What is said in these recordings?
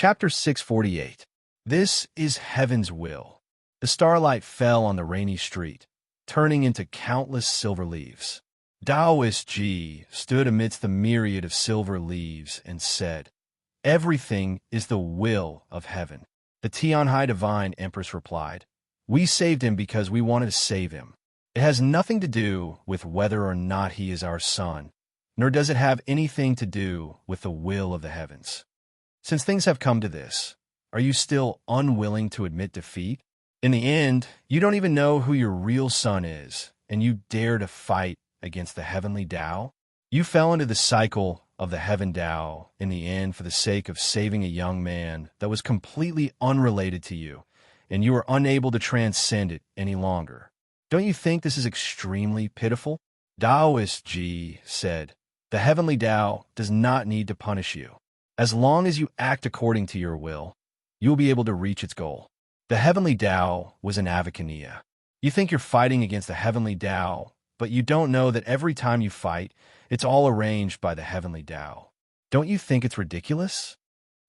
Chapter 648. This is heaven's will. The starlight fell on the rainy street, turning into countless silver leaves. Taoist Ji stood amidst the myriad of silver leaves and said, "Everything is the will of heaven." The Tianhai Divine Empress replied, "We saved him because we wanted to save him. It has nothing to do with whether or not he is our son, nor does it have anything to do with the will of the heavens. Since things have come to this, are you still unwilling to admit defeat? In the end, you don't even know who your real son is, and you dare to fight against the heavenly Tao? You fell into the cycle of the heaven Tao in the end for the sake of saving a young man that was completely unrelated to you, and you are unable to transcend it any longer. Don't you think this is extremely pitiful?" Taoist Ji said, "The heavenly Tao does not need to punish you. As long as you act according to your will, you will be able to reach its goal." The heavenly Tao was an Avicania. You think you're fighting against the heavenly Tao, but you don't know that every time you fight, it's all arranged by the heavenly Tao. Don't you think it's ridiculous?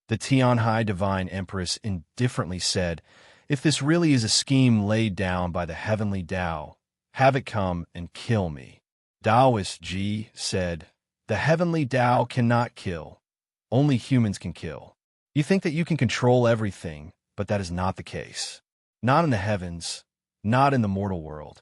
The Tianhai Divine Empress indifferently said, "If this really is a scheme laid down by the heavenly Tao, have it come and kill me." Taoist Ji said, "The heavenly Tao cannot kill. Only humans can kill. You think that you can control everything, but that is not the case. Not in the heavens, not in the mortal world."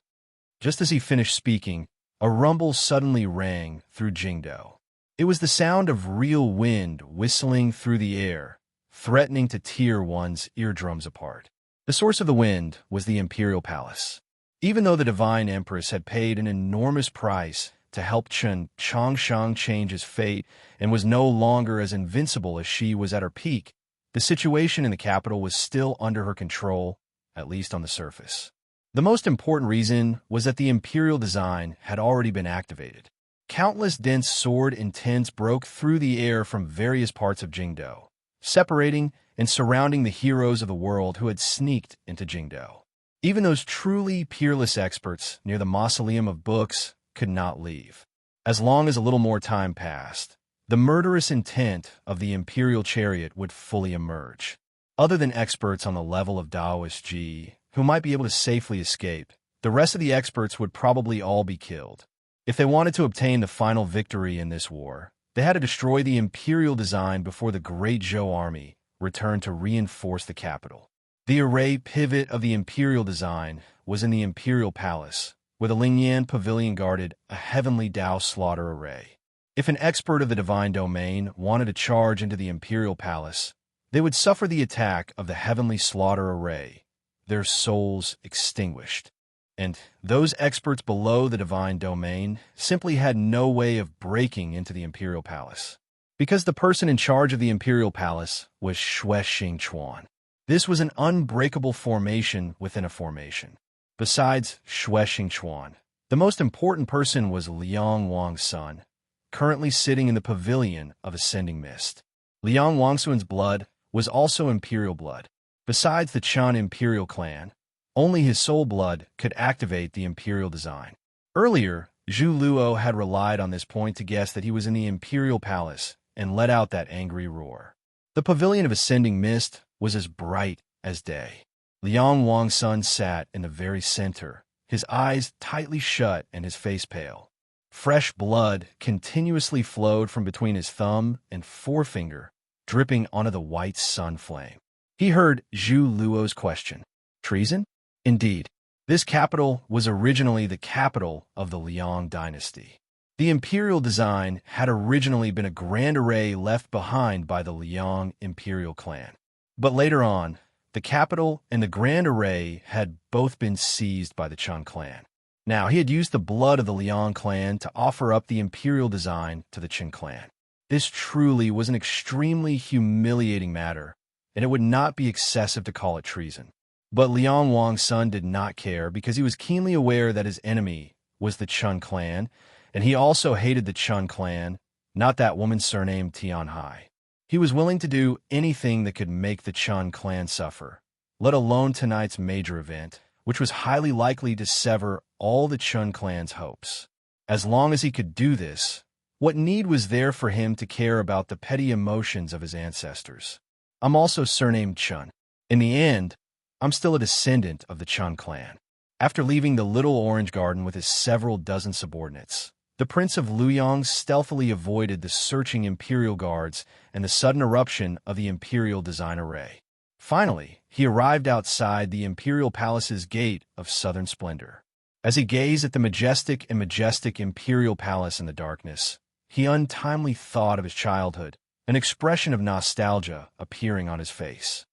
Just as he finished speaking, a rumble suddenly rang through Jingdo. It was the sound of real wind whistling through the air, threatening to tear one's eardrums apart. The source of the wind was the imperial palace. Even though the Divine Empress had paid an enormous price to help Chen Chongshang change his fate and was no longer as invincible as she was at her peak, the situation in the capital was still under her control, at least on the surface. The most important reason was that the imperial design had already been activated. Countless dense sword intents broke through the air from various parts of Jingdo, separating and surrounding the heroes of the world who had sneaked into Jingdo. Even those truly peerless experts near the mausoleum of books could not leave. As long as a little more time passed, the murderous intent of the imperial chariot would fully emerge. Other than experts on the level of Taoist Ji, who might be able to safely escape, the rest of the experts would probably all be killed. If they wanted to obtain the final victory in this war, they had to destroy the imperial design before the great Zhou army returned to reinforce the capital. The array pivot of the imperial design was in the imperial palace, where the Lingyan pavilion guarded a heavenly Tao slaughter array. If an expert of the divine domain wanted to charge into the imperial palace, they would suffer the attack of the heavenly slaughter array, their souls extinguished. And those experts below the divine domain simply had no way of breaking into the imperial palace, because the person in charge of the imperial palace was Xue Xingchuan. This was an unbreakable formation within a formation. Besides Xue Xingchuan, the most important person was Liang Wang's son, currently sitting in the pavilion of Ascending Mist. Liang Wangsuan's blood was also imperial blood. Besides the Chan imperial clan, only his soul blood could activate the imperial design. Earlier, Zhu Luo had relied on this point to guess that he was in the imperial palace and let out that angry roar. The pavilion of Ascending Mist was as bright as day. Liang Wang's son sat in the very center, his eyes tightly shut and his face pale. Fresh blood continuously flowed from between his thumb and forefinger, dripping onto the white sun flame. He heard Zhu Luo's question. Treason? Indeed. This capital was originally the capital of the Liang dynasty. The imperial design had originally been a grand array left behind by the Liang imperial clan. But later on, the capital and the grand array had both been seized by the Chen clan. Now, he had used the blood of the Liang clan to offer up the imperial design to the Qin clan. This truly was an extremely humiliating matter, and it would not be excessive to call it treason. But Liang Wang's son did not care because he was keenly aware that his enemy was the Chen clan, and he also hated the Chen clan, not that woman surnamed Tianhai. He was willing to do anything that could make the Chen clan suffer, let alone tonight's major event, which was highly likely to sever all the Chen clan's hopes. As long as he could do this, what need was there for him to care about the petty emotions of his ancestors? I'm also surnamed Chun. In the end, I'm still a descendant of the Chun clan. After leaving the little orange garden with his several dozen subordinates, the Prince of Luoyang stealthily avoided the searching Imperial guards and the sudden eruption of the Imperial design array. Finally, he arrived outside the Imperial Palace's gate of southern splendor. As he gazed at the majestic Imperial Palace in the darkness, he untimely thought of his childhood, an expression of nostalgia appearing on his face.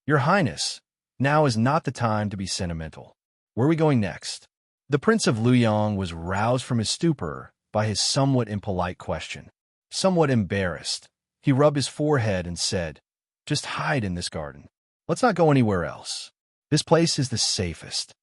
"Your Highness, now is not the time to be sentimental. Where are we going next?" The Prince of Luoyang was roused from his stupor by his somewhat impolite question. Somewhat embarrassed, he rubbed his forehead and said, "Just hide in this garden. Let's not go anywhere else. This place is the safest."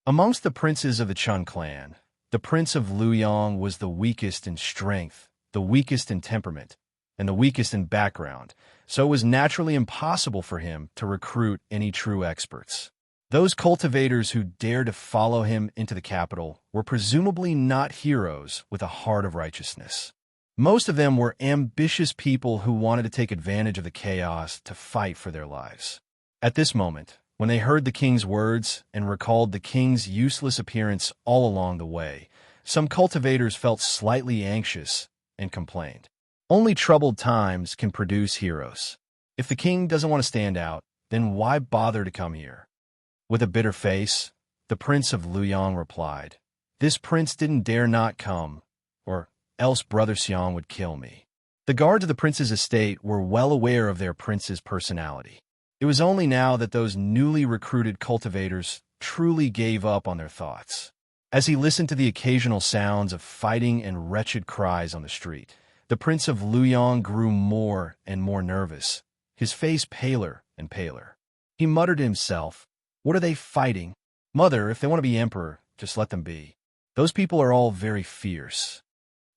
Amongst the princes of the Chun clan, the Prince of Luoyang was the weakest in strength, the weakest in temperament, and the weakest in background, so it was naturally impossible for him to recruit any true experts. Those cultivators who dared to follow him into the capital were presumably not heroes with a heart of righteousness. Most of them were ambitious people who wanted to take advantage of the chaos to fight for their lives. At this moment, when they heard the king's words and recalled the king's useless appearance all along the way, some cultivators felt slightly anxious and complained. Only troubled times can produce heroes. If the king doesn't want to stand out, then why bother to come here? With a bitter face, the Prince of Luoyang replied, "This prince didn't dare not come, or else Brother Xiang would kill me." The guards of the prince's estate were well aware of their prince's personality. It was only now that those newly recruited cultivators truly gave up on their thoughts. As he listened to the occasional sounds of fighting and wretched cries on the street, the Prince of Luoyang grew more and more nervous, his face paler and paler. He muttered to himself, "What are they fighting? Mother, if they want to be emperor, just let them be. Those people are all very fierce."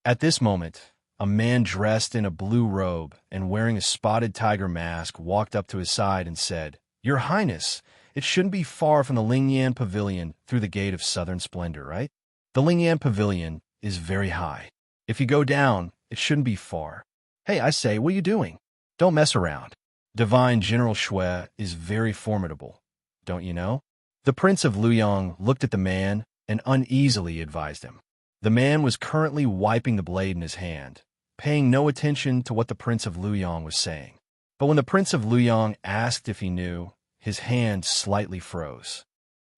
At this moment, a man dressed in a blue robe and wearing a spotted tiger mask walked up to his side and said, "Your Highness, it shouldn't be far from the Lingyan Pavilion through the gate of southern splendor, right? The Lingyan Pavilion is very high. If you go down, it shouldn't be far." "Hey, I say, what are you doing? Don't mess around. Divine General Shui is very formidable, don't you know?" The Prince of Luoyang looked at the man and uneasily advised him. The man was currently wiping the blade in his hand, paying no attention to what the Prince of Luoyang was saying. But when the Prince of Luoyang asked if he knew, his hand slightly froze.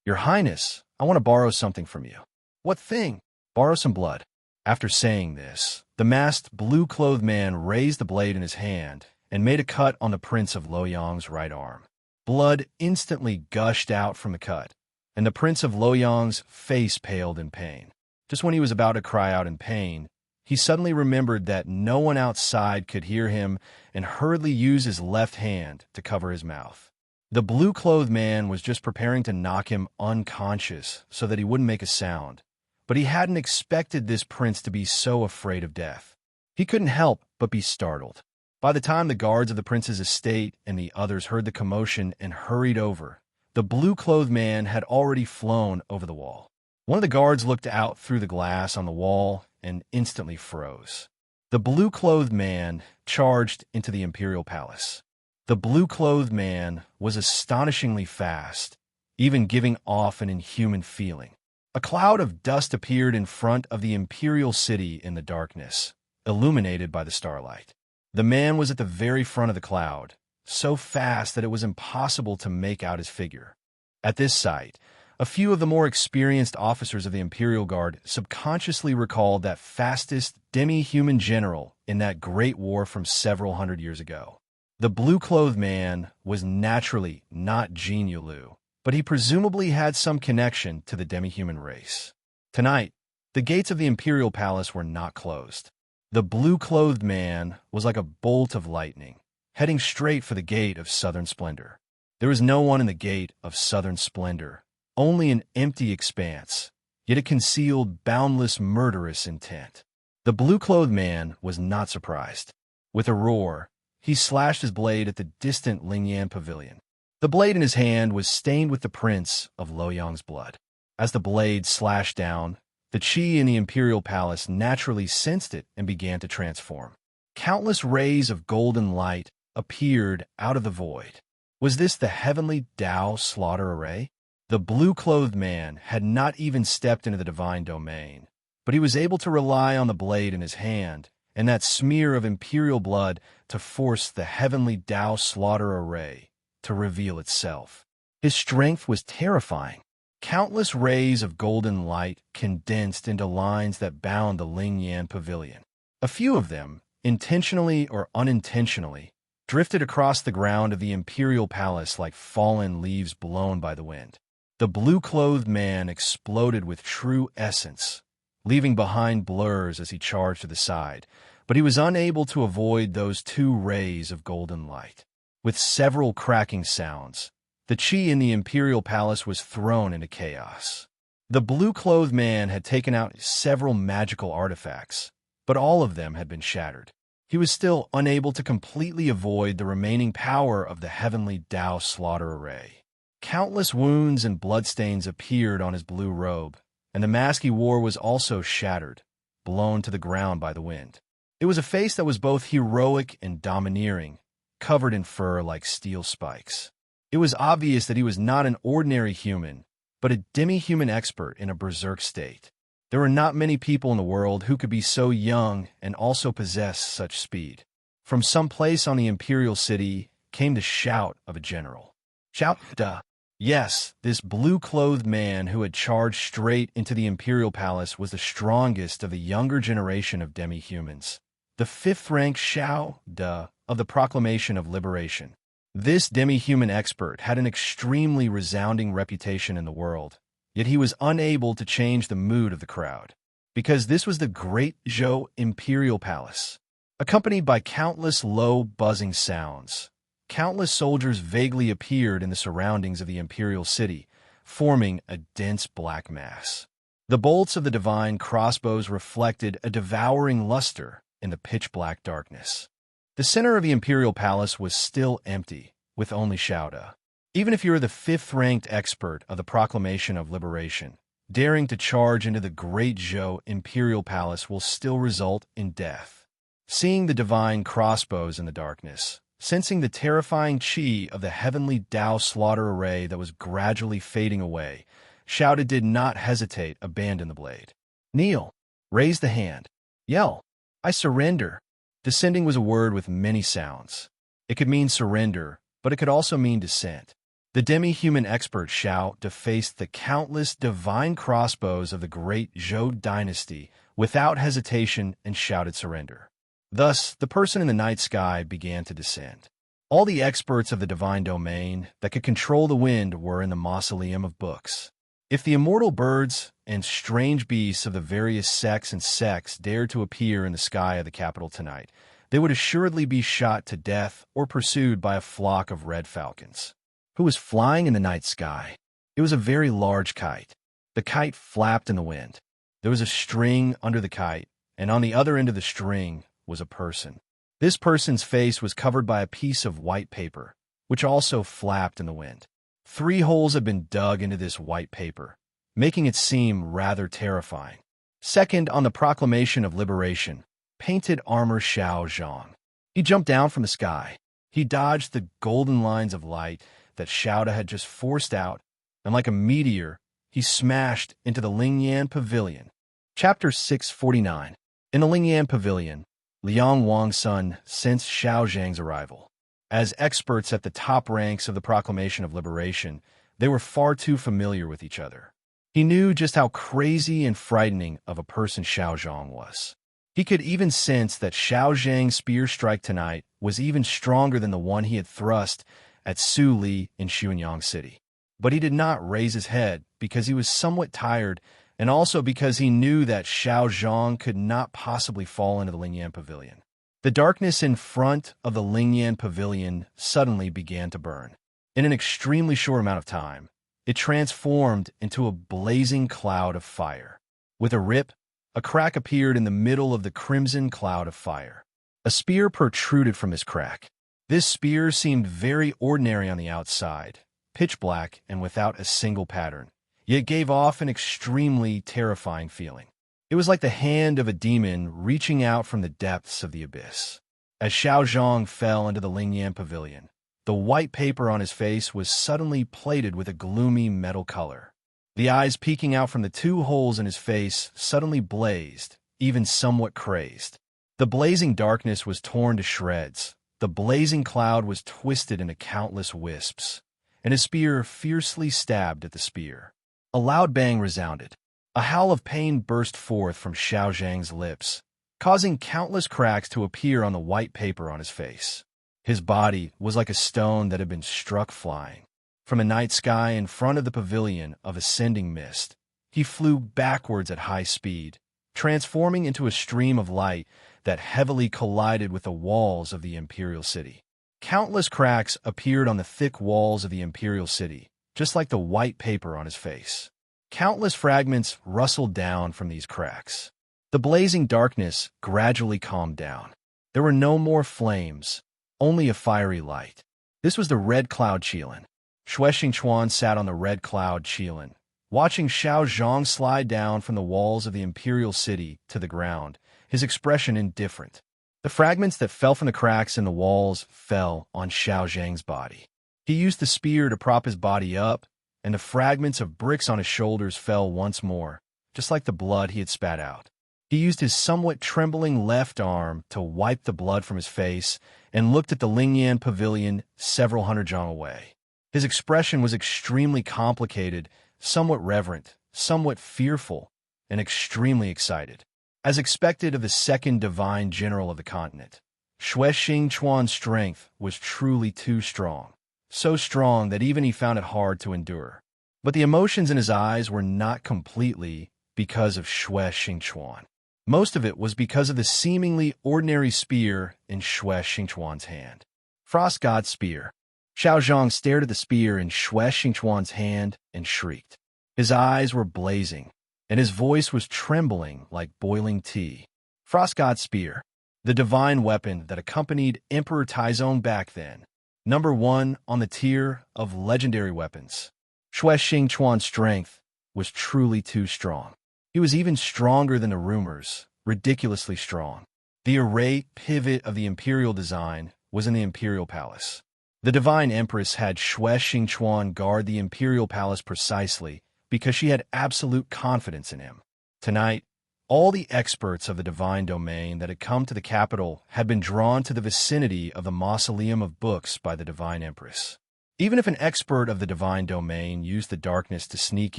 "Your Highness, I want to borrow something from you." "What thing?" "Borrow some blood." After saying this, the masked, blue-clothed man raised the blade in his hand and made a cut on the Prince of Luoyang's right arm. Blood instantly gushed out from the cut, and the Prince of Luoyang's face paled in pain. Just when he was about to cry out in pain, he suddenly remembered that no one outside could hear him and hurriedly used his left hand to cover his mouth. The blue-clothed man was just preparing to knock him unconscious so that he wouldn't make a sound, but he hadn't expected this prince to be so afraid of death. He couldn't help but be startled. By the time the guards of the prince's estate and the others heard the commotion and hurried over, the blue-clothed man had already flown over the wall. One of the guards looked out through the glass on the wall and instantly froze. The blue-clothed man charged into the imperial palace. The blue-clothed man was astonishingly fast, even giving off an inhuman feeling. A cloud of dust appeared in front of the imperial city in the darkness, illuminated by the starlight. The man was at the very front of the cloud, so fast that it was impossible to make out his figure. At this sight, a few of the more experienced officers of the Imperial Guard subconsciously recalled that fastest demi-human general in that great war from several hundred years ago. The blue-clothed man was naturally not Jin Yulu, but he presumably had some connection to the demi-human race. Tonight, the gates of the Imperial Palace were not closed. The blue-clothed man was like a bolt of lightning, heading straight for the gate of southern splendor. There was no one in the gate of southern splendor, only an empty expanse, yet it concealed boundless murderous intent. The blue-clothed man was not surprised. With a roar, he slashed his blade at the distant Lingyan Pavilion. The blade in his hand was stained with the Prince of Luoyang's blood. As the blade slashed down, the qi in the imperial palace naturally sensed it and began to transform. Countless rays of golden light appeared out of the void. Was this the heavenly Tao slaughter array? The blue-clothed man had not even stepped into the divine domain, but he was able to rely on the blade in his hand and that smear of imperial blood to force the heavenly Tao slaughter array to reveal itself. His strength was terrifying. Countless rays of golden light condensed into lines that bound the Lingyan pavilion. A few of them, intentionally or unintentionally, drifted across the ground of the imperial palace like fallen leaves blown by the wind. The blue-clothed man exploded with true essence, leaving behind blurs as he charged to the side, but he was unable to avoid those two rays of golden light. With several cracking sounds, the chi in the imperial palace was thrown into chaos. The blue-clothed man had taken out several magical artifacts, but all of them had been shattered. He was still unable to completely avoid the remaining power of the heavenly Tao slaughter array. Countless wounds and bloodstains appeared on his blue robe, and the mask he wore was also shattered, blown to the ground by the wind. It was a face that was both heroic and domineering, covered in fur like steel spikes. It was obvious that he was not an ordinary human, but a demi-human expert in a berserk state. There were not many people in the world who could be so young and also possess such speed. From some place on the imperial city came the shout of a general. Shout, duh. Yes, this blue-clothed man who had charged straight into the imperial palace was the strongest of the younger generation of demi-humans. The fifth-rank Shao, duh, of the Proclamation of Liberation. This demi-human expert had an extremely resounding reputation in the world, yet he was unable to change the mood of the crowd, because this was the Great Zhou Imperial Palace. Accompanied by countless low, buzzing sounds, countless soldiers vaguely appeared in the surroundings of the imperial city, forming a dense black mass. The bolts of the divine crossbows reflected a devouring luster in the pitch-black darkness. The center of the imperial palace was still empty, with only Shouda. Even if you are the fifth-ranked expert of the Proclamation of Liberation, daring to charge into the Great Zhou Imperial Palace will still result in death. Seeing the divine crossbows in the darkness, sensing the terrifying chi of the heavenly Tao slaughter array that was gradually fading away, Shouda did not hesitate, abandon the blade. Kneel. Raise the hand. Yell. I surrender. Descending was a word with many sounds. It could mean surrender, but it could also mean descent. The demi-human expert Shao defaced the countless divine crossbows of the great Zhou dynasty without hesitation and shouted surrender. Thus, the person in the night sky began to descend. All the experts of the divine domain that could control the wind were in the mausoleum of books. If the immortal birds and strange beasts of the various sects and sects dared to appear in the sky of the capital tonight, they would assuredly be shot to death or pursued by a flock of red falcons. Who was flying in the night sky? It was a very large kite. The kite flapped in the wind. There was a string under the kite, and on the other end of the string was a person. This person's face was covered by a piece of white paper, which also flapped in the wind. 3 holes had been dug into this white paper, making it seem rather terrifying. Second on the Proclamation of Liberation, painted armor Xiao Zhang. He jumped down from the sky. He dodged the golden lines of light that Shouda had just forced out, and like a meteor, he smashed into the Lingyan Pavilion. Chapter 649. In the Lingyan Pavilion, Liang Wang's son sensed Xiao Zhang's arrival. As experts at the top ranks of the Proclamation of Liberation, they were far too familiar with each other. He knew just how crazy and frightening of a person Xiao Zhang was. He could even sense that Xiao Zhang's spear strike tonight was even stronger than the one he had thrust at Su Li in Xuanyang City. But he did not raise his head because he was somewhat tired, and also because he knew that Xiao Zhang could not possibly fall into the Lingyan Pavilion. The darkness in front of the Lingyan Pavilion suddenly began to burn. In an extremely short amount of time, it transformed into a blazing cloud of fire. With a rip, a crack appeared in the middle of the crimson cloud of fire. A spear protruded from this crack. This spear seemed very ordinary on the outside, pitch black and without a single pattern, yet gave off an extremely terrifying feeling. It was like the hand of a demon reaching out from the depths of the abyss. As Xiao Zhang fell into the Lingyan pavilion, the white paper on his face was suddenly plated with a gloomy metal color. The eyes peeking out from the two holes in his face suddenly blazed, even somewhat crazed. The blazing darkness was torn to shreds. The blazing cloud was twisted into countless wisps, and his spear fiercely stabbed at the spear. A loud bang resounded. A howl of pain burst forth from Xiao Zhang's lips, causing countless cracks to appear on the white paper on his face. His body was like a stone that had been struck flying. From a night sky in front of the pavilion of ascending mist, he flew backwards at high speed, transforming into a stream of light that heavily collided with the walls of the imperial city. Countless cracks appeared on the thick walls of the imperial city, just like the white paper on his face. Countless fragments rustled down from these cracks. The blazing darkness gradually calmed down. There were no more flames, only a fiery light. This was the red cloud Qilin. Xue Xingchuan sat on the red cloud Qilin, watching Xiao Zhang slide down from the walls of the imperial city to the ground, his expression indifferent. The fragments that fell from the cracks in the walls fell on Xiao Zhang's body. He used the spear to prop his body up, and the fragments of bricks on his shoulders fell once more, just like the blood he had spat out. He used his somewhat trembling left arm to wipe the blood from his face and looked at the Lingyan pavilion several hundred zhang away. His expression was extremely complicated, somewhat reverent, somewhat fearful, and extremely excited. As expected of the second divine general of the continent, Xue Xingchuan's strength was truly too strong, so strong that even he found it hard to endure. But the emotions in his eyes were not completely because of Xue Xingchuan. Most of it was because of the seemingly ordinary spear in Xue Xingchuan's hand. Frost God Spear. Xiao Zhang stared at the spear in Xue Xingchuan's hand and shrieked. His eyes were blazing, and his voice was trembling like boiling tea. Frost God Spear, the divine weapon that accompanied Emperor Taizong back then, number 1 on the tier of legendary weapons. Xue Xingchuan's strength was truly too strong. He was even stronger than the rumors, ridiculously strong. The array pivot of the imperial design was in the imperial palace. The divine empress had Xue Xingchuan guard the imperial palace precisely because she had absolute confidence in him. Tonight, all the experts of the divine domain that had come to the capital had been drawn to the vicinity of the mausoleum of books by the divine empress. Even if an expert of the divine domain used the darkness to sneak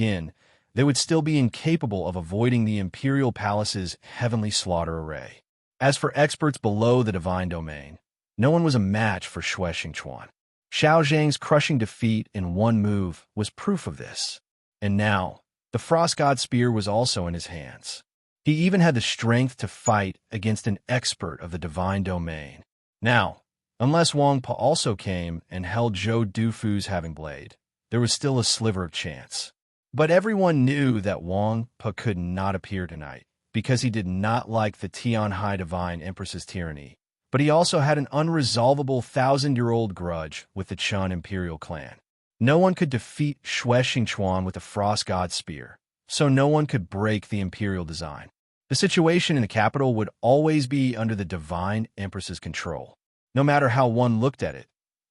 in, they would still be incapable of avoiding the imperial palace's heavenly slaughter array. As for experts below the divine domain, no one was a match for Xue Xingchuan. Xiao Zhang's crushing defeat in one move was proof of this. And now, the Frost God Spear was also in his hands. He even had the strength to fight against an expert of the divine domain. Now, unless Wang Pa also came and held Zhou Dufu's having blade, there was still a sliver of chance. But everyone knew that Wang Pa could not appear tonight because he did not like the Tianhai Divine Empress's tyranny. But he also had an unresolvable 1,000-year-old grudge with the Chun Imperial clan. No one could defeat Xue Xingchuan with the Frost God Spear, so no one could break the imperial design. The situation in the capital would always be under the Divine Empress's control, no matter how one looked at it.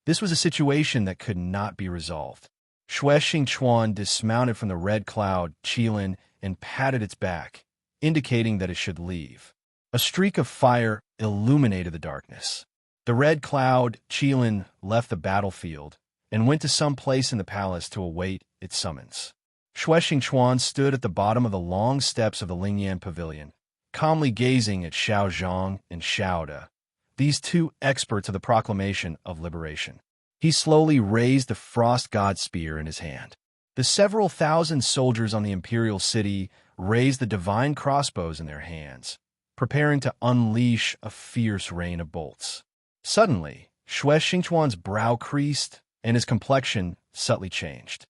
This was a situation that could not be resolved. Xue Xingchuan dismounted from the red cloud Qilin and patted its back, indicating that it should leave. A streak of fire illuminated the darkness. The red cloud Qilin left the battlefield and went to some place in the palace to await its summons. Xue Xingchuan stood at the bottom of the long steps of the Lingyan pavilion, calmly gazing at Xiao Zhang and Xiao De, these two experts of the proclamation of liberation. He slowly raised the Frost God Spear in his hand. The several thousand soldiers on the imperial city raised the divine crossbows in their hands, preparing to unleash a fierce rain of bolts. Suddenly, Xue Xingchuan's brow creased and his complexion subtly changed.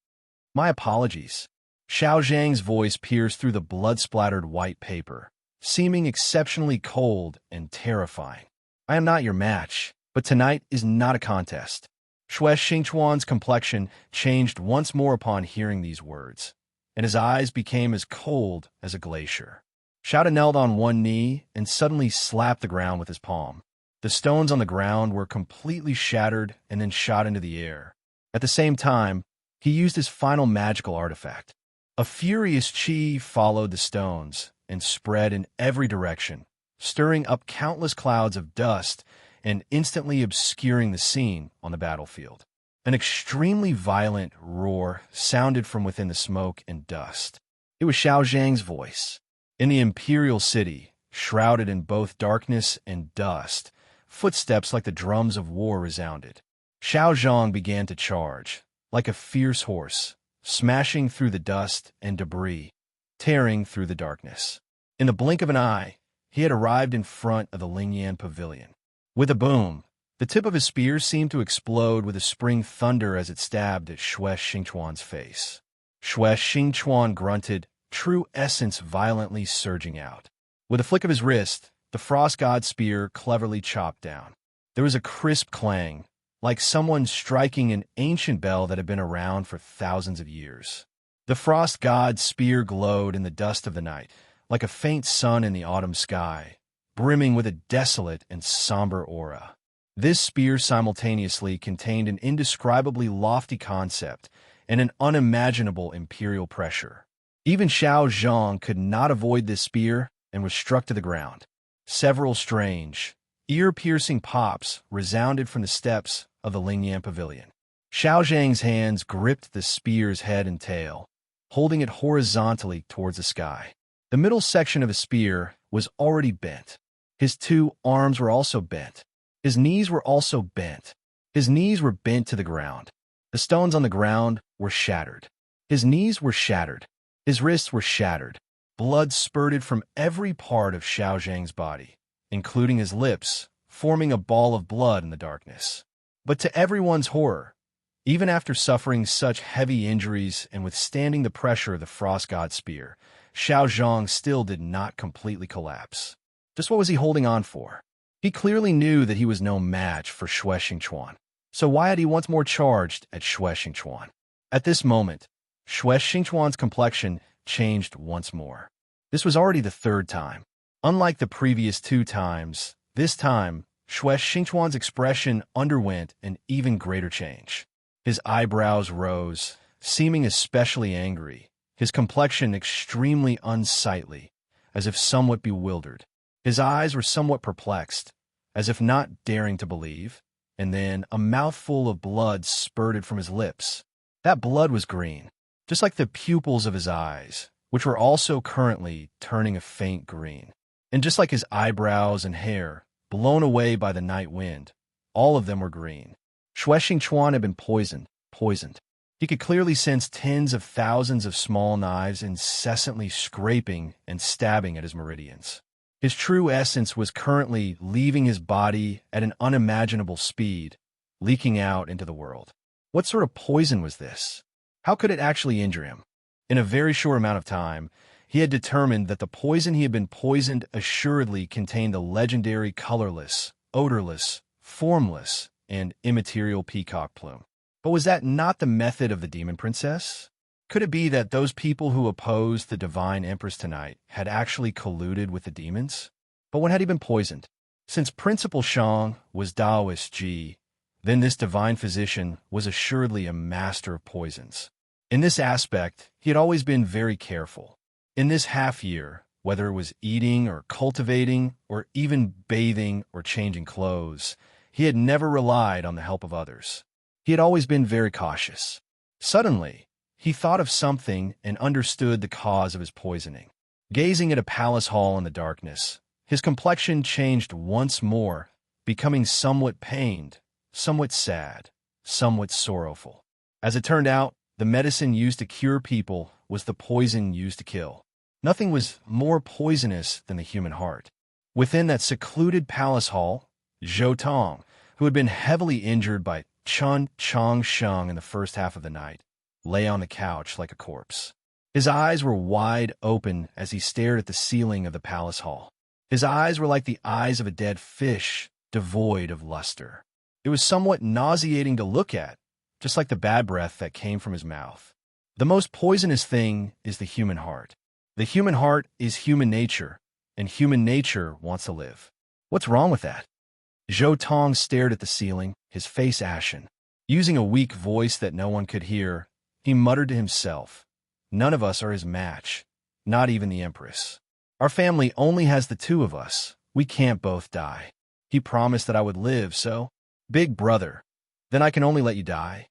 My apologies. Xiao Zhang's voice pierced through the blood-splattered white paper, seeming exceptionally cold and terrifying. I am not your match, but tonight is not a contest. Xue Xingchuan's complexion changed once more upon hearing these words, and his eyes became as cold as a glacier. Xiao De knelt on one knee and suddenly slapped the ground with his palm. The stones on the ground were completely shattered and then shot into the air. At the same time, he used his final magical artifact. A furious chi followed the stones and spread in every direction, stirring up countless clouds of dust and instantly obscuring the scene on the battlefield. An extremely violent roar sounded from within the smoke and dust. It was Xiao Zhang's voice. In the imperial city, shrouded in both darkness and dust, footsteps like the drums of war resounded. Xiao Zhang began to charge, like a fierce horse, smashing through the dust and debris, tearing through the darkness. In the blink of an eye, he had arrived in front of the Lingyan pavilion. With a boom, the tip of his spear seemed to explode with a spring thunder as it stabbed at Xue Xingchuan's face. Xue Xingchuan grunted, true essence violently surging out. With a flick of his wrist, the frost god's spear cleverly chopped down. There was a crisp clang, like someone striking an ancient bell that had been around for thousands of years. The frost god's spear glowed in the dust of the night, like a faint sun in the autumn sky, brimming with a desolate and somber aura. This spear simultaneously contained an indescribably lofty concept and an unimaginable imperial pressure. Even Xiao Zhang could not avoid this spear and was struck to the ground. Several strange, ear-piercing pops resounded from the steps of the Lingyan pavilion. Xiao Zhang's hands gripped the spear's head and tail, holding it horizontally towards the sky. The middle section of his spear was already bent. His two arms were also bent. His knees were also bent. His knees were bent to the ground. The stones on the ground were shattered. His knees were shattered. His wrists were shattered. Blood spurted from every part of Xiao Zhang's body, including his lips, forming a ball of blood in the darkness. But to everyone's horror, even after suffering such heavy injuries and withstanding the pressure of the frost god's spear, Xiao Zhang still did not completely collapse. Just what was he holding on for? He clearly knew that he was no match for Xue Xingchuan. So why had he once more charged at Xue Xingchuan? At this moment, Xue Xingchuan's complexion changed once more. This was already the third time. Unlike the previous two times, this time, Xue Xingchuan's expression underwent an even greater change. His eyebrows rose, seeming especially angry, his complexion extremely unsightly, as if somewhat bewildered. His eyes were somewhat perplexed, as if not daring to believe, and then a mouthful of blood spurted from his lips. That blood was green, just like the pupils of his eyes, which were also currently turning a faint green. And just like his eyebrows and hair, blown away by the night wind, all of them were green. Xue Xingchuan had been poisoned. He could clearly sense tens of thousands of small knives incessantly scraping and stabbing at his meridians. His true essence was currently leaving his body at an unimaginable speed, leaking out into the world. What sort of poison was this? How could it actually injure him? In a very short amount of time, he had determined that the poison he had been poisoned assuredly contained the legendary colorless, odorless, formless, and immaterial peacock plume. But was that not the method of the demon princess? Could it be that those people who opposed the divine empress tonight had actually colluded with the demons? But when had he been poisoned? Since Principal Shang was Taoist Ji, then this divine physician was assuredly a master of poisons. In this aspect, he had always been very careful. In this half-year, whether it was eating or cultivating or even bathing or changing clothes, he had never relied on the help of others. He had always been very cautious. Suddenly, he thought of something and understood the cause of his poisoning. Gazing at a palace hall in the darkness, his complexion changed once more, becoming somewhat pained, somewhat sad, somewhat sorrowful. As it turned out, the medicine used to cure people was the poison used to kill. Nothing was more poisonous than the human heart. Within that secluded palace hall, Zhou Tong, who had been heavily injured by Chun Chong Sheng in the first half of the night, lay on the couch like a corpse. His eyes were wide open as he stared at the ceiling of the palace hall. His eyes were like the eyes of a dead fish, devoid of luster. It was somewhat nauseating to look at, just like the bad breath that came from his mouth. The most poisonous thing is the human heart. The human heart is human nature, and human nature wants to live. What's wrong with that? Zhou Tong stared at the ceiling, his face ashen. Using a weak voice that no one could hear, he muttered to himself, "None of us are his match, not even the Empress. Our family only has the two of us. We can't both die. He promised that I would live, so, big brother, then I can only let you die."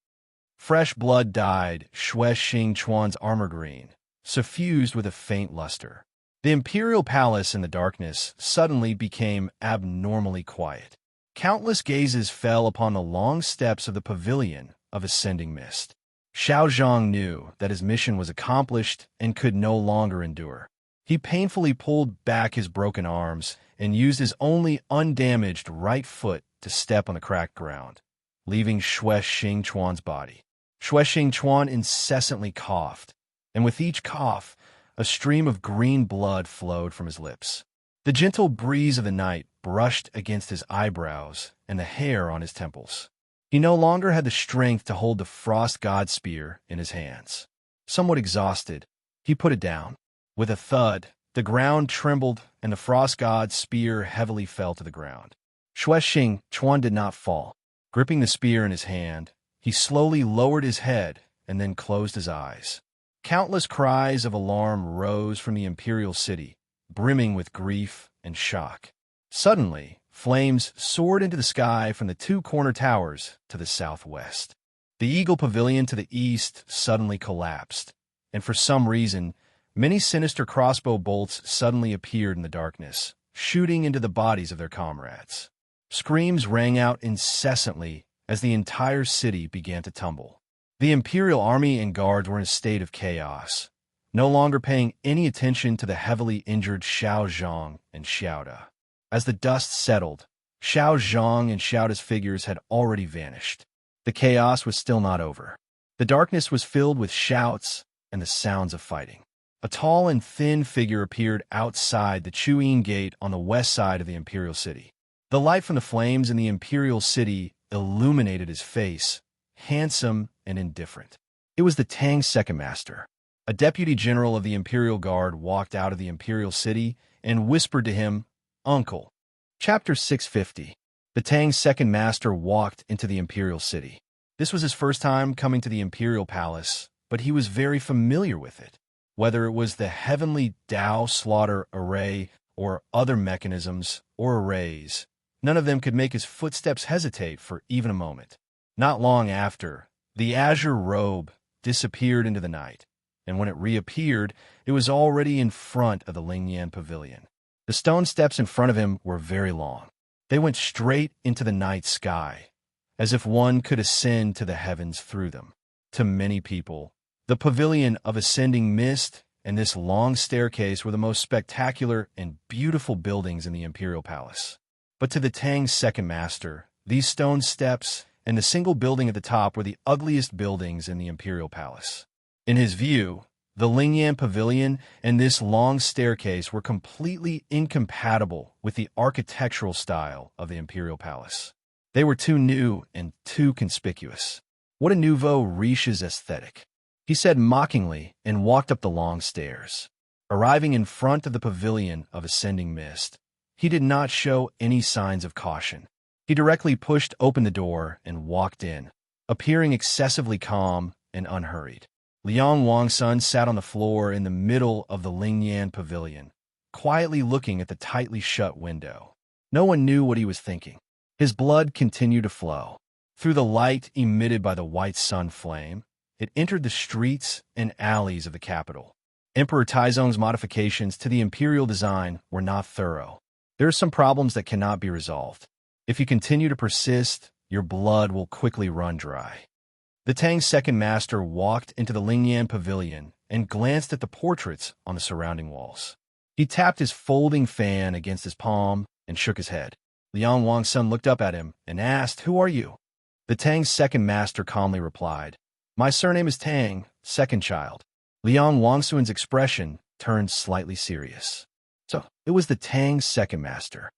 Fresh blood dyed Shui Xing Chuan's armor green, suffused with a faint luster. The imperial palace in the darkness suddenly became abnormally quiet. Countless gazes fell upon the long steps of the pavilion of ascending mist. Xiao Zhang knew that his mission was accomplished and could no longer endure. He painfully pulled back his broken arms and used his only undamaged right foot to step on the cracked ground, leaving Shui Xing Chuan's body. Shui Xing Chuan incessantly coughed, and with each cough, a stream of green blood flowed from his lips. The gentle breeze of the night brushed against his eyebrows and the hair on his temples. He no longer had the strength to hold the frost god spear in his hands. Somewhat exhausted, he put it down. With a thud, the ground trembled and the frost god's spear heavily fell to the ground. Shui Xing Chuan did not fall. Gripping the spear in his hand, he slowly lowered his head and then closed his eyes. Countless cries of alarm rose from the imperial city, brimming with grief and shock. Suddenly, flames soared into the sky from the two corner towers to the southwest. The Eagle Pavilion to the east suddenly collapsed, and for some reason, many sinister crossbow bolts suddenly appeared in the darkness, shooting into the bodies of their comrades. Screams rang out incessantly as the entire city began to tumble. The imperial army and guards were in a state of chaos, no longer paying any attention to the heavily injured Xiao Zhang and Xiaoda. As the dust settled, Xiao Zhang and Xiaoda's figures had already vanished. The chaos was still not over. The darkness was filled with shouts and the sounds of fighting. A tall and thin figure appeared outside the Chuyin Gate on the west side of the imperial city. The light from the flames in the imperial city illuminated his face, handsome and indifferent. It was the Tang's second master. A deputy general of the Imperial Guard walked out of the Imperial City and whispered to him, "Uncle." Chapter 650. The Tang's second master walked into the Imperial City. This was his first time coming to the Imperial Palace, but he was very familiar with it. Whether it was the heavenly Dao slaughter array or other mechanisms or arrays, none of them could make his footsteps hesitate for even a moment. Not long after, the azure robe disappeared into the night, and when it reappeared, it was already in front of the Lingyan Pavilion. The stone steps in front of him were very long. They went straight into the night sky, as if one could ascend to the heavens through them. To many people, the pavilion of ascending mist and this long staircase were the most spectacular and beautiful buildings in the Imperial Palace. But to the Tang's second master, these stone steps and the single building at the top were the ugliest buildings in the Imperial Palace. In his view, the Lingyan Pavilion and this long staircase were completely incompatible with the architectural style of the Imperial Palace. They were too new and too conspicuous. What a nouveau riche's aesthetic, he said mockingly and walked up the long stairs. Arriving in front of the pavilion of ascending mist, he did not show any signs of caution. He directly pushed open the door and walked in, appearing excessively calm and unhurried. Liang Wangsun sat on the floor in the middle of the Lingyan Pavilion, quietly looking at the tightly shut window. No one knew what he was thinking. His blood continued to flow. Through the light emitted by the white sun flame, it entered the streets and alleys of the capital. Emperor Taizong's modifications to the imperial design were not thorough. There are some problems that cannot be resolved. If you continue to persist, your blood will quickly run dry. The Tang's second master walked into the Lingyan Pavilion and glanced at the portraits on the surrounding walls. He tapped his folding fan against his palm and shook his head. Liang Wangsun looked up at him and asked, "Who are you?" The Tang's second master calmly replied, "My surname is Tang, second child." Liang Wangsun's expression turned slightly serious. So it was the Tang's second master.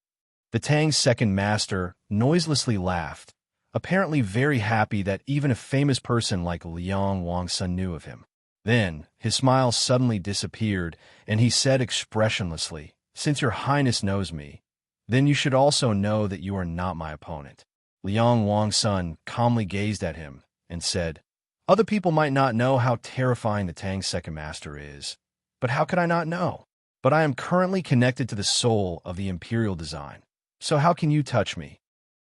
The Tang's second master noiselessly laughed, apparently very happy that even a famous person like Liang Wangsun knew of him. Then his smile suddenly disappeared, and he said expressionlessly, "Since your highness knows me, Then you should also know that you are not my opponent." Liang Wang's son calmly gazed at him and said, "Other people might not know how terrifying the Tang's second master is, but how could I not know? But I am currently connected to the soul of the imperial design, so how can you touch me?"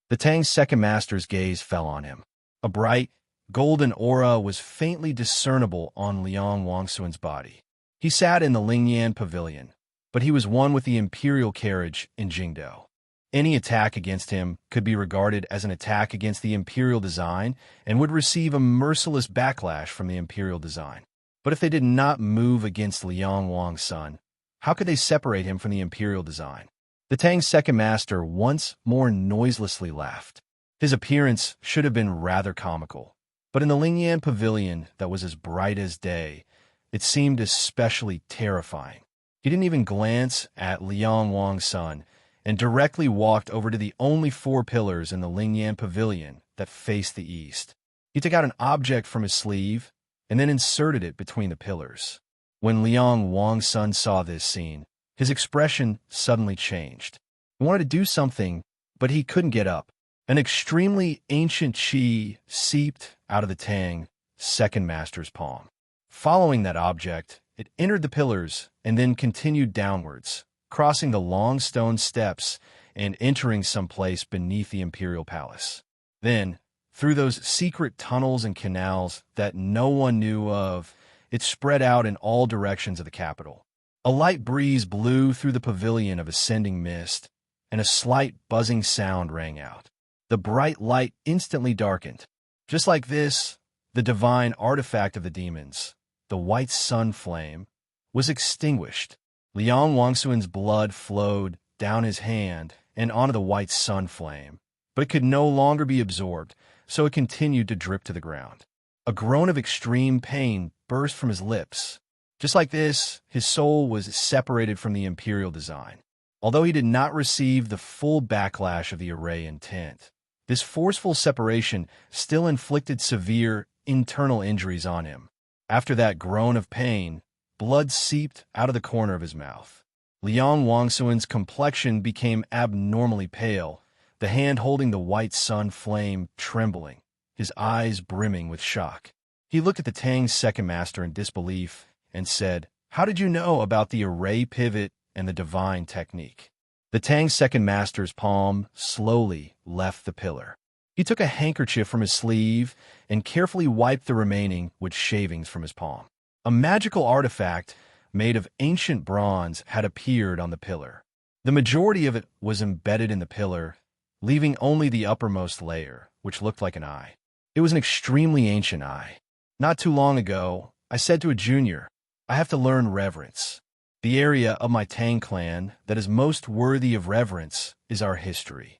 The Tang's second master's gaze fell on him. A bright, golden aura was faintly discernible on Liang Wangsuan's body. He sat in the Lingyan pavilion, but he was one with the imperial carriage in Jingdou. Any attack against him could be regarded as an attack against the imperial design and would receive a merciless backlash from the imperial design. But if they did not move against Liang Wang's son, how could they separate him from the imperial design? The Tang's second master once more noiselessly laughed. His appearance should have been rather comical, but in the Lingyan pavilion that was as bright as day, it seemed especially terrifying. He didn't even glance at Liang Wang's son and directly walked over to the only 4 pillars in the Lingyan pavilion that faced the east. He took out an object from his sleeve and then inserted it between the pillars. When Liang Wang's son saw this scene, his expression suddenly changed. He wanted to do something, but he couldn't get up. An extremely ancient qi seeped out of the Tang second master's palm. Following that object, it entered the pillars and then continued downwards, crossing the long stone steps and entering some place beneath the imperial palace. Then, through those secret tunnels and canals that no one knew of, it spread out in all directions of the capital. A light breeze blew through the pavilion of ascending mist, and a slight buzzing sound rang out. The bright light instantly darkened. Just like this, the divine artifact of the demons, the white sun flame, was extinguished. Liang Wangsuan's blood flowed down his hand and onto the white sun flame, but it could no longer be absorbed, so it continued to drip to the ground. A groan of extreme pain burst from his lips. Just like this, his soul was separated from the imperial design. Although he did not receive the full backlash of the array intent, this forceful separation still inflicted severe internal injuries on him. After that groan of pain, blood seeped out of the corner of his mouth. Liang Wangsuan's complexion became abnormally pale, the hand holding the white sun flame trembling, his eyes brimming with shock. He looked at the Tang's second master in disbelief and said, "How did you know about the array pivot and the divine technique?" The Tang's second master's palm slowly left the pillar. He took a handkerchief from his sleeve and carefully wiped the remaining wood shavings from his palm. A magical artifact made of ancient bronze had appeared on the pillar. The majority of it was embedded in the pillar, leaving only the uppermost layer, which looked like an eye. It was an extremely ancient eye. Not too long ago, I said to a junior, "I have to learn reverence. The area of my Tang clan that is most worthy of reverence is our history."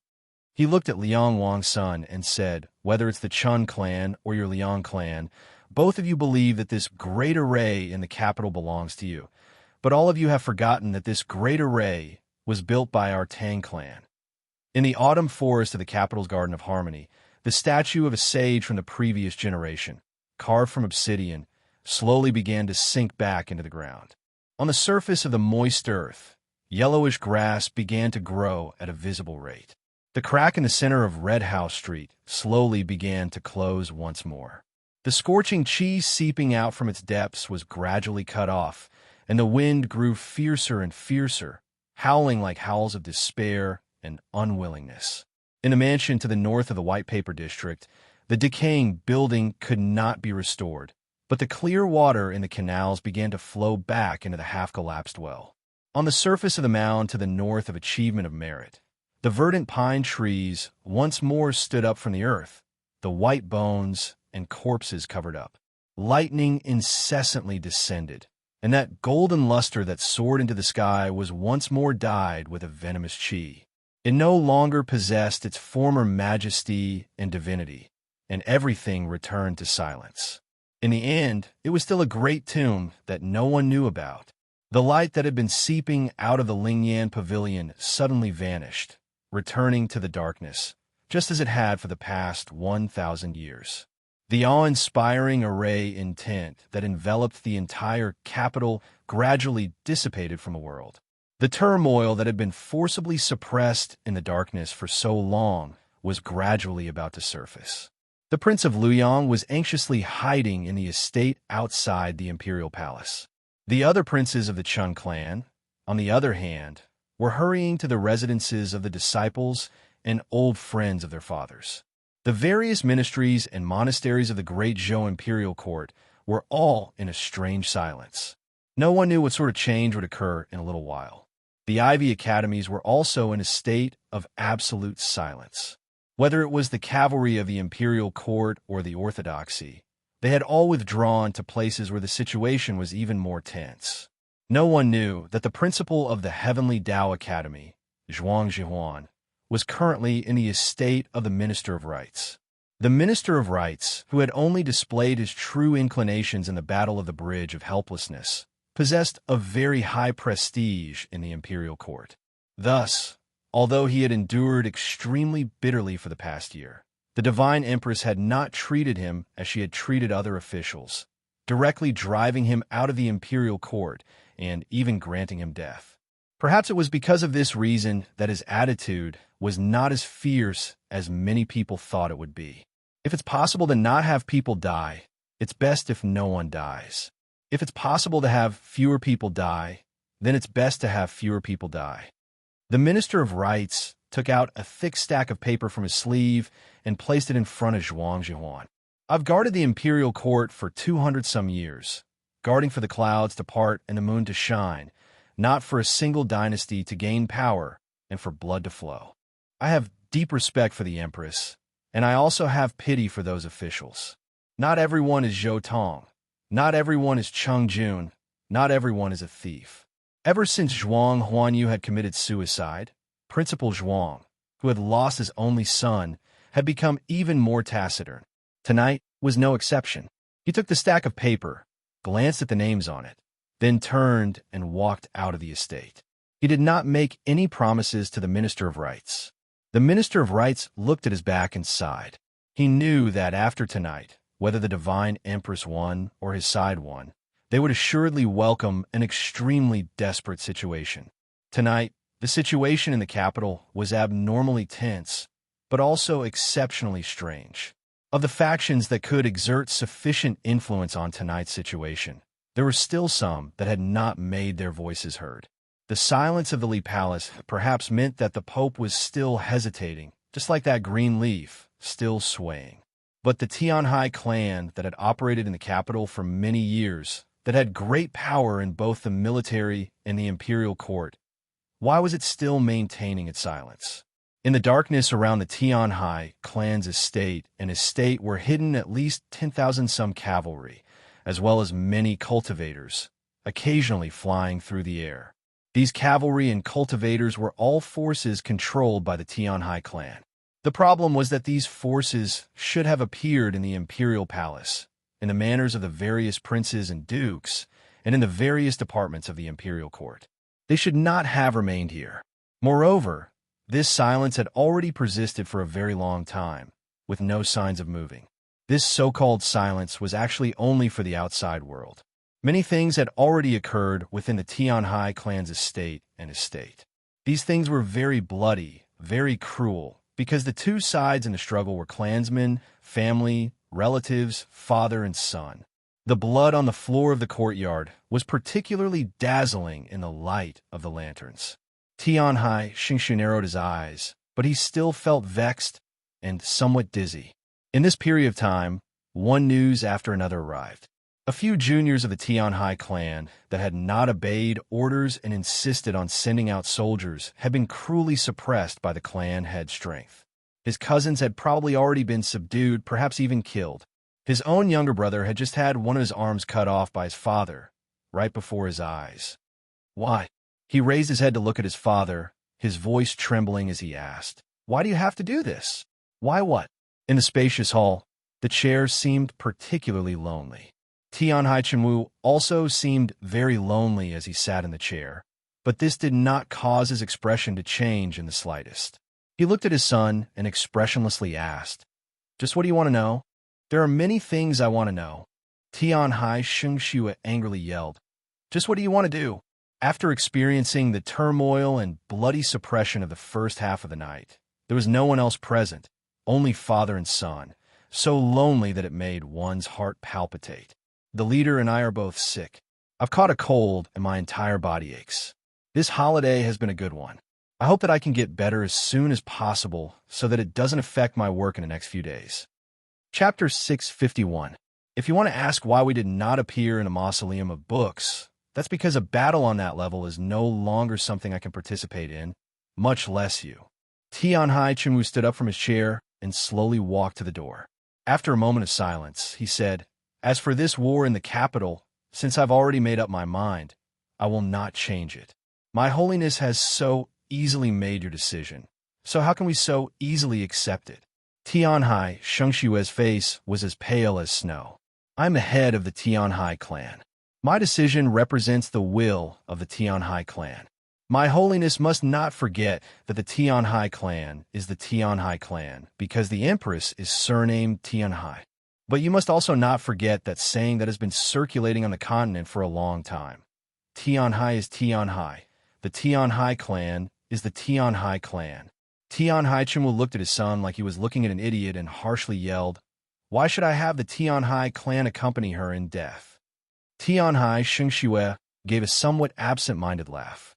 He looked at Liang Wang's son and said, "Whether it's the Chun clan or your Liang clan, both of you believe that this great array in the capital belongs to you. But all of you have forgotten that this great array was built by our Tang clan." In the autumn forest of the capital's Garden of Harmony, the statue of a sage from the previous generation, carved from obsidian, slowly began to sink back into the ground. On the surface of the moist earth, yellowish grass began to grow at a visible rate. The crack in the center of Red House Street slowly began to close once more. The scorching qi seeping out from its depths was gradually cut off, and the wind grew fiercer and fiercer, howling like howls of despair and unwillingness. In the mansion to the north of the White Paper District, the decaying building could not be restored, but the clear water in the canals began to flow back into the half-collapsed well. On the surface of the mound to the north of Achievement of Merit, the verdant pine trees once more stood up from the earth, the white bones and corpses covered up. Lightning incessantly descended, and that golden luster that soared into the sky was once more dyed with a venomous qi. It no longer possessed its former majesty and divinity, and everything returned to silence. In the end, it was still a great tomb that no one knew about. The light that had been seeping out of the Lingyan pavilion suddenly vanished, returning to the darkness, just as it had for the past 1,000 years. The awe-inspiring array intent that enveloped the entire capital gradually dissipated from the world. The turmoil that had been forcibly suppressed in the darkness for so long was gradually about to surface. The Prince of Luoyang was anxiously hiding in the estate outside the imperial palace. The other princes of the Chun clan, on the other hand, were hurrying to the residences of the disciples and old friends of their fathers. The various ministries and monasteries of the great Zhou imperial court were all in a strange silence. No one knew what sort of change would occur in a little while. The Ivy Academies were also in a state of absolute silence. Whether it was the cavalry of the imperial court or the orthodoxy, they had all withdrawn to places where the situation was even more tense. No one knew that the principal of the Heavenly Tao Academy, Zhuang Zhihuan, was currently in the estate of the Minister of Rites. The Minister of Rites, who had only displayed his true inclinations in the Battle of the Bridge of Helplessness, possessed a very high prestige in the imperial court. Thus, although he had endured extremely bitterly for the past year, the Divine Empress had not treated him as she had treated other officials, directly driving him out of the imperial court and even granting him death. Perhaps it was because of this reason that his attitude was not as fierce as many people thought it would be. If it's possible to not have people die, it's best if no one dies. If it's possible to have fewer people die, then it's best to have fewer people die. The Minister of Rites took out a thick stack of paper from his sleeve and placed it in front of Zhuang Zhihuan. I've guarded the imperial court for 200-some years, guarding for the clouds to part and the moon to shine, not for a single dynasty to gain power and for blood to flow. I have deep respect for the Empress, and I also have pity for those officials. Not everyone is Zhou Tong. Not everyone is Cheng Jun. Not everyone is a thief. Ever since Zhuang Huanyu had committed suicide, Principal Zhuang, who had lost his only son, had become even more taciturn. Tonight was no exception. He took the stack of paper, glanced at the names on it, then turned and walked out of the estate. He did not make any promises to the Minister of Rites. The Minister of Rites looked at his back and sighed. He knew that after tonight, whether the Divine Empress won or his side won, they would assuredly welcome an extremely desperate situation. Tonight, the situation in the capital was abnormally tense, but also exceptionally strange. Of the factions that could exert sufficient influence on tonight's situation, there were still some that had not made their voices heard. The silence of the Li Palace perhaps meant that the Pope was still hesitating, just like that green leaf, still swaying. But the Tianhai clan that had operated in the capital for many years, that had great power in both the military and the imperial court, why was it still maintaining its silence? In the darkness around the Tianhai clan's estate were hidden at least 10,000-some cavalry, as well as many cultivators, occasionally flying through the air. These cavalry and cultivators were all forces controlled by the Tianhai clan. The problem was that these forces should have appeared in the imperial palace, in the manors of the various princes and dukes, and in the various departments of the imperial court. They should not have remained here. Moreover, this silence had already persisted for a very long time, with no signs of moving. This so-called silence was actually only for the outside world. Many things had already occurred within the Tianhai clan's estate. These things were very bloody, very cruel, because the two sides in the struggle were clansmen, family, relatives, father and son. The blood on the floor of the courtyard was particularly dazzling in the light of the lanterns. Tianhai Xingshu narrowed his eyes, but he still felt vexed and somewhat dizzy. In this period of time, one news after another arrived. A few juniors of the Tianhai clan that had not obeyed orders and insisted on sending out soldiers had been cruelly suppressed by the clan head's strength. His cousins had probably already been subdued, perhaps even killed. His own younger brother had just had one of his arms cut off by his father, right before his eyes. Why? He raised his head to look at his father, his voice trembling as he asked, "Why do you have to do this? Why what?" In the spacious hall, the chairs seemed particularly lonely. Tianhai Chenwu also seemed very lonely as he sat in the chair, but this did not cause his expression to change in the slightest. He looked at his son and expressionlessly asked, "Just what do you want to know?" "There are many things I want to know." Tianhai Xingshu angrily yelled, "Just what do you want to do?" After experiencing the turmoil and bloody suppression of the first half of the night, there was no one else present, only father and son, so lonely that it made one's heart palpitate. The leader and I are both sick. I've caught a cold and my entire body aches. This holiday has been a good one. I hope that I can get better as soon as possible so that it doesn't affect my work in the next few days. Chapter 651. If you want to ask why we did not appear in a mausoleum of books, that's because a battle on that level is no longer something I can participate in, much less you. Tianhai Chunwu stood up from his chair and slowly walked to the door. After a moment of silence, he said, "As for this war in the capital, since I've already made up my mind, I will not change it. My holiness has so easily made your decision, so how can we so easily accept it?" Tianhai Shengshue's face was as pale as snow. "I'm the head of the Tianhai clan. My decision represents the will of the Tianhai clan. My holiness must not forget that the Tianhai clan is the Tianhai clan because the empress is surnamed Tianhai. But you must also not forget that saying that has been circulating on the continent for a long time. Tianhai is Tianhai. The Tianhai clan is the Tianhai clan." Tianhai Chunwu looked at his son like he was looking at an idiot and harshly yelled, "Why should I have the Tianhai clan accompany her in death?" Tianhai Shengxue gave a somewhat absent-minded laugh.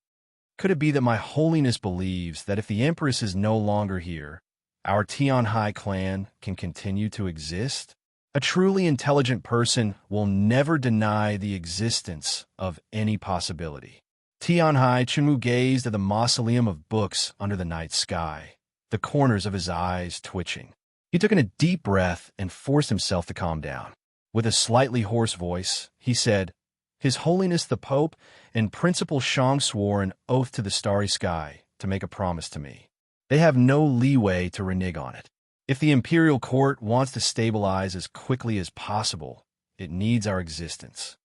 "Could it be that my holiness believes that if the empress is no longer here, our Tianhai clan can continue to exist? A truly intelligent person will never deny the existence of any possibility." Tianhai Chunwu gazed at the mausoleum of books under the night sky, the corners of his eyes twitching. He took in a deep breath and forced himself to calm down. With a slightly hoarse voice, he said, "His Holiness the Pope and Principal Shang swore an oath to the starry sky to make a promise to me. They have no leeway to renege on it. If the imperial court wants to stabilize as quickly as possible, it needs our existence."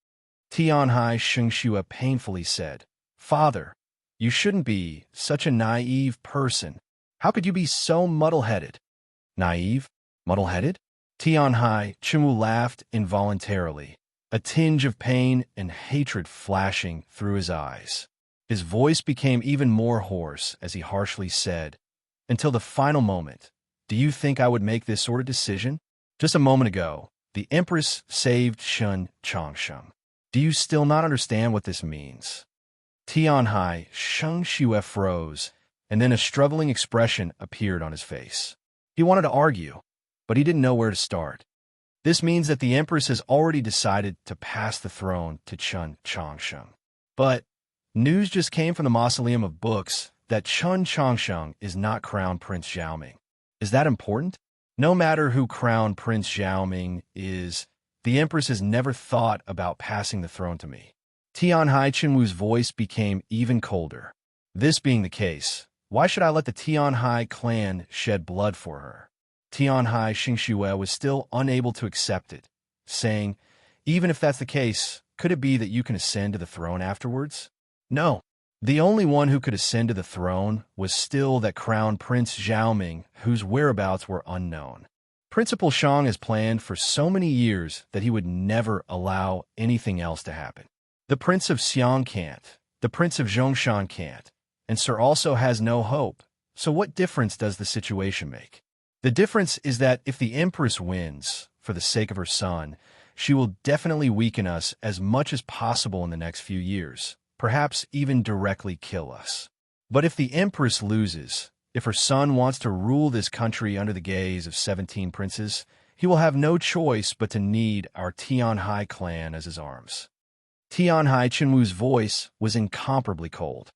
Tianhai Shengxue painfully said, "Father, you shouldn't be such a naive person. How could you be so muddle-headed?" "Naive? Muddle-headed?" Tianhai Chunwu laughed involuntarily, a tinge of pain and hatred flashing through his eyes. His voice became even more hoarse as he harshly said, "Until the final moment, do you think I would make this sort of decision? Just a moment ago, the Empress saved Shun Changsheng. Do you still not understand what this means?" Tianhai Shengxue froze, and then a struggling expression appeared on his face. He wanted to argue, but he didn't know where to start. "This means that the Empress has already decided to pass the throne to Chun Changsheng. But news just came from the Mausoleum of Books that Chun Changsheng is not Crown Prince Xiaoming. Is that important? No matter who Crown Prince Xiaoming is, the Empress has never thought about passing the throne to me." Tianhai Chunwu's voice became even colder. "This being the case, why should I let the Tianhai clan shed blood for her?" Tianhai Shengxue was still unable to accept it, saying, "Even if that's the case, could it be that you can ascend to the throne afterwards?" "No. The only one who could ascend to the throne was still that Crown Prince Xiaoming, whose whereabouts were unknown. Principal Shang has planned for so many years that he would never allow anything else to happen. The Prince of Xiang can't, the Prince of Zhongshan can't, and Sir also has no hope. So what difference does the situation make? The difference is that if the Empress wins, for the sake of her son, she will definitely weaken us as much as possible in the next few years, perhaps even directly kill us. But if the Empress loses, if her son wants to rule this country under the gaze of 17 princes, he will have no choice but to need our Tianhai clan as his arms." Tianhai Chunwu's voice was incomparably cold.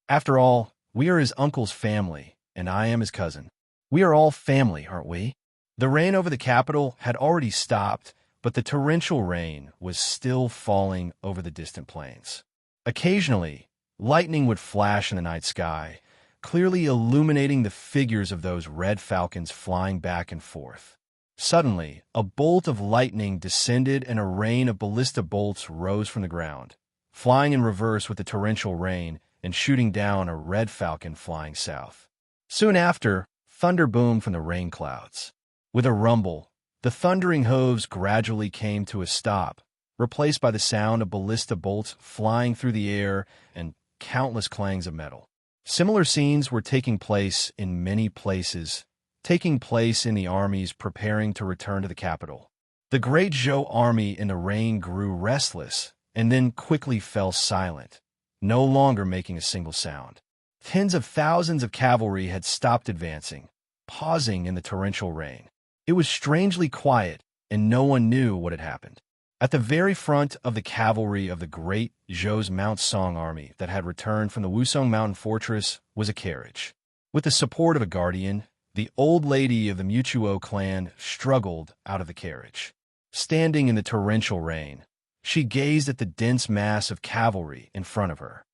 "After all, we are his uncle's family, and I am his cousin. We are all family, aren't we?" The rain over the capital had already stopped, but the torrential rain was still falling over the distant plains. Occasionally, lightning would flash in the night sky, clearly illuminating the figures of those red falcons flying back and forth. Suddenly, a bolt of lightning descended and a rain of ballista bolts rose from the ground, flying in reverse with the torrential rain and shooting down a red falcon flying south. Soon after, thunder boomed from the rain clouds. With a rumble, the thundering hooves gradually came to a stop, replaced by the sound of ballista bolts flying through the air and countless clangs of metal. Similar scenes were taking place in many places, taking place in the armies preparing to return to the capital. The great Zhou army in the rain grew restless and then quickly fell silent, no longer making a single sound. Tens of thousands of cavalry had stopped advancing, pausing in the torrential rain. It was strangely quiet, and no one knew what had happened. At the very front of the cavalry of the great Zhou's Mount Song army that had returned from the Wusong Mountain Fortress was a carriage. With the support of a guardian, the old lady of the Mutuo clan struggled out of the carriage. Standing in the torrential rain, she gazed at the dense mass of cavalry in front of her.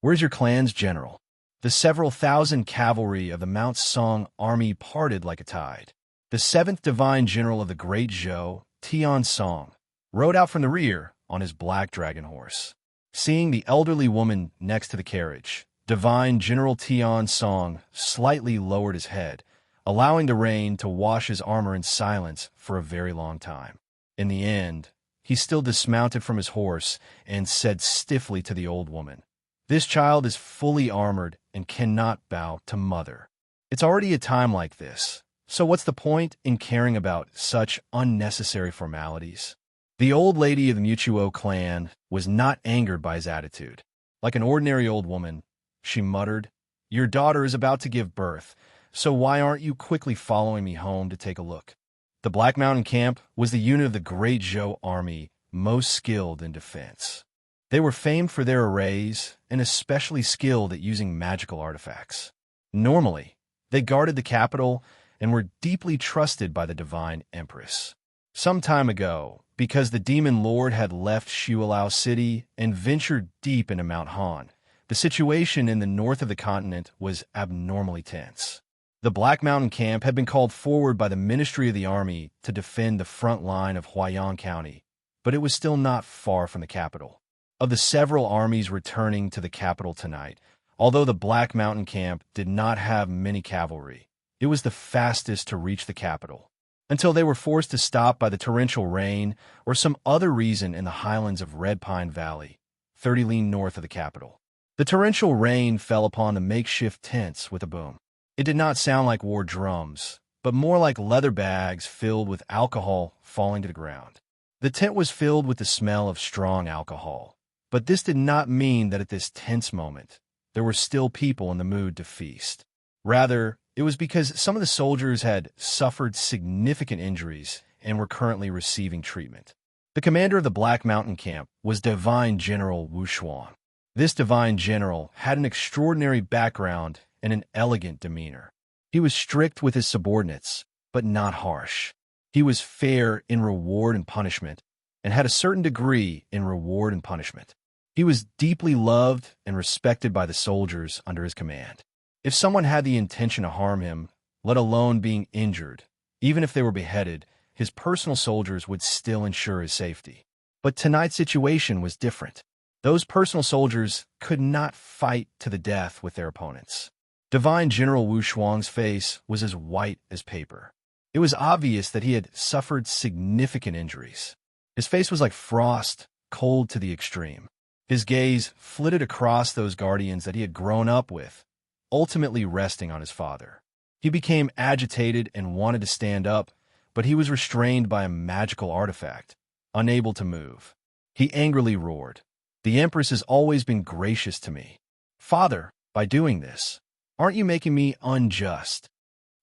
"Where's your clan's general?" The several thousand cavalry of the Mount Song army parted like a tide. The seventh divine general of the great Zhou, Tian Song, rode out from the rear on his black dragon horse. Seeing the elderly woman next to the carriage, divine General Tian Song slightly lowered his head, allowing the rain to wash his armor in silence for a very long time. In the end, he still dismounted from his horse and said stiffly to the old woman, "This child is fully armored and cannot bow to mother. It's already a time like this, so what's the point in caring about such unnecessary formalities?" The old lady of the Mutuo clan was not angered by his attitude. Like an ordinary old woman, she muttered, "Your daughter is about to give birth, so why aren't you quickly following me home to take a look?" The Black Mountain Camp was the unit of the great Zhou army most skilled in defense. They were famed for their arrays and especially skilled at using magical artifacts. Normally, they guarded the capital and were deeply trusted by the divine empress. Some time ago, because the demon lord had left Shualao City and ventured deep into Mount Han, the situation in the north of the continent was abnormally tense. The Black Mountain Camp had been called forward by the Ministry of the Army to defend the front line of Huaiyang County, but it was still not far from the capital. Of the several armies returning to the capital tonight, although the Black Mountain Camp did not have many cavalry, it was the fastest to reach the capital, until they were forced to stop by the torrential rain or some other reason in the highlands of Red Pine Valley, 30 li north of the capital. The torrential rain fell upon the makeshift tents with a boom. It did not sound like war drums, but more like leather bags filled with alcohol falling to the ground. The tent was filled with the smell of strong alcohol, but this did not mean that at this tense moment, there were still people in the mood to feast. Rather, it was because some of the soldiers had suffered significant injuries and were currently receiving treatment. The commander of the Black Mountain Camp was Divine General Wu Shuang. This divine general had an extraordinary background and an elegant demeanor. He was strict with his subordinates, but not harsh. He was fair in reward and punishment, and had a certain degree in reward and punishment. He was deeply loved and respected by the soldiers under his command. If someone had the intention to harm him, let alone being injured, even if they were beheaded, his personal soldiers would still ensure his safety. But tonight's situation was different. Those personal soldiers could not fight to the death with their opponents. Divine General Wu Shuang's face was as white as paper. It was obvious that he had suffered significant injuries. His face was like frost, cold to the extreme. His gaze flitted across those guardians that he had grown up with, ultimately resting on his father. He became agitated and wanted to stand up, but he was restrained by a magical artifact, unable to move. He angrily roared, "The Empress has always been gracious to me. Father, by doing this, aren't you making me unjust?"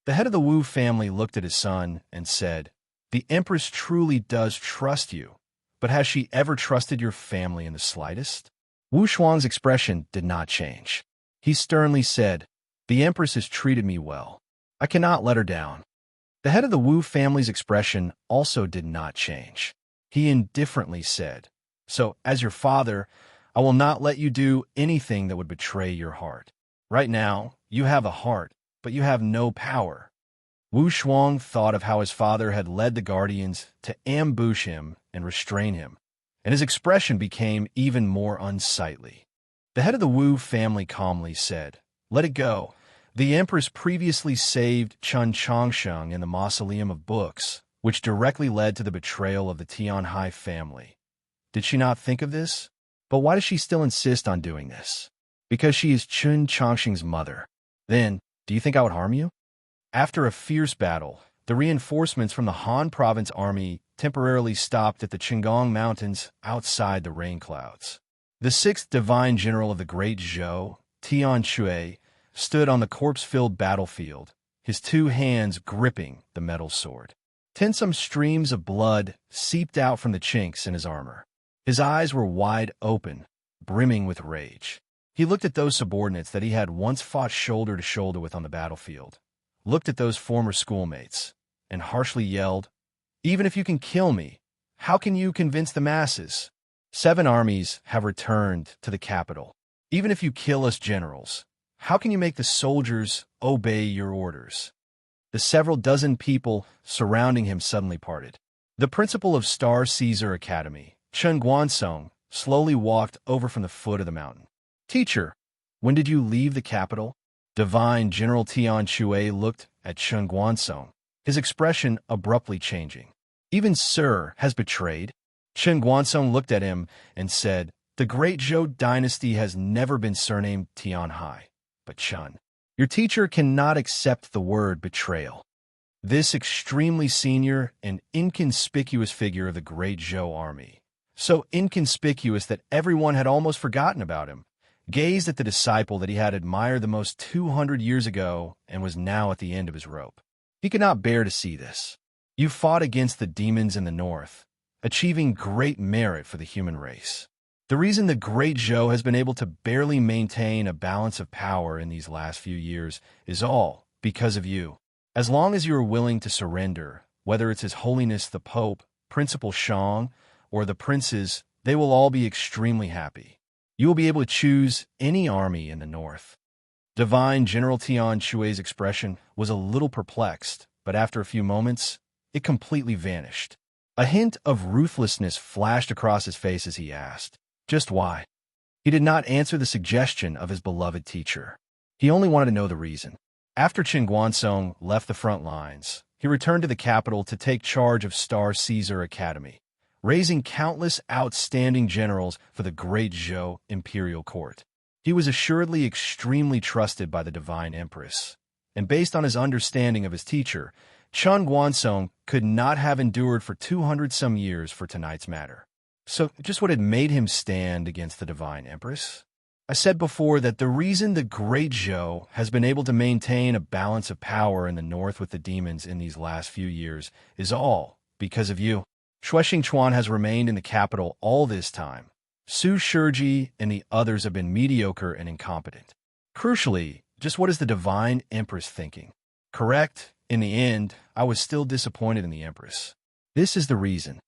The head of the Wu family looked at his son and said, "The Empress truly does trust you, but has she ever trusted your family in the slightest?" Wu Shuang's expression did not change. He sternly said, "The Empress has treated me well. I cannot let her down." The head of the Wu family's expression also did not change. He indifferently said, "So, as your father, I will not let you do anything that would betray your heart. Right now, you have a heart, but you have no power." Wu Shuang thought of how his father had led the guardians to ambush him and restrain him, and his expression became even more unsightly. The head of the Wu family calmly said, "Let it go. The Empress previously saved Chun Chongsheng in the Mausoleum of Books, which directly led to the betrayal of the Tianhai family. Did she not think of this? But why does she still insist on doing this? Because she is Chun Chongqing's mother. Then, do you think I would harm you? After a fierce battle, the reinforcements from the Han Province army temporarily stopped at the Qinggong Mountains outside the rain clouds. The sixth divine general of the Great Zhou, Tian Shui, stood on the corpse-filled battlefield, his two hands gripping the metal sword. Tensome streams of blood seeped out from the chinks in his armor. His eyes were wide open, brimming with rage. He looked at those subordinates that he had once fought shoulder to shoulder with on the battlefield, looked at those former schoolmates, and harshly yelled, "Even if you can kill me, how can you convince the masses? 7 armies have returned to the capital. Even if you kill us generals, how can you make the soldiers obey your orders?" The several dozen people surrounding him suddenly parted. The principal of Star Caesar Academy, Chen Guansong, slowly walked over from the foot of the mountain. "Teacher, when did you leave the capital?" Divine General Tian Shui looked at Chen Guansong, his expression abruptly changing. "Even Sir has betrayed?" Chen Guansong looked at him and said, "The Great Zhou dynasty has never been surnamed Tianhai, but Chen. Your teacher cannot accept the word betrayal." This extremely senior and inconspicuous figure of the Great Zhou army, so inconspicuous that everyone had almost forgotten about him, gazed at the disciple that he had admired the most 200 years ago and was now at the end of his rope. He could not bear to see this. "You fought against the demons in the north, achieving great merit for the human race. The reason the Great Zhou has been able to barely maintain a balance of power in these last few years is all because of you. As long as you are willing to surrender, whether it's His Holiness the Pope, Principal Shang, or the princes, they will all be extremely happy. You will be able to choose any army in the north." Divine General Tian Shui's expression was a little perplexed, but after a few moments, it completely vanished. A hint of ruthlessness flashed across his face as he asked, "Just why?" He did not answer the suggestion of his beloved teacher. He only wanted to know the reason. After Chen Guansong left the front lines, he returned to the capital to take charge of Star Caesar Academy, raising countless outstanding generals for the Great Zhou imperial court. He was assuredly extremely trusted by the Divine Empress, and based on his understanding of his teacher, Chen Guansong could not have endured for 200-some years for tonight's matter. So just what had made him stand against the Divine Empress? I said before that the reason the Great Zhou has been able to maintain a balance of power in the north with the demons in these last few years is all because of you. Shui Xingchuan has remained in the capital all this time. Su Shiji and the others have been mediocre and incompetent. Crucially, just what is the Divine Empress thinking? Correct, in the end, I was still disappointed in the Empress. This is the reason.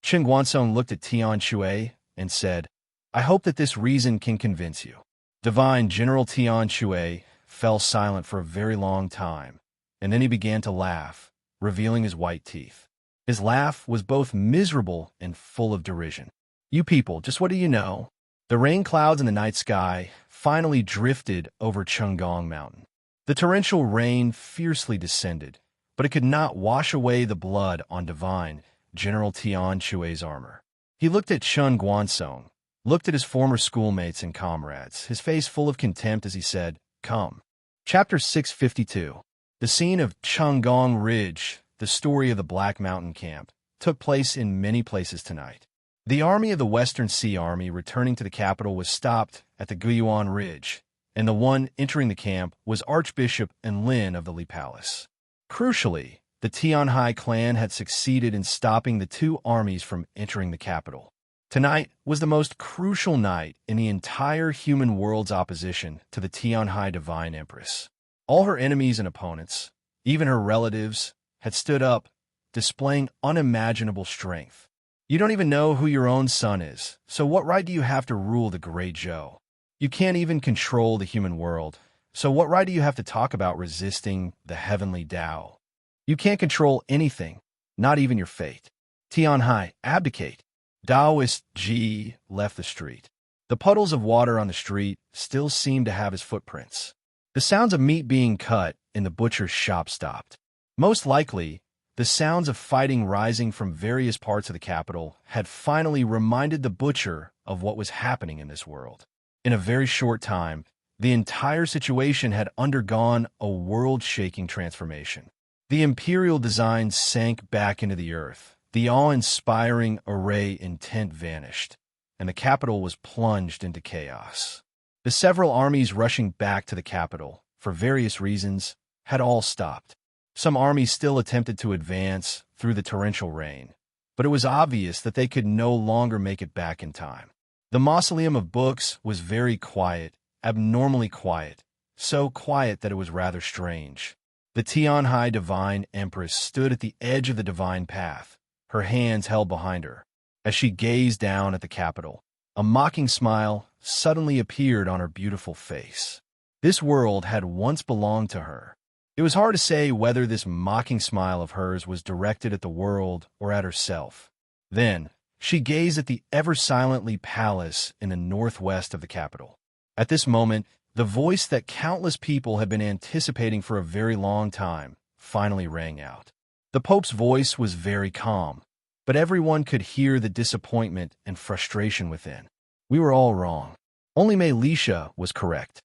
Chen Guansong looked at Tian Shui and said, "I hope that this reason can convince you." Divine General Tian Shui fell silent for a very long time, and then he began to laugh, revealing his white teeth. His laugh was both miserable and full of derision. "You people, just what do you know?" The rain clouds in the night sky finally drifted over Qinggong Mountain. The torrential rain fiercely descended, but it could not wash away the blood on Divine General Tian Shui's armor. He looked at Chen Guansong, looked at his former schoolmates and comrades, his face full of contempt as he said, "Come." Chapter 652. The scene of Qinggong Ridge, the story of the Black Mountain Camp, took place in many places tonight. The army of the Western Sea Army returning to the capital was stopped at the Guyuan Ridge, and the one entering the camp was Archbishop Enlin of the Li Palace. Crucially, the Tianhai clan had succeeded in stopping the 2 armies from entering the capital. Tonight was the most crucial night in the entire human world's opposition to the Tianhai Divine Empress. All her enemies and opponents, even her relatives, had stood up, displaying unimaginable strength. You don't even know who your own son is, so what right do you have to rule the Great Zhou? You can't even control the human world, so what right do you have to talk about resisting the heavenly Tao? You can't control anything, not even your fate. Tianhai, abdicate. Taoist Ji left the street. The puddles of water on the street still seemed to have his footprints. The sounds of meat being cut in the butcher's shop stopped. Most likely, The sounds of fighting rising from various parts of the capital had finally reminded the butcher of what was happening in this world. In a very short time, the entire situation had undergone a world-shaking transformation. The imperial design sank back into the earth. The awe-inspiring array intent vanished, and the capital was plunged into chaos. The several armies rushing back to the capital, for various reasons, had all stopped. Some armies still attempted to advance through the torrential rain, but it was obvious that they could no longer make it back in time. The mausoleum of books was very quiet, abnormally quiet, so quiet that it was rather strange. The Tianhai Divine Empress stood at the edge of the divine path, her hands held behind her. As she gazed down at the capital, a mocking smile suddenly appeared on her beautiful face. This world had once belonged to her. It was hard to say whether this mocking smile of hers was directed at the world or at herself. Then, she gazed at the ever-silently palace in the northwest of the capital. At this moment, the voice that countless people had been anticipating for a very long time finally rang out. The Pope's voice was very calm, but everyone could hear the disappointment and frustration within. We were all wrong. Only Melisha was correct.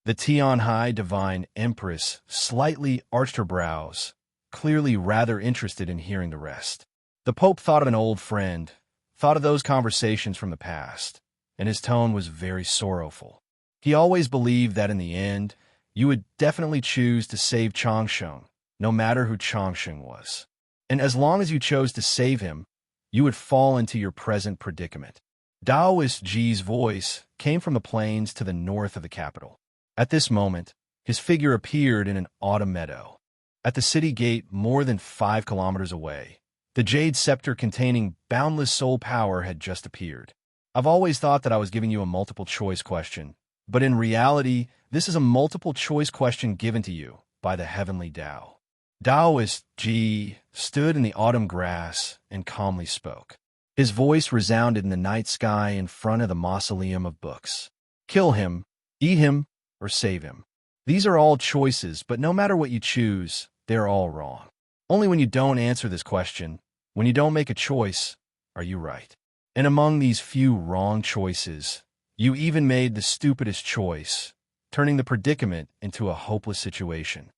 The Tianhai Divine Empress slightly arched her brows, clearly rather interested in hearing the rest. The Pope thought of an old friend, thought of those conversations from the past, and his tone was very sorrowful. He always believed that in the end, you would definitely choose to save Changsheng, no matter who Changsheng was. And as long as you chose to save him, you would fall into your present predicament. Daoist Ji's voice came from the plains to the north of the capital. At this moment, his figure appeared in an autumn meadow. At the city gate more than 5 kilometers away, the jade scepter containing boundless soul power had just appeared. I've always thought that I was giving you a multiple-choice question, but in reality, this is a multiple-choice question given to you by the heavenly Tao. Daoist Ji stood in the autumn grass and calmly spoke. His voice resounded in the night sky in front of the mausoleum of books. Kill him, eat him, or save him. These are all choices, but no matter what you choose, they're all wrong. Only when you don't answer this question, when you don't make a choice, are you right. And among these few wrong choices, you even made the stupidest choice, turning the predicament into a hopeless situation.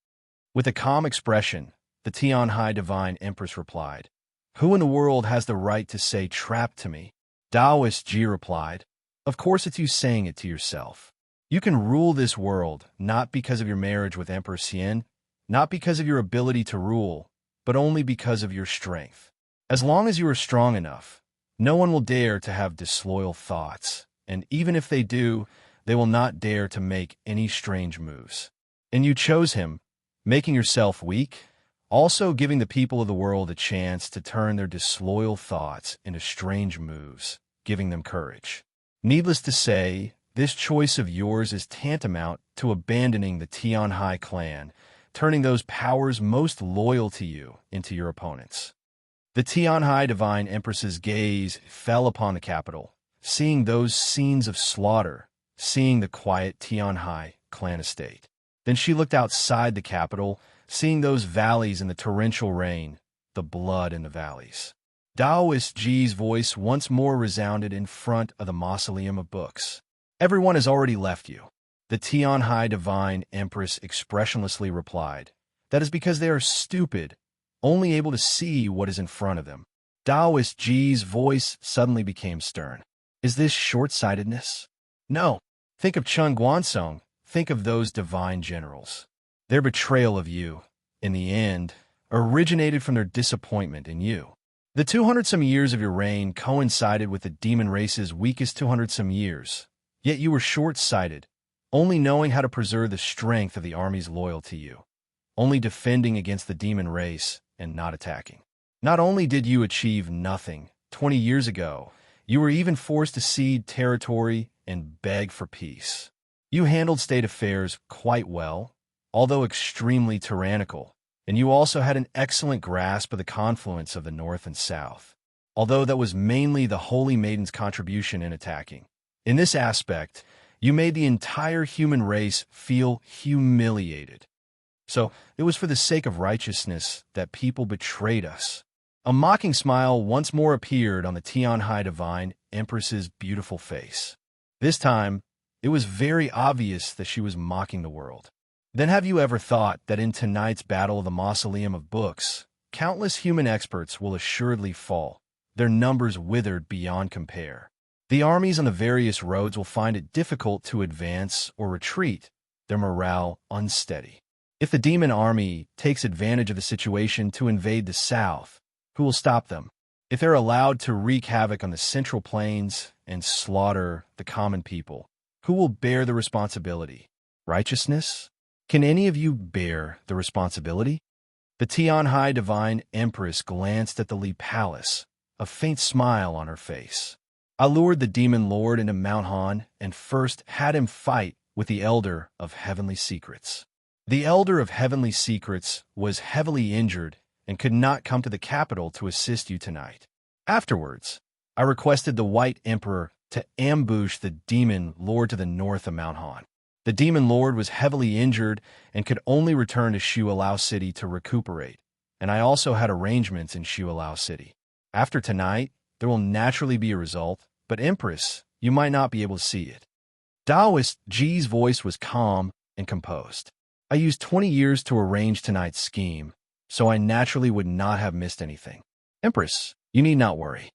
With a calm expression, the Tianhai Divine Empress replied, "Who in the world has the right to say trap to me?" Daoist Ji replied, "Of course it's you saying it to yourself. You can rule this world not because of your marriage with Emperor Xian, not because of your ability to rule, but only because of your strength. As long as you are strong enough, no one will dare to have disloyal thoughts, and even if they do, they will not dare to make any strange moves. And you chose him, making yourself weak, also giving the people of the world a chance to turn their disloyal thoughts into strange moves, giving them courage. Needless to say, this choice of yours is tantamount to abandoning the Tianhai clan, turning those powers most loyal to you into your opponents." The Tianhai Divine Empress's gaze fell upon the capital, seeing those scenes of slaughter, seeing the quiet Tianhai clan estate. Then she looked outside the capital, seeing those valleys in the torrential rain, the blood in the valleys. Daoist Ji's voice once more resounded in front of the mausoleum of books. "Everyone has already left you." The Tianhai Divine Empress expressionlessly replied, "That is because they are stupid, only able to see what is in front of them." Daoist Ji's voice suddenly became stern. "Is this short-sightedness? No. Think of Chen Guansong. Think of those divine generals. Their betrayal of you, in the end, originated from their disappointment in you. The 200-some years of your reign coincided with the demon race's weakest 200-some years, yet you were short-sighted, only knowing how to preserve the strength of the armies loyal to you, only defending against the demon race and not attacking. Not only did you achieve nothing, 20 years ago, you were even forced to cede territory and beg for peace. You handled state affairs quite well, although extremely tyrannical, and you also had an excellent grasp of the confluence of the North and South, although that was mainly the Holy Maiden's contribution in attacking. In this aspect, you made the entire human race feel humiliated. So it was for the sake of righteousness that people betrayed us. A mocking smile once more appeared on the Tianhai Divine Empress's beautiful face. This time, it was very obvious that she was mocking the world. Then have you ever thought that in tonight's Battle of the Mausoleum of Books, countless human experts will assuredly fall, their numbers withered beyond compare? The armies on the various roads will find it difficult to advance or retreat, their morale unsteady. If the demon army takes advantage of the situation to invade the south, who will stop them? If they're allowed to wreak havoc on the central plains and slaughter the common people, who will bear the responsibility? Righteousness? Can any of you bear the responsibility? The Tianhai Divine Empress glanced at the Li Palace, a faint smile on her face. I lured the demon lord into Mount Han and first had him fight with the Elder of Heavenly Secrets. The Elder of Heavenly Secrets was heavily injured and could not come to the capital to assist you tonight. Afterwards, I requested the White Emperor to ambush the demon lord to the north of Mount Han. The demon lord was heavily injured and could only return to Shualao City to recuperate, and I also had arrangements in Shualao City. After tonight, there will naturally be a result, but Empress, you might not be able to see it. Taoist Ji's voice was calm and composed. I used 20 years to arrange tonight's scheme, so I naturally would not have missed anything. Empress, you need not worry.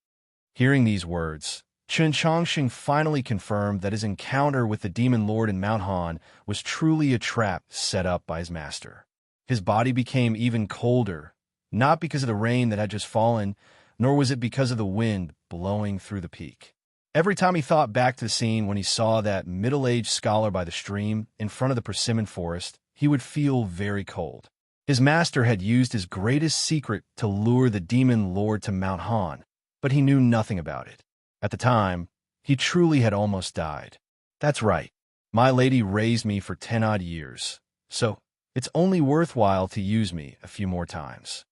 Hearing these words, Chen Chongqing finally confirmed that his encounter with the demon lord in Mount Han was truly a trap set up by his master. His body became even colder, not because of the rain that had just fallen, nor was it because of the wind blowing through the peak. Every time he thought back to the scene when he saw that middle-aged scholar by the stream in front of the persimmon forest, he would feel very cold. His master had used his greatest secret to lure the demon lord to Mount Han, but he knew nothing about it. At the time, he truly had almost died. That's right. My lady raised me for 10-odd years, so it's only worthwhile to use me a few more times.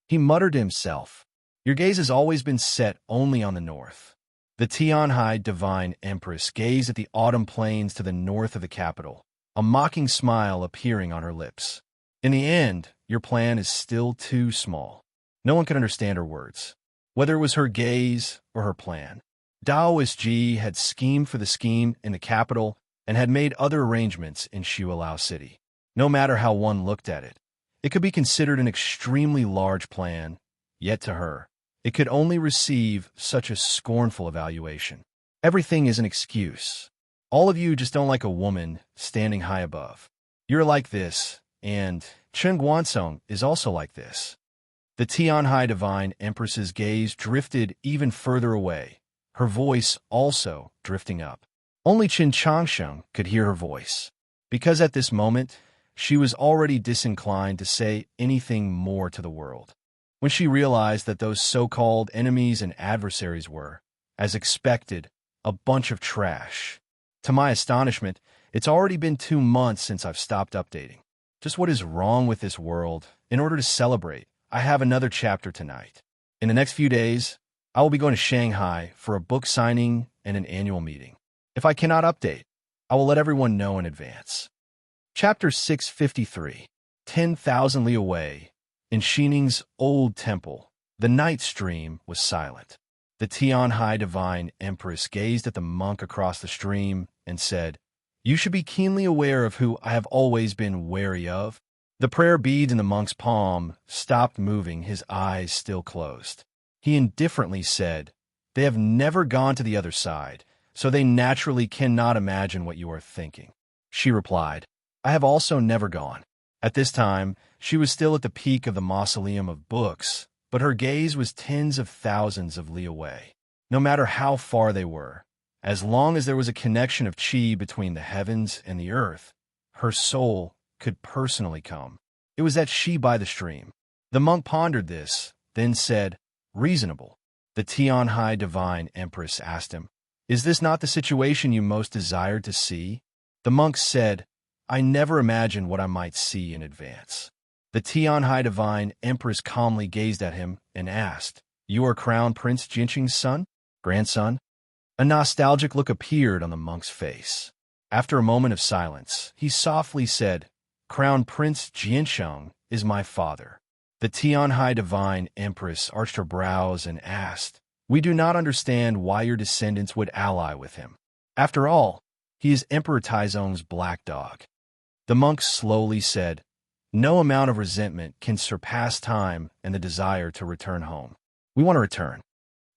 He muttered to himself. Your gaze has always been set only on the north. The Tianhai Divine Empress gazed at the autumn plains to the north of the capital, a mocking smile appearing on her lips. In the end, your plan is still too small. No one could understand her words, whether it was her gaze or her plan. Taoist Ji had schemed for the scheme in the capital and had made other arrangements in Shualao City. No matter how one looked at it, it could be considered an extremely large plan, yet to her, it could only receive such a scornful evaluation. Everything is an excuse. All of you just don't like a woman standing high above. You're like this, and Chen Guansong is also like this. The Tianhai Divine Empress's gaze drifted even further away, her voice also drifting up. Only Chen Chongsheng could hear her voice, because at this moment, she was already disinclined to say anything more to the world. When she realized that those so-called enemies and adversaries were, as expected, a bunch of trash. To my astonishment, it's already been 2 months since I've stopped updating. Just what is wrong with this world? In order to celebrate, I have another chapter tonight. In the next few days, I will be going to Shanghai for a book signing and an annual meeting. If I cannot update, I will let everyone know in advance. Chapter 653, 10,000 li away. In Xining's old temple, the night stream was silent. The Tianhai Divine Empress gazed at the monk across the stream and said, You should be keenly aware of who I have always been wary of. The prayer beads in the monk's palm stopped moving, his eyes still closed. He indifferently said, They have never gone to the other side, so they naturally cannot imagine what you are thinking. She replied, I have also never gone. At this time, she was still at the peak of the mausoleum of books, but her gaze was tens of thousands of li away. No matter how far they were, as long as there was a connection of qi between the heavens and the earth, her soul could personally come. It was that qi by the stream. The monk pondered this, then said, Reasonable. The Tianhai Divine Empress asked him, Is this not the situation you most desired to see? The monk said, I never imagined what I might see in advance. The Tianhai Divine Empress calmly gazed at him and asked, You are Crown Prince Jinqing's son? Grandson? A nostalgic look appeared on the monk's face. After a moment of silence, he softly said, Crown Prince Jiansheng is my father." The Tianhai divine empress arched her brows and asked, "We do not understand why your descendants would ally with him. After all, he is Emperor Taizong's black dog." The monk slowly said, "No amount of resentment can surpass time and the desire to return home. We want to return."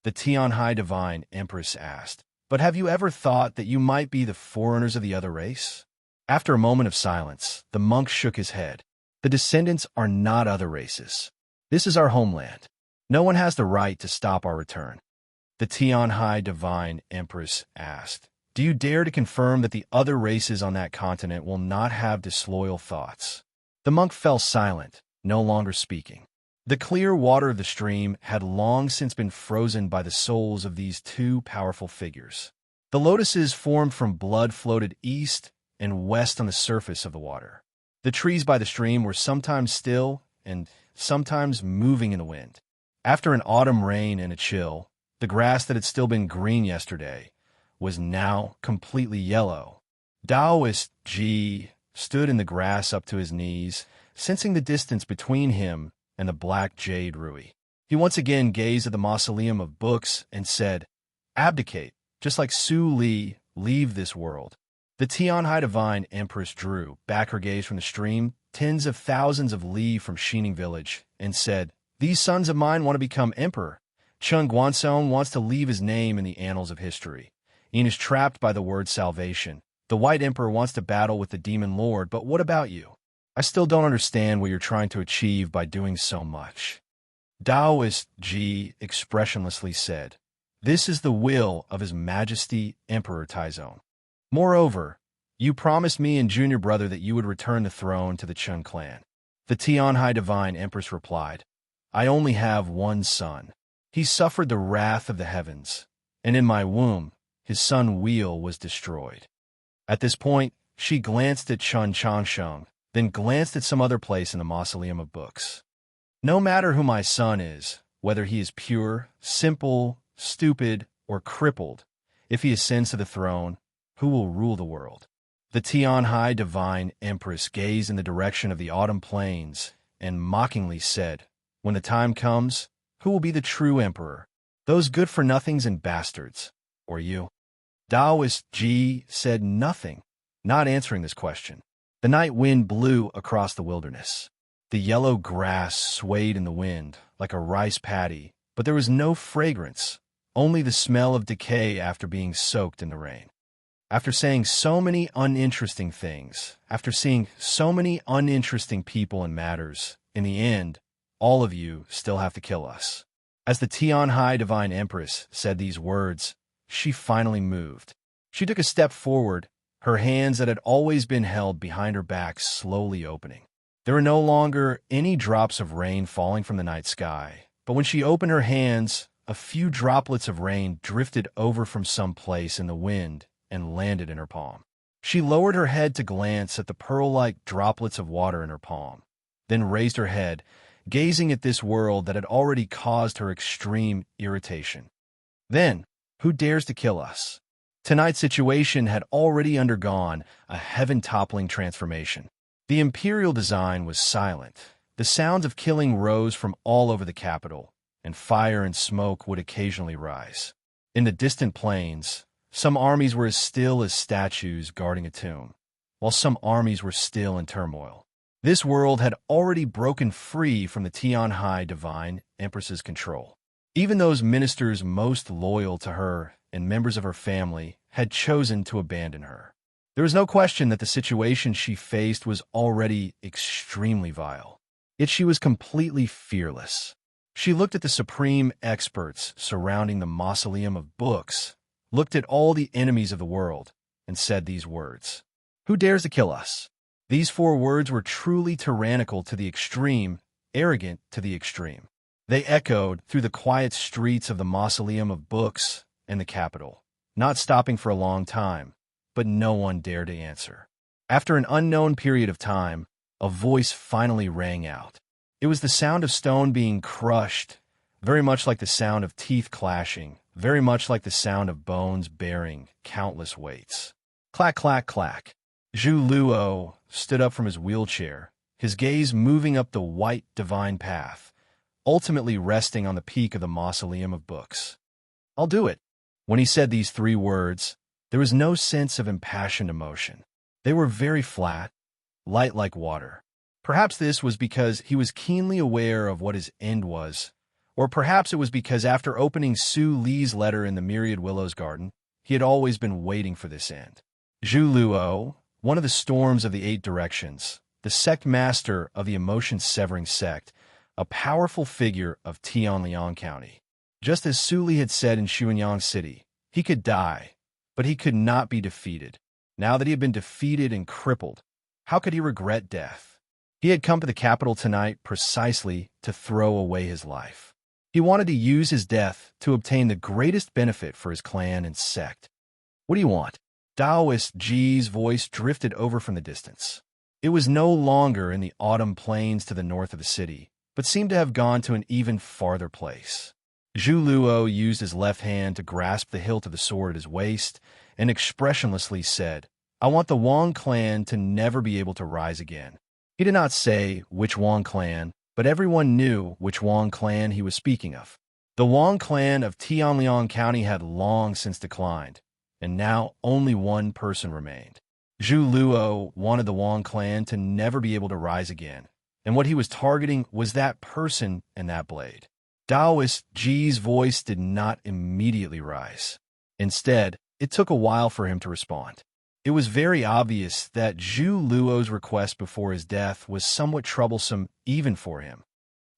The Tianhai divine empress asked, "But have you ever thought that you might be the foreigners of the other race?" After a moment of silence, the monk shook his head. "The descendants are not other races. This is our homeland. No one has the right to stop our return." The Tianhai divine empress asked, "Do you dare to confirm that the other races on that continent will not have disloyal thoughts?" The monk fell silent, no longer speaking. The clear water of the stream had long since been frozen by the souls of these two powerful figures. The lotuses formed from blood floated east and west on the surface of the water. The trees by the stream were sometimes still and sometimes moving in the wind. After an autumn rain and a chill, the grass that had still been green yesterday was now completely yellow. Taoist Ji stood in the grass up to his knees, sensing the distance between him and the black jade Rui. He once again gazed at the mausoleum of books and said, "Abdicate, just like Su Li, leave this world." The Tianhai divine empress drew back her gaze from the stream, tens of thousands of li from Xining village, and said, "These sons of mine want to become emperor. Cheng Guansong wants to leave his name in the annals of history. Ian is trapped by the word salvation. The White Emperor wants to battle with the Demon Lord, but what about you? I still don't understand what you're trying to achieve by doing so much." Taoist Ji expressionlessly said, "This is the will of His Majesty Emperor Taizong. Moreover, you promised me and junior brother that you would return the throne to the Chen clan." The Tianhai divine empress replied, "I only have one son. He suffered the wrath of the heavens, and in my womb his son Wheel was destroyed." At this point, she glanced at Chun Changsheng, then glanced at some other place in the mausoleum of books. "No matter who my son is, whether he is pure, simple, stupid, or crippled, if he ascends to the throne, who will rule the world?" The Tianhai divine empress gazed in the direction of the autumn plains and mockingly said, "When the time comes, who will be the true emperor? Those good-for-nothings and bastards, or you?" Taoist Ji said nothing, not answering this question. The night wind blew across the wilderness. The yellow grass swayed in the wind like a rice paddy, but there was no fragrance, only the smell of decay after being soaked in the rain. After saying so many uninteresting things, after seeing so many uninteresting people and matters, in the end, all of you still have to kill us. As the Tianhai divine empress said these words, she finally moved. She took a step forward, her hands that had always been held behind her back slowly opening. There were no longer any drops of rain falling from the night sky, but when she opened her hands, a few droplets of rain drifted over from some place in the wind and landed in her palm. She lowered her head to glance at the pearl-like droplets of water in her palm, then raised her head, gazing at this world that had already caused her extreme irritation. "Then, who dares to kill us?" Tonight's situation had already undergone a heaven-toppling transformation. The imperial design was silent. The sounds of killing rose from all over the capital, and fire and smoke would occasionally rise. In the distant plains, some armies were as still as statues guarding a tomb, while some armies were still in turmoil. This world had already broken free from the Tianhai divine empress's control. Even those ministers most loyal to her and members of her family had chosen to abandon her. There was no question that the situation she faced was already extremely vile. Yet she was completely fearless. She looked at the supreme experts surrounding the mausoleum of books, looked at all the enemies of the world, and said these words, "Who dares to kill us?" These 4 words were truly tyrannical to the extreme, arrogant to the extreme. They echoed through the quiet streets of the mausoleum of books and the capital, not stopping for a long time, but no one dared to answer. After an unknown period of time, a voice finally rang out. It was the sound of stone being crushed, very much like the sound of teeth clashing, very much like the sound of bones bearing countless weights. Clack, clack, clack. Zhu Luo stood up from his wheelchair, his gaze moving up the white divine path, ultimately resting on the peak of the mausoleum of books. I'll do it. When he said these three words, there was no sense of impassioned emotion. They were very flat, light like water. Perhaps this was because he was keenly aware of what his end was, or perhaps it was because after opening Su Li's letter in the Myriad Willows garden, he had always been waiting for this end. Zhu Luo, one of the storms of the Eight Directions, the sect master of the emotion-severing sect, a powerful figure of Tianliang County. Just as Su Li had said in Xuanyang City, he could die, but he could not be defeated. Now that he had been defeated and crippled, how could he regret death? He had come to the capital tonight precisely to throw away his life. He wanted to use his death to obtain the greatest benefit for his clan and sect. What do you want? Taoist Ji's voice drifted over from the distance. It was no longer in the autumn plains to the north of the city, but seemed to have gone to an even farther place. Zhu Luo used his left hand to grasp the hilt of the sword at his waist and expressionlessly said, "I want the Wang clan to never be able to rise again." He did not say which Wang clan, but everyone knew which Wang clan he was speaking of. The Wang clan of Tianliang County had long since declined, and now only one person remained. Zhu Luo wanted the Wang clan to never be able to rise again, and what he was targeting was that person and that blade. Taoist Ji's voice did not immediately rise. Instead, it took a while for him to respond. It was very obvious that Zhu Luo's request before his death was somewhat troublesome even for him.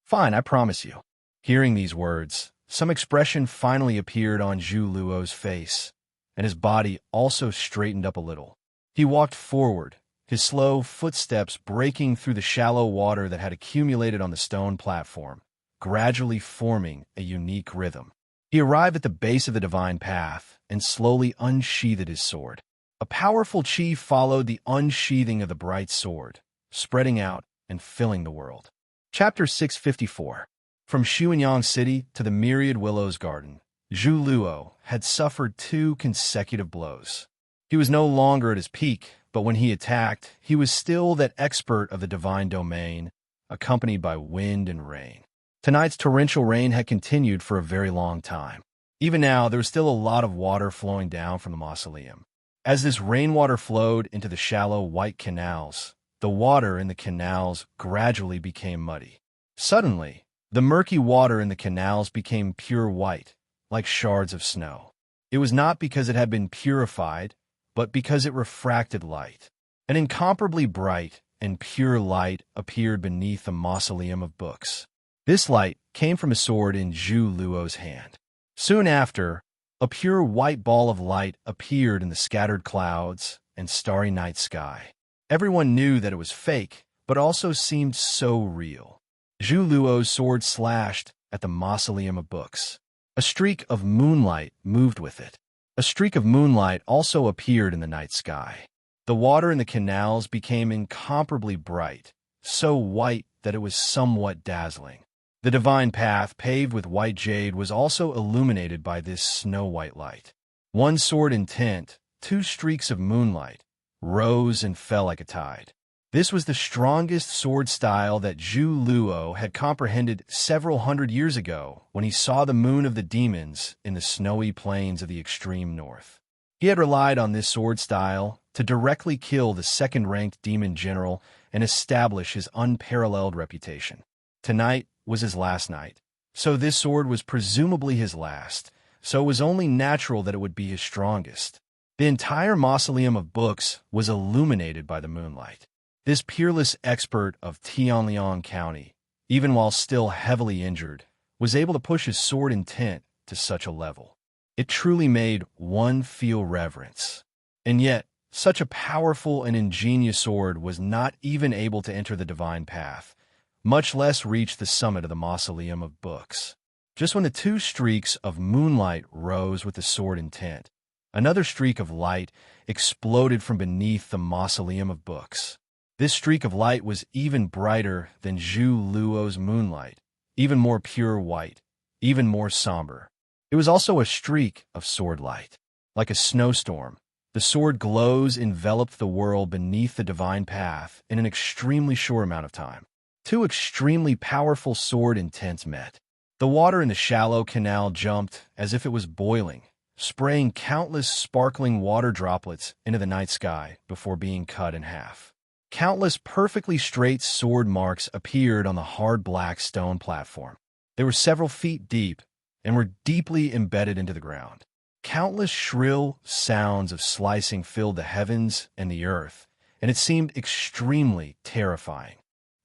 "Fine, I promise you." Hearing these words, some expression finally appeared on Zhu Luo's face, and his body also straightened up a little. He walked forward, his slow footsteps breaking through the shallow water that had accumulated on the stone platform, gradually forming a unique rhythm. He arrived at the base of the divine path and slowly unsheathed his sword. A powerful chi followed the unsheathing of the bright sword, spreading out and filling the world. Chapter 654. From Xuanyang City to the Myriad Willows garden, Zhu Luo had suffered 2 consecutive blows. He was no longer at his peak, but when he attacked, he was still that expert of the divine domain, accompanied by wind and rain. Tonight's torrential rain had continued for a very long time. Even now, there was still a lot of water flowing down from the mausoleum. As this rainwater flowed into the shallow white canals, the water in the canals gradually became muddy. Suddenly, the murky water in the canals became pure white, like shards of snow. It was not because it had been purified, but because it refracted light. An incomparably bright and pure light appeared beneath the mausoleum of books. This light came from a sword in Zhu Luo's hand. Soon after, a pure white ball of light appeared in the scattered clouds and starry night sky. Everyone knew that it was fake, but also seemed so real. Zhu Luo's sword slashed at the mausoleum of books. A streak of moonlight moved with it. A streak of moonlight also appeared in the night sky. The water in the canals became incomparably bright, so white that it was somewhat dazzling. The divine path, paved with white jade, was also illuminated by this snow-white light. One sword in tint, 2 streaks of moonlight, rose and fell like a tide. This was the strongest sword style that Zhu Luo had comprehended several hundred years ago when he saw the moon of the demons in the snowy plains of the extreme north. He had relied on this sword style to directly kill the second-ranked demon general and establish his unparalleled reputation. Tonight was his last night, so this sword was presumably his last, so it was only natural that it would be his strongest. The entire mausoleum of books was illuminated by the moonlight. This peerless expert of Tianliang County, even while still heavily injured, was able to push his sword intent to such a level. It truly made one feel reverence. And yet, such a powerful and ingenious sword was not even able to enter the divine path, much less reach the summit of the mausoleum of books. Just when the 2 streaks of moonlight rose with the sword intent, another streak of light exploded from beneath the mausoleum of books. This streak of light was even brighter than Zhu Luo's moonlight, even more pure white, even more somber. It was also a streak of sword light. Like a snowstorm, The sword glows enveloped the world beneath the divine path in an extremely short amount of time. Two extremely powerful sword intents met. The water in the shallow canal jumped as if it was boiling, spraying countless sparkling water droplets into the night sky before being cut in half. Countless perfectly straight sword marks appeared on the hard black stone platform. They were several feet deep and were deeply embedded into the ground. Countless shrill sounds of slicing filled the heavens and the earth, and it seemed extremely terrifying.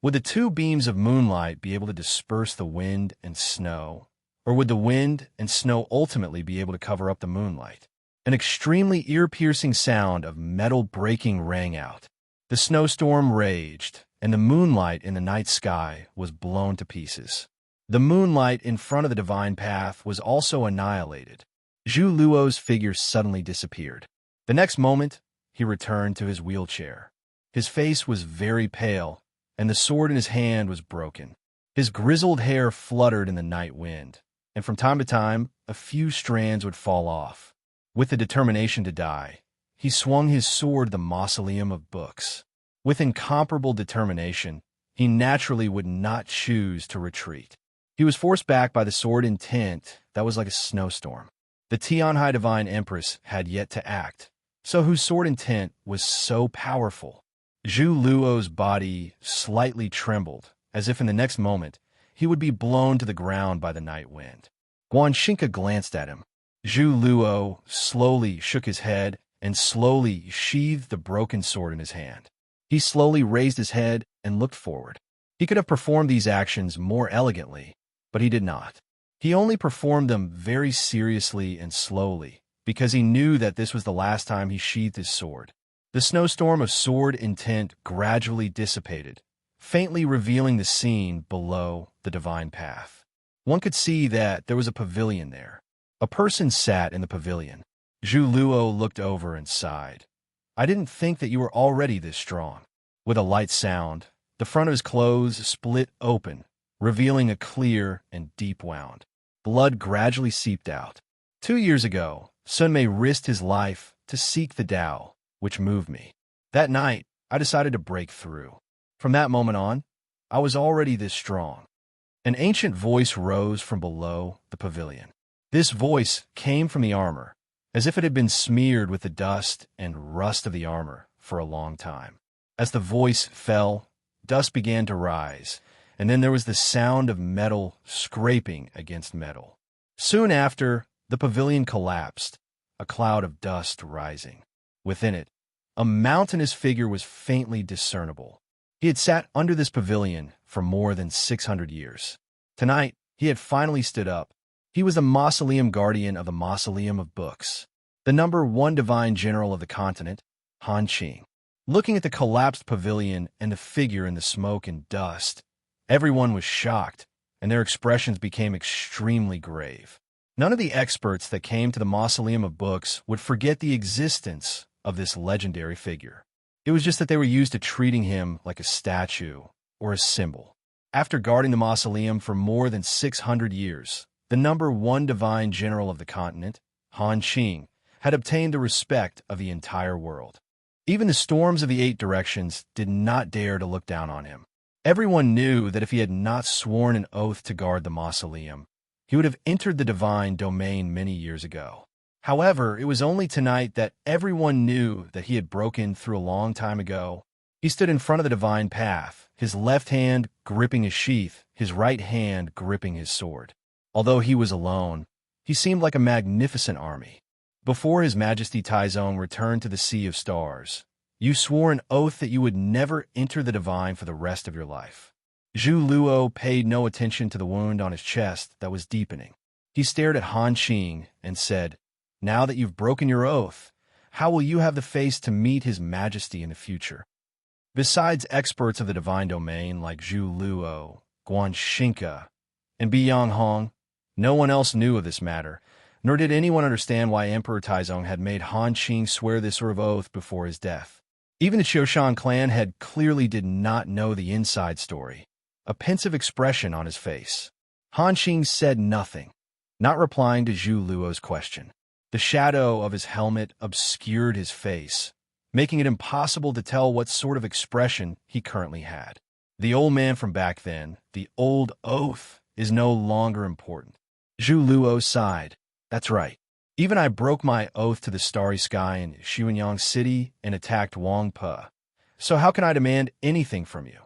Would the two beams of moonlight be able to disperse the wind and snow, or would the wind and snow ultimately be able to cover up the moonlight? An extremely ear-piercing sound of metal breaking rang out. The snowstorm raged, and the moonlight in the night sky was blown to pieces. The moonlight in front of the divine path was also annihilated. Zhu Luo's figure suddenly disappeared. The next moment, he returned to his wheelchair. His face was very pale, and the sword in his hand was broken. His grizzled hair fluttered in the night wind, and from time to time, a few strands would fall off. With the determination to die, he swung his sword to the mausoleum of books. With incomparable determination, he naturally would not choose to retreat. He was forced back by the sword intent that was like a snowstorm. The Tianhai Divine Empress had yet to act, so whose sword intent was so powerful. Zhu Luo's body slightly trembled, as if in the next moment he would be blown to the ground by the night wind. Guanshinka glanced at him. Zhu Luo slowly shook his head and slowly sheathed the broken sword in his hand. He slowly raised his head and looked forward. He could have performed these actions more elegantly, but he did not. He only performed them very seriously and slowly, because he knew that this was the last time he sheathed his sword. The snowstorm of sword intent gradually dissipated, faintly revealing the scene below the divine path. One could see that there was a pavilion there. A person sat in the pavilion. Zhu Luo looked over and sighed. "I didn't think that you were already this strong." With a light sound, the front of his clothes split open, revealing a clear and deep wound. Blood gradually seeped out. 2 years ago, Sun Mei risked his life to seek the Tao, which moved me. That night, I decided to break through. From that moment on, I was already this strong. An ancient voice rose from below the pavilion. This voice came from the armor, as if it had been smeared with the dust and rust of the armor for a long time. As the voice fell, dust began to rise, and then there was the sound of metal scraping against metal. Soon after, the pavilion collapsed, a cloud of dust rising. Within it, a mountainous figure was faintly discernible. He had sat under this pavilion for more than 600 years. Tonight, he had finally stood up. He was the mausoleum guardian of the Mausoleum of Books, the #1 divine general of the continent, Han Qing. Looking at the collapsed pavilion and the figure in the smoke and dust, everyone was shocked, and their expressions became extremely grave. None of the experts that came to the Mausoleum of Books would forget the existence of this legendary figure. It was just that they were used to treating him like a statue or a symbol. After guarding the mausoleum for more than 600 years, the #1 divine general of the continent, Han Qing, had obtained the respect of the entire world. Even the storms of the 8 directions did not dare to look down on him. Everyone knew that if he had not sworn an oath to guard the mausoleum, he would have entered the divine domain many years ago. However, it was only tonight that everyone knew that he had broken through a long time ago. He stood in front of the divine path, his left hand gripping his sheath, his right hand gripping his sword. Although he was alone, he seemed like a magnificent army. Before His Majesty Taizong returned to the Sea of Stars, you swore an oath that you would never enter the divine for the rest of your life. Zhu Luo paid no attention to the wound on his chest that was deepening. He stared at Han Qing and said, "Now that you've broken your oath, how will you have the face to meet His Majesty in the future?" Besides experts of the divine domain like Zhu Luo, Guanshinka, and Biyang Hong, no one else knew of this matter, nor did anyone understand why Emperor Taizong had made Han Qing swear this sort of oath before his death. Even the Qiushan clan head clearly did not know the inside story, a pensive expression on his face. Han Qing said nothing, not replying to Zhu Luo's question. The shadow of his helmet obscured his face, making it impossible to tell what sort of expression he currently had. The old man from back then, the old oath, is no longer important. Zhu Luo sighed. That's right. Even I broke my oath to the starry sky in Xuanyang City and attacked Wang Pe. So how can I demand anything from you?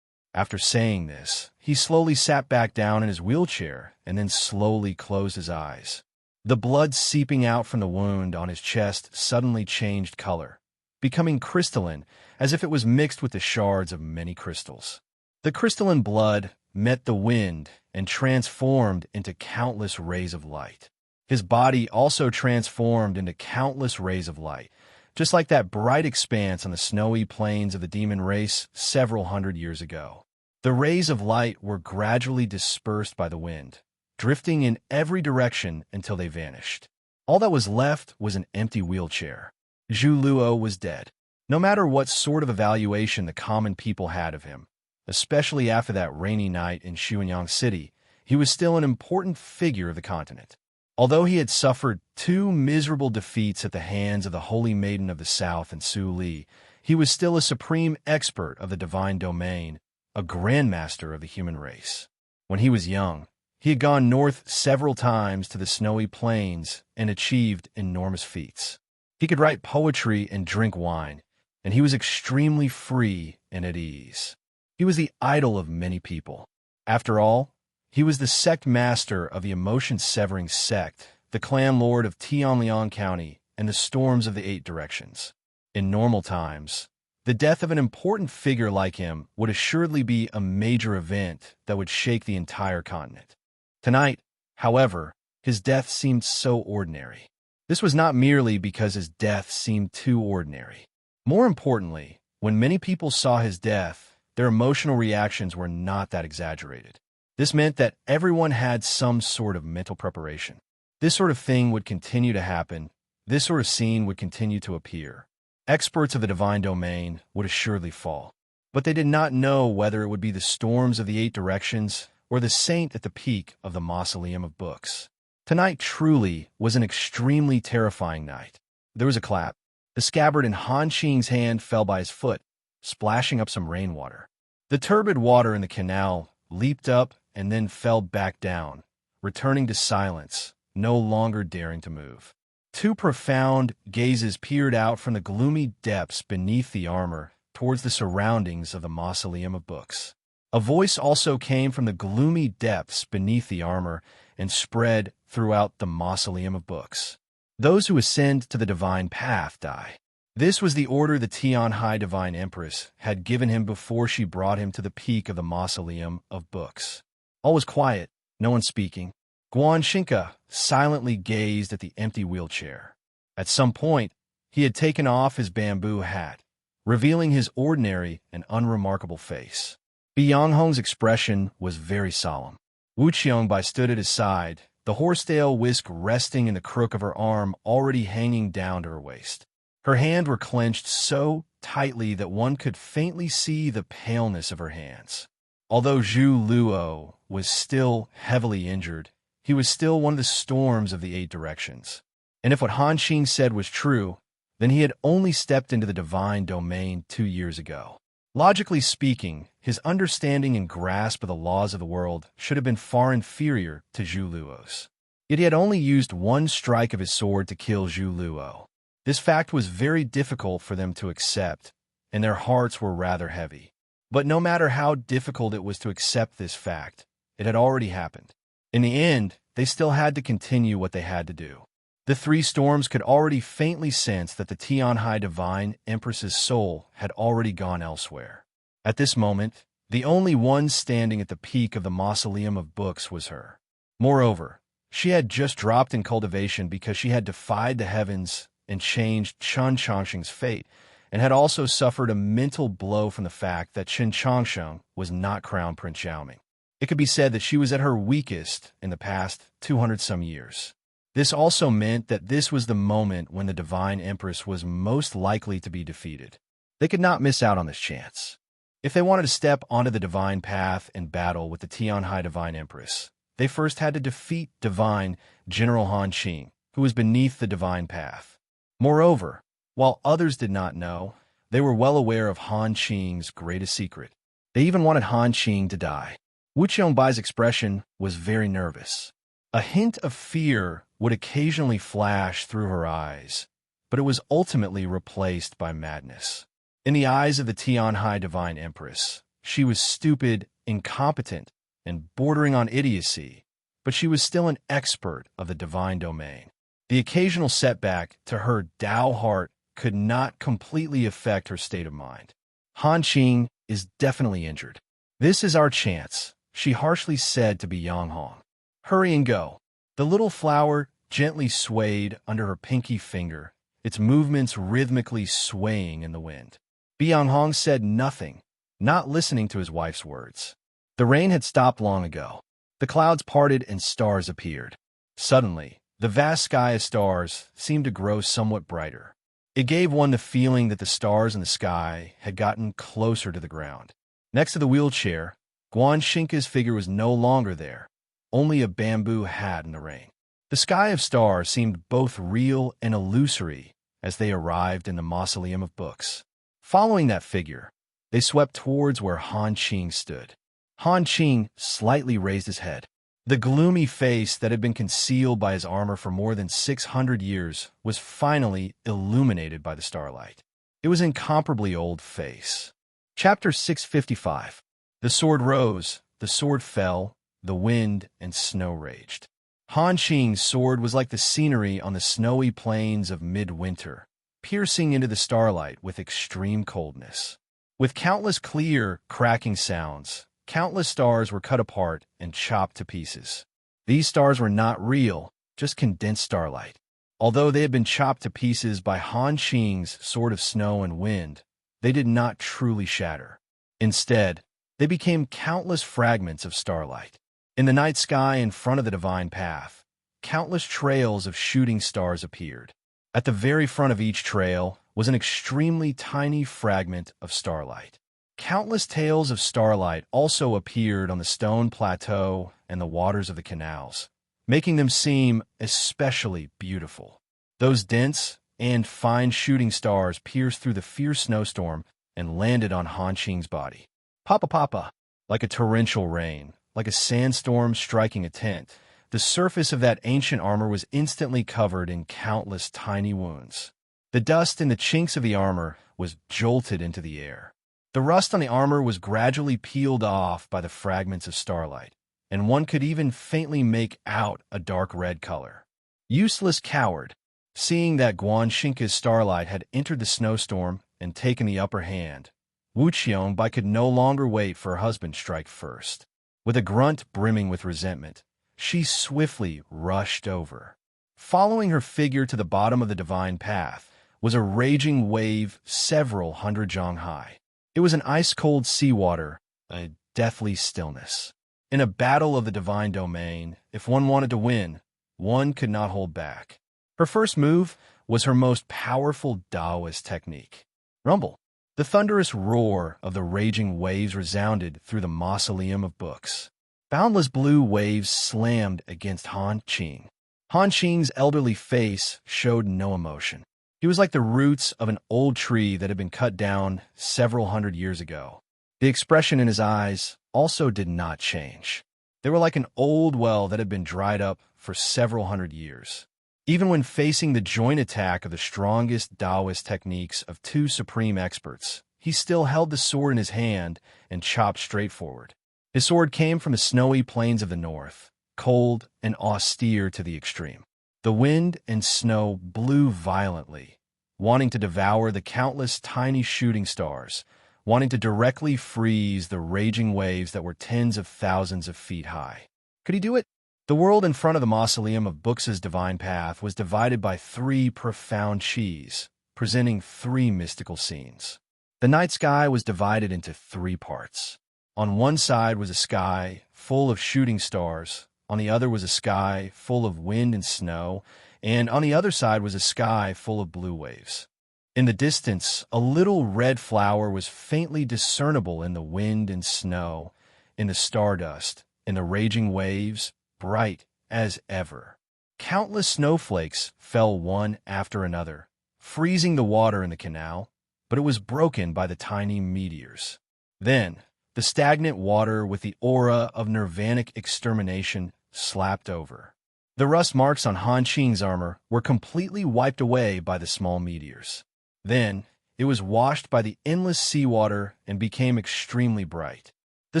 After saying this, he slowly sat back down in his wheelchair and then slowly closed his eyes. The blood seeping out from the wound on his chest suddenly changed color, becoming crystalline as if it was mixed with the shards of many crystals. The crystalline blood met the wind and transformed into countless rays of light. His body also transformed into countless rays of light, just like that bright expanse on the snowy plains of the demon race several hundred years ago. The rays of light were gradually dispersed by the wind, drifting in every direction until they vanished. All that was left was an empty wheelchair. Zhu Luo was dead. No matter what sort of evaluation the common people had of him, especially after that rainy night in Xuanyang City, he was still an important figure of the continent. Although he had suffered 2 miserable defeats at the hands of the Holy Maiden of the South and Su Li, he was still a supreme expert of the divine domain, a grandmaster of the human race. When he was young, he had gone north several times to the snowy plains and achieved enormous feats. He could write poetry and drink wine, and he was extremely free and at ease. He was the idol of many people. After all, he was the sect master of the emotion-severing sect, the clan lord of Tianliang County, and the storms of the 8 directions. In normal times, the death of an important figure like him would assuredly be a major event that would shake the entire continent. Tonight, however, his death seemed so ordinary. This was not merely because his death seemed too ordinary. More importantly, when many people saw his death, their emotional reactions were not that exaggerated. This meant that everyone had some sort of mental preparation. This sort of thing would continue to happen. This sort of scene would continue to appear. Experts of the divine domain would assuredly fall. But they did not know whether it would be the storms of the 8 directions or the saint at the peak of the mausoleum of books. Tonight truly was an extremely terrifying night. There was a clap. The scabbard in Han Qing's hand fell by his foot, splashing up some rainwater. The turbid water in the canal leaped up and then fell back down, returning to silence, no longer daring to move. 2 profound gazes peered out from the gloomy depths beneath the armor towards the surroundings of the mausoleum of books. A voice also came from the gloomy depths beneath the armor and spread throughout the mausoleum of books. Those who ascend to the divine path die. This was the order the Tian High Divine Empress had given him before she brought him to the peak of the mausoleum of books. All was quiet, no one speaking. Guan Xinca silently gazed at the empty wheelchair. At some point, he had taken off his bamboo hat, revealing his ordinary and unremarkable face. Biang Hong's expression was very solemn. Wu Qiongbai stood at his side, the horsetail whisk resting in the crook of her arm already hanging down to her waist. Her hands were clenched so tightly that one could faintly see the paleness of her hands. Although Zhu Luo was still heavily injured, he was still one of the storms of the 8 directions. And if what Han Qing said was true, then he had only stepped into the divine domain 2 years ago. Logically speaking, his understanding and grasp of the laws of the world should have been far inferior to Zhu Luo's. Yet he had only used 1 strike of his sword to kill Zhu Luo. This fact was very difficult for them to accept, and their hearts were rather heavy. But no matter how difficult it was to accept this fact, it had already happened. In the end, they still had to continue what they had to do. The 3 storms could already faintly sense that the Tian High Divine Empress's soul had already gone elsewhere. At this moment, the only one standing at the peak of the mausoleum of books was her. Moreover, she had just dropped in cultivation because she had defied the heavens and changed Chen Changsheng's fate, and had also suffered a mental blow from the fact that Chen Changsheng was not crowned Prince Xiaoming. It could be said that she was at her weakest in the past 200-some years. This also meant that this was the moment when the Divine Empress was most likely to be defeated. They could not miss out on this chance. If they wanted to step onto the divine path and battle with the Tian High Divine Empress, they first had to defeat Divine General Han Qing, who was beneath the divine path. Moreover, while others did not know, they were well aware of Han Qing's greatest secret. They even wanted Han Qing to die. Wu Qianbai's expression was very nervous. A hint of fear would occasionally flash through her eyes, but it was ultimately replaced by madness. In the eyes of the Tianhai Divine Empress, she was stupid, incompetent, and bordering on idiocy, but she was still an expert of the divine domain. The occasional setback to her Tao heart could not completely affect her state of mind. Han Qing is definitely injured. This is our chance, she harshly said to Yang Hong. Hurry and go. The little flower gently swayed under her pinky finger, its movements rhythmically swaying in the wind. Yang Hong said nothing, not listening to his wife's words. The rain had stopped long ago. The clouds parted and stars appeared. Suddenly, the vast sky of stars seemed to grow somewhat brighter. It gave one the feeling that the stars in the sky had gotten closer to the ground. Next to the wheelchair, Guan Xingke's figure was no longer there, only a bamboo hat in the rain. The sky of stars seemed both real and illusory as they arrived in the mausoleum of books. Following that figure, they swept towards where Han Qing stood. Han Qing slightly raised his head. The gloomy face that had been concealed by his armor for more than 600 years was finally illuminated by the starlight. It was an incomparably old face. Chapter 655. The sword rose, the sword fell, the wind and snow raged. Han Qing's sword was like the scenery on the snowy plains of midwinter, piercing into the starlight with extreme coldness. With countless clear, cracking sounds, countless stars were cut apart and chopped to pieces. These stars were not real, just condensed starlight. Although they had been chopped to pieces by Han Qing's sword of snow and wind, they did not truly shatter. Instead, they became countless fragments of starlight. In the night sky in front of the divine path, countless trails of shooting stars appeared. At the very front of each trail was an extremely tiny fragment of starlight. Countless tails of starlight also appeared on the stone plateau and the waters of the canals, making them seem especially beautiful. Those dense and fine shooting stars pierced through the fierce snowstorm and landed on Han Qing's body. Papa papa, like a torrential rain, like a sandstorm striking a tent, the surface of that ancient armor was instantly covered in countless tiny wounds. The dust in the chinks of the armor was jolted into the air. The rust on the armor was gradually peeled off by the fragments of starlight, and one could even faintly make out a dark red color. Useless coward! Seeing that Guan Xingke's starlight had entered the snowstorm and taken the upper hand, Wu Qianbai could no longer wait for her husband to strike first. With a grunt brimming with resentment, she swiftly rushed over. Following her figure to the bottom of the divine path was a raging wave several hundred zhang high. It was an ice-cold seawater, a deathly stillness. In a battle of the divine domain, if one wanted to win, one could not hold back. Her first move was her most powerful Taoist technique. Rumble. The thunderous roar of the raging waves resounded through the mausoleum of books. Boundless blue waves slammed against Han Qing. Han Qing's elderly face showed no emotion. He was like the roots of an old tree that had been cut down several hundred years ago. The expression in his eyes also did not change. They were like an old well that had been dried up for several hundred years. Even when facing the joint attack of the strongest Taoist techniques of two supreme experts, he still held the sword in his hand and chopped straight forward. His sword came from the snowy plains of the north, cold and austere to the extreme. The wind and snow blew violently, wanting to devour the countless tiny shooting stars, wanting to directly freeze the raging waves that were tens of thousands of feet high. Could he do it? The world in front of the mausoleum of Books' divine path was divided by three profound qis, presenting three mystical scenes. The night sky was divided into three parts. On one side was a sky full of shooting stars, on the other was a sky full of wind and snow, and on the other side was a sky full of blue waves. In the distance, a little red flower was faintly discernible in the wind and snow, in the stardust, in the raging waves, bright as ever. Countless snowflakes fell one after another, freezing the water in the canal, but it was broken by the tiny meteors. Then, the stagnant water with the aura of nirvanic extermination slapped over. The rust marks on Han Qing's armor were completely wiped away by the small meteors. Then, it was washed by the endless seawater and became extremely bright. The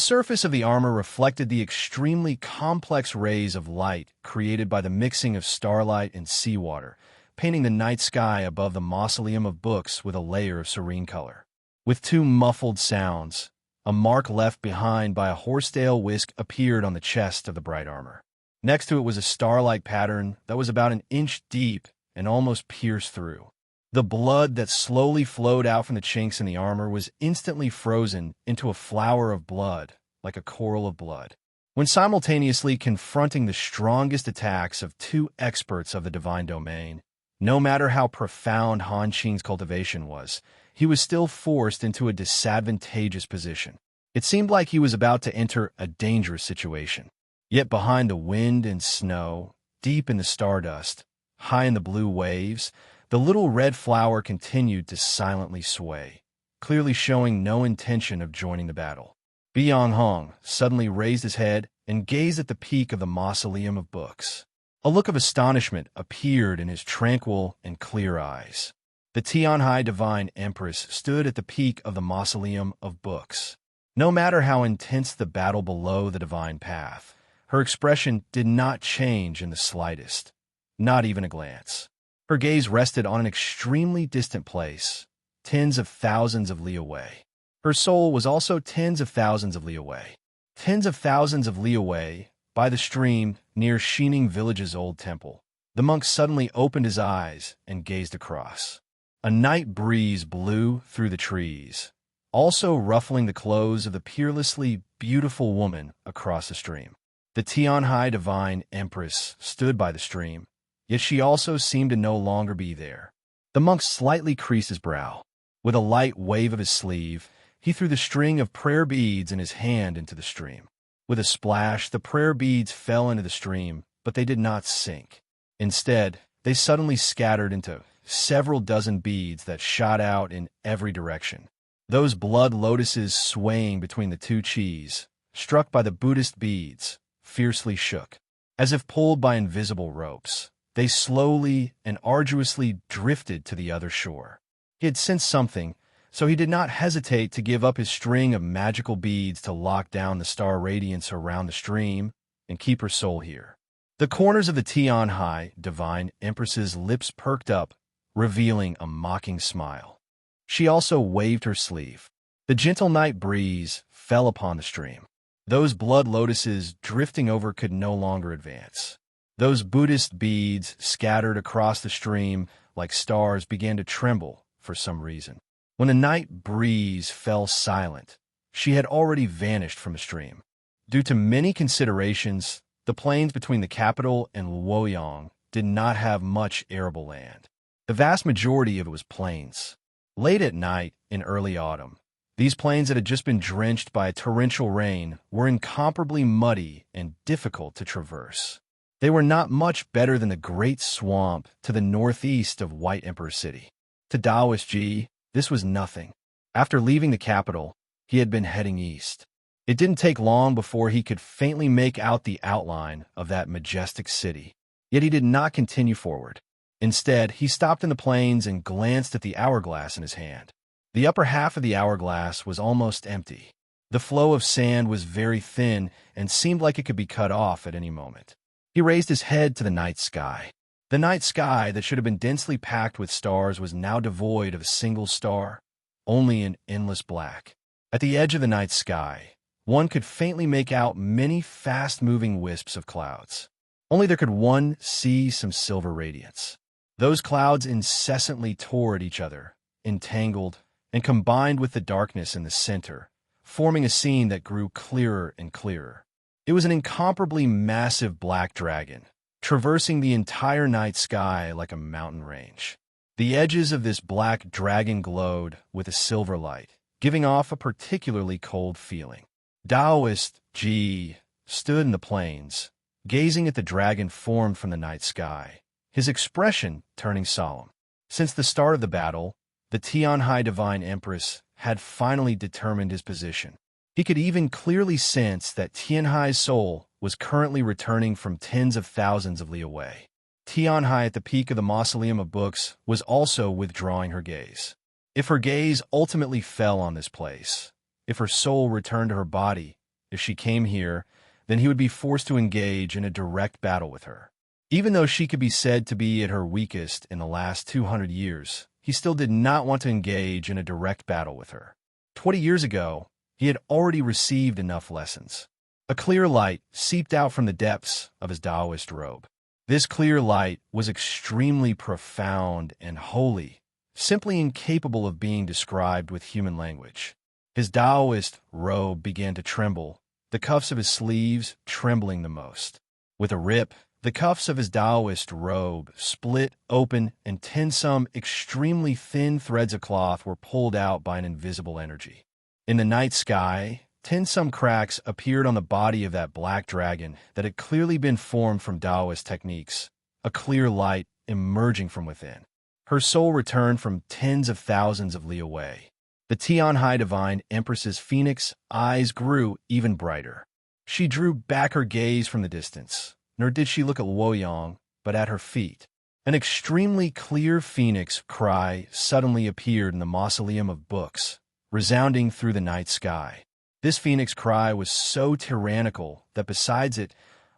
surface of the armor reflected the extremely complex rays of light created by the mixing of starlight and seawater, painting the night sky above the mausoleum of books with a layer of serene color. With two muffled sounds, a mark left behind by a horsetail whisk appeared on the chest of the bright armor. Next to it was a star-like pattern that was about an inch deep and almost pierced through. The blood that slowly flowed out from the chinks in the armor was instantly frozen into a flower of blood, like a coral of blood. When simultaneously confronting the strongest attacks of two experts of the divine domain, no matter how profound Han Qing's cultivation was, he was still forced into a disadvantageous position. It seemed like he was about to enter a dangerous situation. Yet behind the wind and snow, deep in the stardust, high in the blue waves, the little red flower continued to silently sway, clearly showing no intention of joining the battle. Byung-hong suddenly raised his head and gazed at the peak of the mausoleum of books. A look of astonishment appeared in his tranquil and clear eyes. The Tianhai Divine Empress stood at the peak of the mausoleum of books. No matter how intense the battle below the divine path, her expression did not change in the slightest, not even a glance. Her gaze rested on an extremely distant place, tens of thousands of li away. Her soul was also tens of thousands of li away. Tens of thousands of li away, by the stream near Xining Village's old temple, the monk suddenly opened his eyes and gazed across. A night breeze blew through the trees, also ruffling the clothes of the peerlessly beautiful woman across the stream. The Tianhai Divine Empress stood by the stream, yet she also seemed to no longer be there. The monk slightly creased his brow. With a light wave of his sleeve, he threw the string of prayer beads in his hand into the stream. With a splash, the prayer beads fell into the stream, but they did not sink. Instead, they suddenly scattered into several dozen beads that shot out in every direction. Those blood lotuses swaying between the two chis, struck by the Buddhist beads, fiercely shook. As if pulled by invisible ropes, they slowly and arduously drifted to the other shore. He had sensed something, so he did not hesitate to give up his string of magical beads to lock down the star radiance around the stream and keep her soul here. The corners of the Tianhai Divine Empress's lips perked up, revealing a mocking smile. She also waved her sleeve. The gentle night breeze fell upon the stream. Those blood lotuses drifting over could no longer advance. Those Buddhist beads scattered across the stream like stars began to tremble for some reason. When the night breeze fell silent, she had already vanished from the stream. Due to many considerations, the plains between the capital and Luoyang did not have much arable land. The vast majority of it was plains. Late at night in early autumn, these plains that had just been drenched by a torrential rain were incomparably muddy and difficult to traverse. They were not much better than the great swamp to the northeast of White Emperor City. To Daoist Ji, this was nothing. After leaving the capital, he had been heading east. It didn't take long before he could faintly make out the outline of that majestic city. Yet he did not continue forward. Instead, he stopped in the plains and glanced at the hourglass in his hand. The upper half of the hourglass was almost empty. The flow of sand was very thin and seemed like it could be cut off at any moment. He raised his head to the night sky. The night sky that should have been densely packed with stars was now devoid of a single star, only an endless black. At the edge of the night sky, one could faintly make out many fast-moving wisps of clouds. Only there could one see some silver radiance. Those clouds incessantly tore at each other, entangled, and combined with the darkness in the center, forming a scene that grew clearer and clearer. It was an incomparably massive black dragon, traversing the entire night sky like a mountain range. The edges of this black dragon glowed with a silver light, giving off a particularly cold feeling. Daoist Ji stood in the plains, gazing at the dragon formed from the night sky, his expression turning solemn. Since the start of the battle, the Tianhai Divine Empress had finally determined his position. He could even clearly sense that Tianhai's soul was currently returning from tens of thousands of li away. Tianhai, at the peak of the mausoleum of books, was also withdrawing her gaze. If her gaze ultimately fell on this place, if her soul returned to her body, if she came here, then he would be forced to engage in a direct battle with her. Even though she could be said to be at her weakest in the last 200 years, he still did not want to engage in a direct battle with her. 20 years ago, he had already received enough lessons. A clear light seeped out from the depths of his Taoist robe. This clear light was extremely profound and holy, simply incapable of being described with human language. His Taoist robe began to tremble, the cuffs of his sleeves trembling the most. With a rip, the cuffs of his Taoist robe split open and some extremely thin threads of cloth were pulled out by an invisible energy. In the night sky, some cracks appeared on the body of that black dragon that had clearly been formed from Taoist techniques, a clear light emerging from within. Her soul returned from tens of thousands of li away. The Tianhai Divine Empress's phoenix eyes grew even brighter. She drew back her gaze from the distance, nor did she look at Luoyang, but at her feet. An extremely clear phoenix cry suddenly appeared in the mausoleum of books, resounding through the night sky. This phoenix cry was so tyrannical that besides it,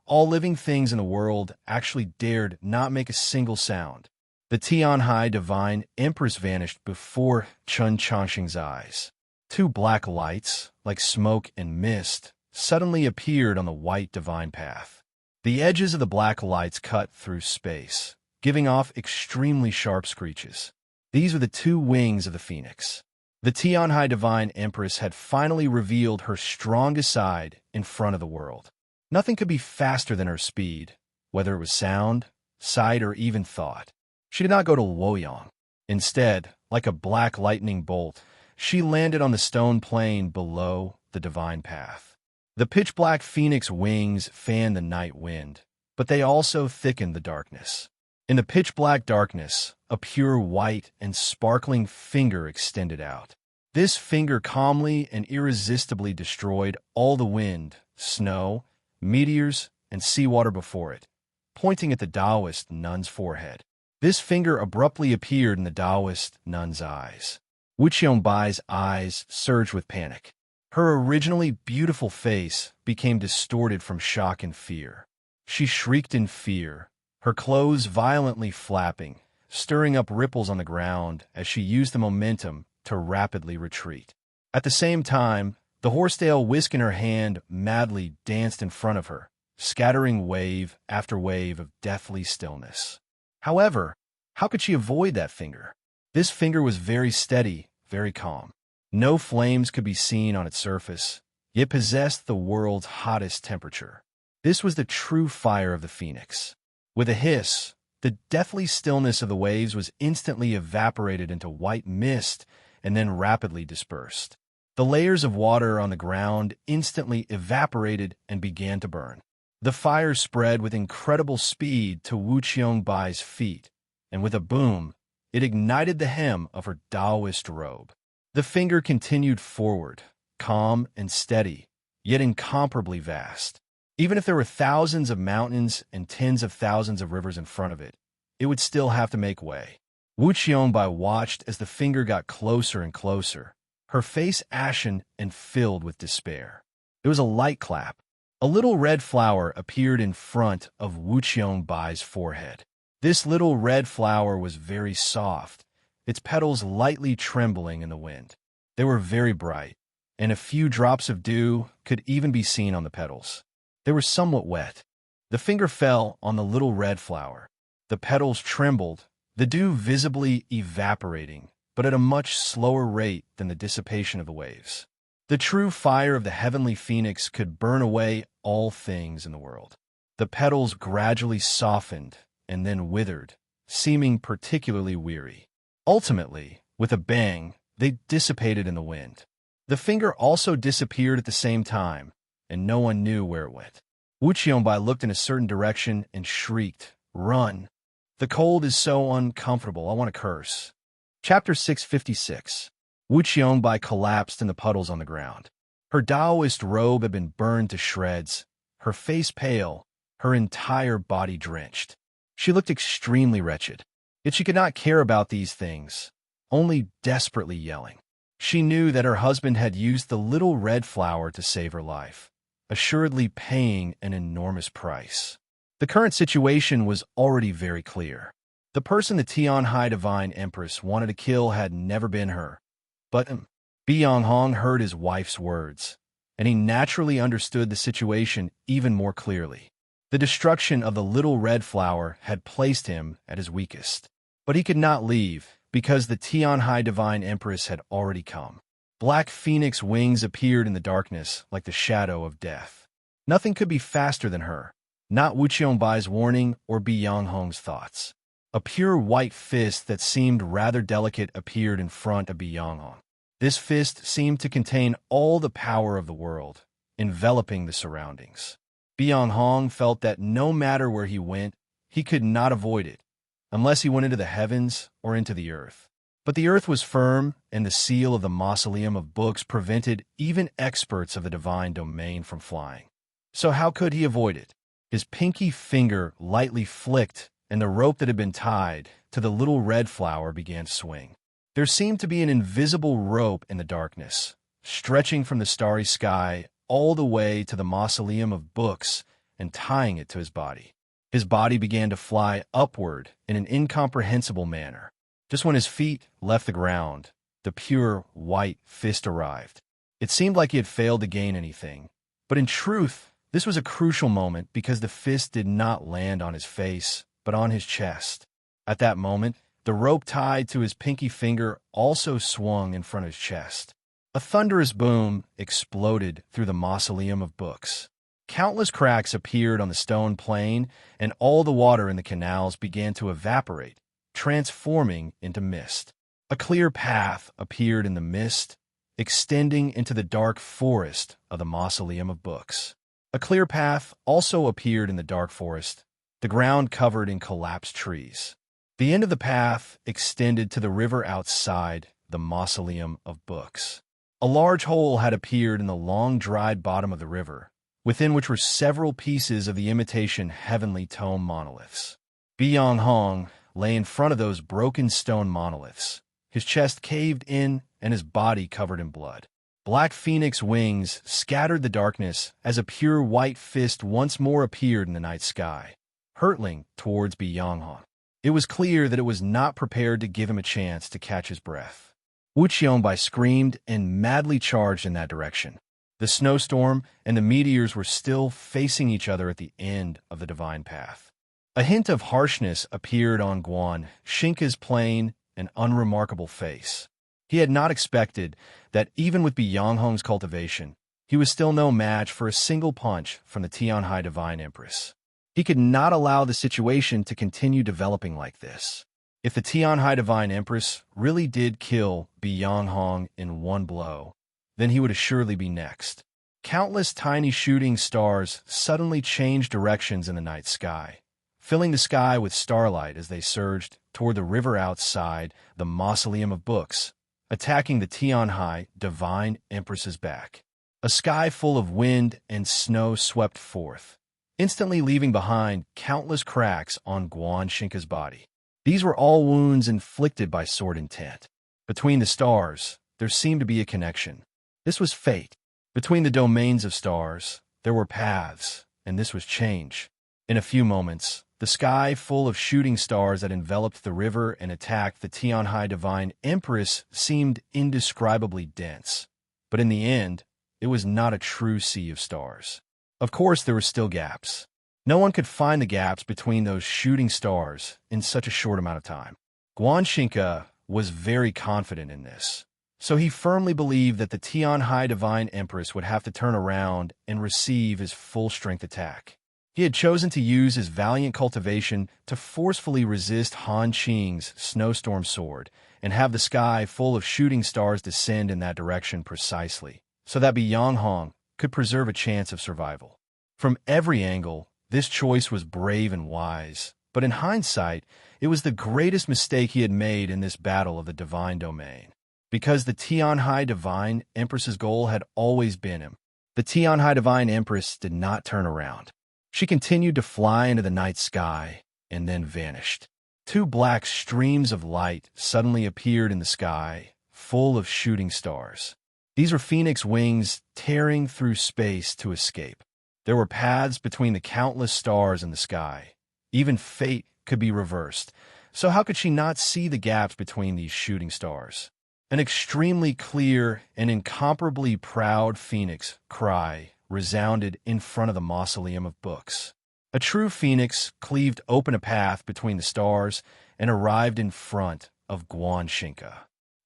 all living things in the world actually dared not make a single sound. The Tianhai Divine Empress vanished before Chun Changxing's eyes. Two black lights, like smoke and mist, suddenly appeared on the white divine path. The edges of the black lights cut through space, giving off extremely sharp screeches. These were the two wings of the phoenix. The Tianhai Divine Empress had finally revealed her strongest side in front of the world. Nothing could be faster than her speed, whether it was sound, sight, or even thought. She did not go to Luoyang. Instead, like a black lightning bolt, she landed on the stone plain below the divine path. The pitch-black phoenix wings fanned the night wind, but they also thickened the darkness. In the pitch-black darkness, a pure white and sparkling finger extended out. This finger calmly and irresistibly destroyed all the wind, snow, meteors, and seawater before it, pointing at the Taoist nun's forehead. This finger abruptly appeared in the Taoist nun's eyes. Wu Qiangbai's eyes surged with panic. Her originally beautiful face became distorted from shock and fear. She shrieked in fear, her clothes violently flapping, stirring up ripples on the ground as she used the momentum to rapidly retreat. At the same time, the horsetail whisk in her hand madly danced in front of her, scattering wave after wave of deathly stillness. However, how could she avoid that finger? This finger was very steady, very calm. No flames could be seen on its surface, yet possessed the world's hottest temperature. This was the true fire of the phoenix. With a hiss, the deathly stillness of the waves was instantly evaporated into white mist and then rapidly dispersed. The layers of water on the ground instantly evaporated and began to burn. The fire spread with incredible speed to Wu Qiangbai's feet, and with a boom, it ignited the hem of her Taoist robe. The finger continued forward, calm and steady, yet incomparably vast. Even if there were thousands of mountains and tens of thousands of rivers in front of it, it would still have to make way. Wu Qianbai watched as the finger got closer and closer, her face ashen and filled with despair. There was a light clap. A little red flower appeared in front of Wu Qiangbai's forehead. This little red flower was very soft, its petals lightly trembling in the wind. They were very bright, and a few drops of dew could even be seen on the petals. They were somewhat wet. The finger fell on the little red flower. The petals trembled, the dew visibly evaporating, but at a much slower rate than the dissipation of the waves. The true fire of the heavenly phoenix could burn away all things in the world. The petals gradually softened and then withered, seeming particularly weary. Ultimately, with a bang, they dissipated in the wind. The finger also disappeared at the same time, and no one knew where it went. Wu Qianbai looked in a certain direction and shrieked, "Run! The cold is so uncomfortable, I want to curse." Chapter 656. Wu Qianbai collapsed in the puddles on the ground. Her Taoist robe had been burned to shreds, her face pale, her entire body drenched. She looked extremely wretched. Yet she could not care about these things, only desperately yelling. She knew that her husband had used the little red flower to save her life, assuredly paying an enormous price. The current situation was already very clear. The person the Tianhai Divine Empress wanted to kill had never been her. But Hong heard his wife's words, and he naturally understood the situation even more clearly. The destruction of the little red flower had placed him at his weakest. But he could not leave, because the Tianhai Divine Empress had already come. Black phoenix wings appeared in the darkness like the shadow of death. Nothing could be faster than her, not Wu Qianbai's warning or Hong's thoughts. A pure white fist that seemed rather delicate appeared in front of Hong. This fist seemed to contain all the power of the world, enveloping the surroundings. Hong felt that no matter where he went, he could not avoid it, unless he went into the heavens or into the earth. But the earth was firm, and the seal of the mausoleum of books prevented even experts of the divine domain from flying. So how could he avoid it? His pinky finger lightly flicked, and the rope that had been tied to the little red flower began to swing. There seemed to be an invisible rope in the darkness, stretching from the starry sky all the way to the mausoleum of books and tying it to his body. His body began to fly upward in an incomprehensible manner. Just when his feet left the ground, the pure white fist arrived. It seemed like he had failed to gain anything, but in truth, this was a crucial moment because the fist did not land on his face, but on his chest. At that moment, the rope tied to his pinky finger also swung in front of his chest. A thunderous boom exploded through the mausoleum of books. Countless cracks appeared on the stone plain, and all the water in the canals began to evaporate, transforming into mist. A clear path appeared in the mist, extending into the dark forest of the mausoleum of books. A clear path also appeared in the dark forest, the ground covered in collapsed trees. The end of the path extended to the river outside the mausoleum of books. A large hole had appeared in the long dried bottom of the river, within which were several pieces of the imitation heavenly tome monoliths. Hong lay in front of those broken stone monoliths, his chest caved in and his body covered in blood. Black phoenix wings scattered the darkness as a pure white fist once more appeared in the night sky, hurtling towards Hong. It was clear that it was not prepared to give him a chance to catch his breath. Wu Qianbai screamed and madly charged in that direction. The snowstorm and the meteors were still facing each other at the end of the divine path. A hint of harshness appeared on Guan Xingke's plain and unremarkable face. He had not expected that even with Hong's cultivation, he was still no match for a single punch from the Tianhai Divine Empress. He could not allow the situation to continue developing like this. If the Tianhai Divine Empress really did kill Hong in one blow, then he would assuredly be next. Countless tiny shooting stars suddenly changed directions in the night sky, filling the sky with starlight as they surged toward the river outside the mausoleum of books, attacking the Tianhai Divine Empress's back. A sky full of wind and snow swept forth, instantly leaving behind countless cracks on Guan Xingke's body. These were all wounds inflicted by sword intent. Between the stars, there seemed to be a connection. This was fate. Between the domains of stars, there were paths, and this was change. In a few moments, the sky full of shooting stars that enveloped the river and attacked the Tianhai Divine Empress seemed indescribably dense. But in the end, it was not a true sea of stars. Of course, there were still gaps. No one could find the gaps between those shooting stars in such a short amount of time. Guan Xingke was very confident in this, so he firmly believed that the Tianhai Divine Empress would have to turn around and receive his full-strength attack. He had chosen to use his valiant cultivation to forcefully resist Han Qing's snowstorm sword and have the sky full of shooting stars descend in that direction precisely, so that Hong could preserve a chance of survival. From every angle, this choice was brave and wise, but in hindsight, it was the greatest mistake he had made in this battle of the divine domain. Because the Tianhai Divine Empress's goal had always been him. The Tianhai Divine Empress did not turn around. She continued to fly into the night sky and then vanished. Two black streams of light suddenly appeared in the sky, full of shooting stars. These were phoenix wings tearing through space to escape. There were paths between the countless stars in the sky. Even fate could be reversed, so how could she not see the gaps between these shooting stars? An extremely clear and incomparably proud phoenix cry resounded in front of the mausoleum of books. A true phoenix cleaved open a path between the stars and arrived in front of Guan Xingke.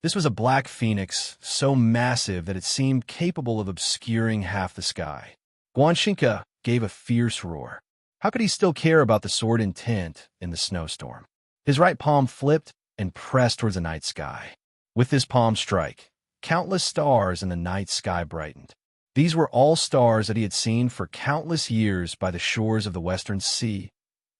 This was a black phoenix so massive that it seemed capable of obscuring half the sky. Guan Xingke gave a fierce roar. How could he still care about the sword intent in the snowstorm? His right palm flipped and pressed towards the night sky. With this palm strike, countless stars in the night sky brightened. These were all stars that he had seen for countless years by the shores of the Western Sea,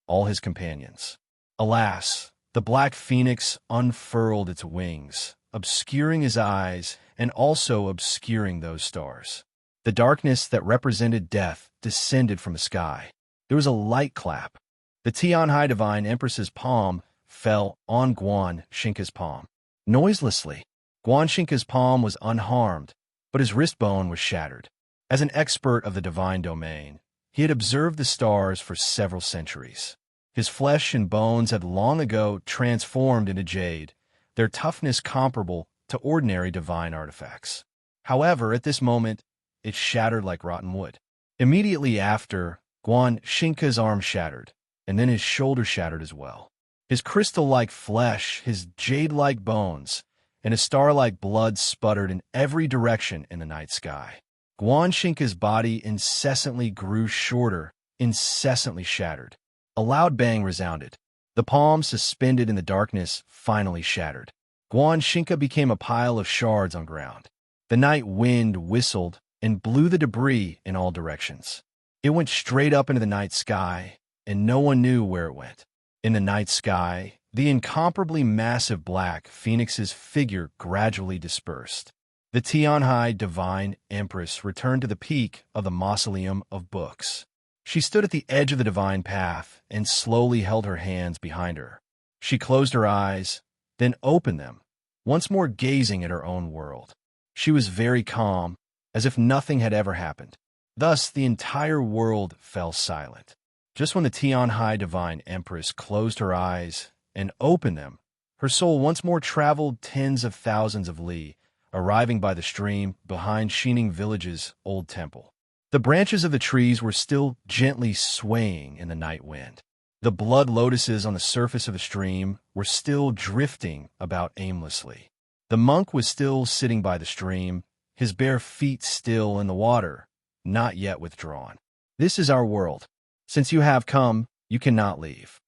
all his companions. Alas, the black phoenix unfurled its wings, obscuring his eyes and also obscuring those stars. The darkness that represented death descended from the sky. There was a light clap. The Tianhai Divine Empress's palm fell on Guan Xingke's palm. Noiselessly, Guan Xingke's palm was unharmed, but his wrist bone was shattered. As an expert of the divine domain, he had observed the stars for several centuries. His flesh and bones had long ago transformed into jade, their toughness comparable to ordinary divine artifacts. However, at this moment, it shattered like rotten wood. Immediately after, Guan Xingke's arm shattered, and then his shoulder shattered as well. His crystal-like flesh, his jade-like bones, and his star-like blood sputtered in every direction in the night sky. Guan Xingke's body incessantly grew shorter, incessantly shattered. A loud bang resounded. The palm suspended in the darkness finally shattered. Guan Xingke became a pile of shards on ground. The night wind whistled and blew the debris in all directions. It went straight up into the night sky, and no one knew where it went. In the night sky, the incomparably massive black phoenix's figure gradually dispersed. The Tianhai Divine Empress returned to the peak of the mausoleum of books. She stood at the edge of the divine path and slowly held her hands behind her. She closed her eyes, then opened them, once more gazing at her own world. She was very calm, as if nothing had ever happened. Thus, the entire world fell silent. Just when the Tianhai Divine Empress closed her eyes and opened them, her soul once more traveled tens of thousands of li, arriving by the stream behind Xining Village's old temple. The branches of the trees were still gently swaying in the night wind. The blood lotuses on the surface of the stream were still drifting about aimlessly. The monk was still sitting by the stream, his bare feet still in the water, not yet withdrawn. This is our world. Since you have come, you cannot leave.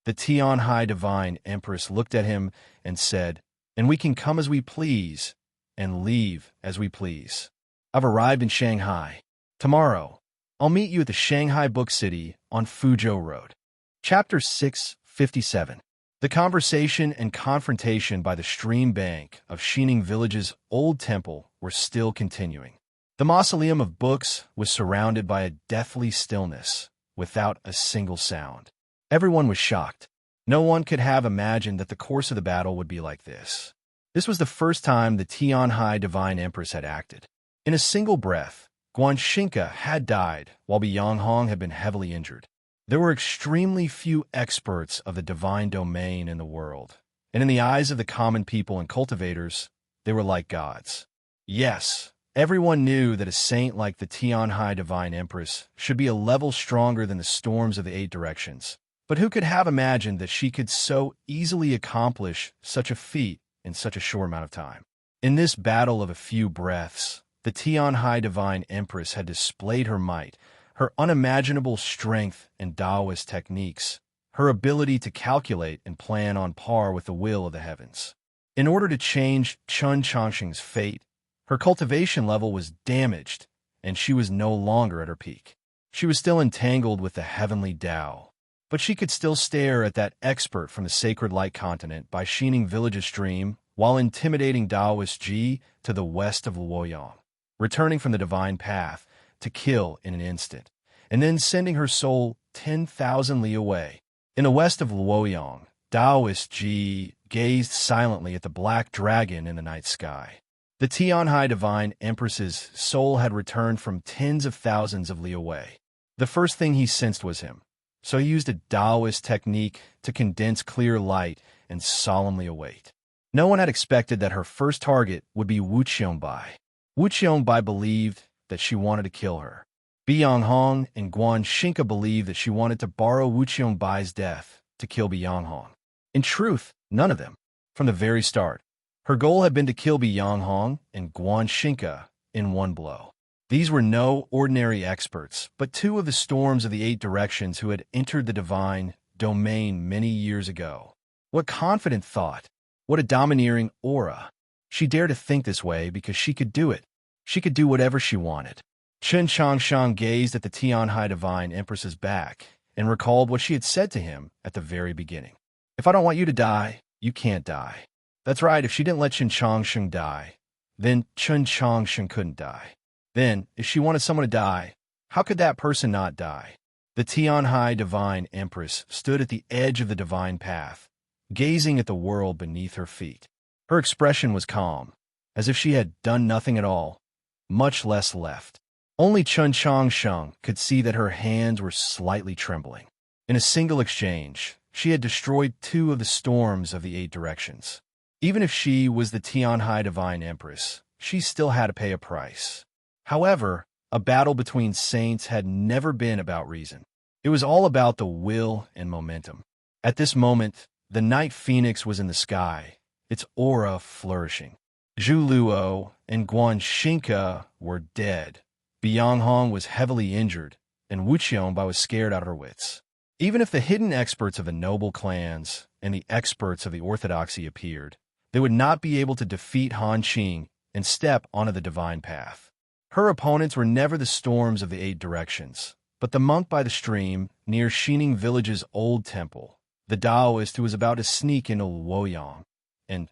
The Tianhai Divine Empress looked at him and said, "And we can come as we please and leave as we please. I've arrived in Shanghai. Tomorrow, I'll meet you at the Shanghai Book City on Fuzhou Road." Chapter 657. The conversation and confrontation by the stream bank of Xining Village's old temple were still continuing. The mausoleum of books was surrounded by a deathly stillness, without a single sound. Everyone was shocked. No one could have imagined that the course of the battle would be like this. This was the first time the Tianhai Divine Empress had acted. In a single breath, Guan Xingke had died, while Bianghong had been heavily injured. There were extremely few experts of the divine domain in the world, and in the eyes of the common people and cultivators, they were like gods. Yes, everyone knew that a saint like the Tianhai Divine Empress should be a level stronger than the storms of the eight directions. But who could have imagined that she could so easily accomplish such a feat in such a short amount of time? In this battle of a few breaths, the Tianhai Divine Empress had displayed her might, her unimaginable strength and Taoist techniques, her ability to calculate and plan on par with the will of the heavens. In order to change Chun Chongqing's fate, her cultivation level was damaged, and she was no longer at her peak. She was still entangled with the heavenly Tao, but she could still stare at that expert from the sacred light continent by Xining Village's stream while intimidating Taoist Ji to the west of Luoyang, returning from the divine path to kill in an instant, and then sending her soul 10,000 li away. In the west of Luoyang, Taoist Ji gazed silently at the black dragon in the night sky. The Tianhai Divine Empress's soul had returned from tens of thousands of li away. The first thing he sensed was him, so he used a Taoist technique to condense clear light and solemnly await. No one had expected that her first target would be Wu Qianbai. Wu Qianbai believed that she wanted to kill her. Bianghong and Guan Xinka believed that she wanted to borrow Wu Qianbai's death to kill Bianghong. In truth, none of them. From the very start, her goal had been to kill Bianghong and Guan Xinka in one blow. These were no ordinary experts, but two of the storms of the 8 directions who had entered the divine domain many years ago. What confident thought! What a domineering aura! She dared to think this way because she could do it. She could do whatever she wanted. Chen Changshang gazed at the Tianhai Divine Empress's back and recalled what she had said to him at the very beginning. If I don't want you to die, you can't die. That's right, if she didn't let Chen Changsheng die, then Chen Changsheng couldn't die. Then, if she wanted someone to die, how could that person not die? The Tianhai Divine Empress stood at the edge of the divine path, gazing at the world beneath her feet. Her expression was calm, as if she had done nothing at all, much less left. Only Chen Changsheng could see that her hands were slightly trembling. In a single exchange, she had destroyed 2 of the storms of the 8 directions. Even if she was the Tianhai Divine Empress, she still had to pay a price. However, a battle between saints had never been about reason. It was all about the will and momentum. At this moment, the night phoenix was in the sky, its aura flourishing. Zhu Luo and Guan Xinka were dead. Bianghong was heavily injured, and Wu Qianbai was scared out of her wits. Even if the hidden experts of the noble clans and the experts of the orthodoxy appeared, they would not be able to defeat Han Qing and step onto the divine path. Her opponents were never the storms of the 8 directions, but the monk by the stream near Xining Village's old temple, the Taoist who was about to sneak into Luoyang, and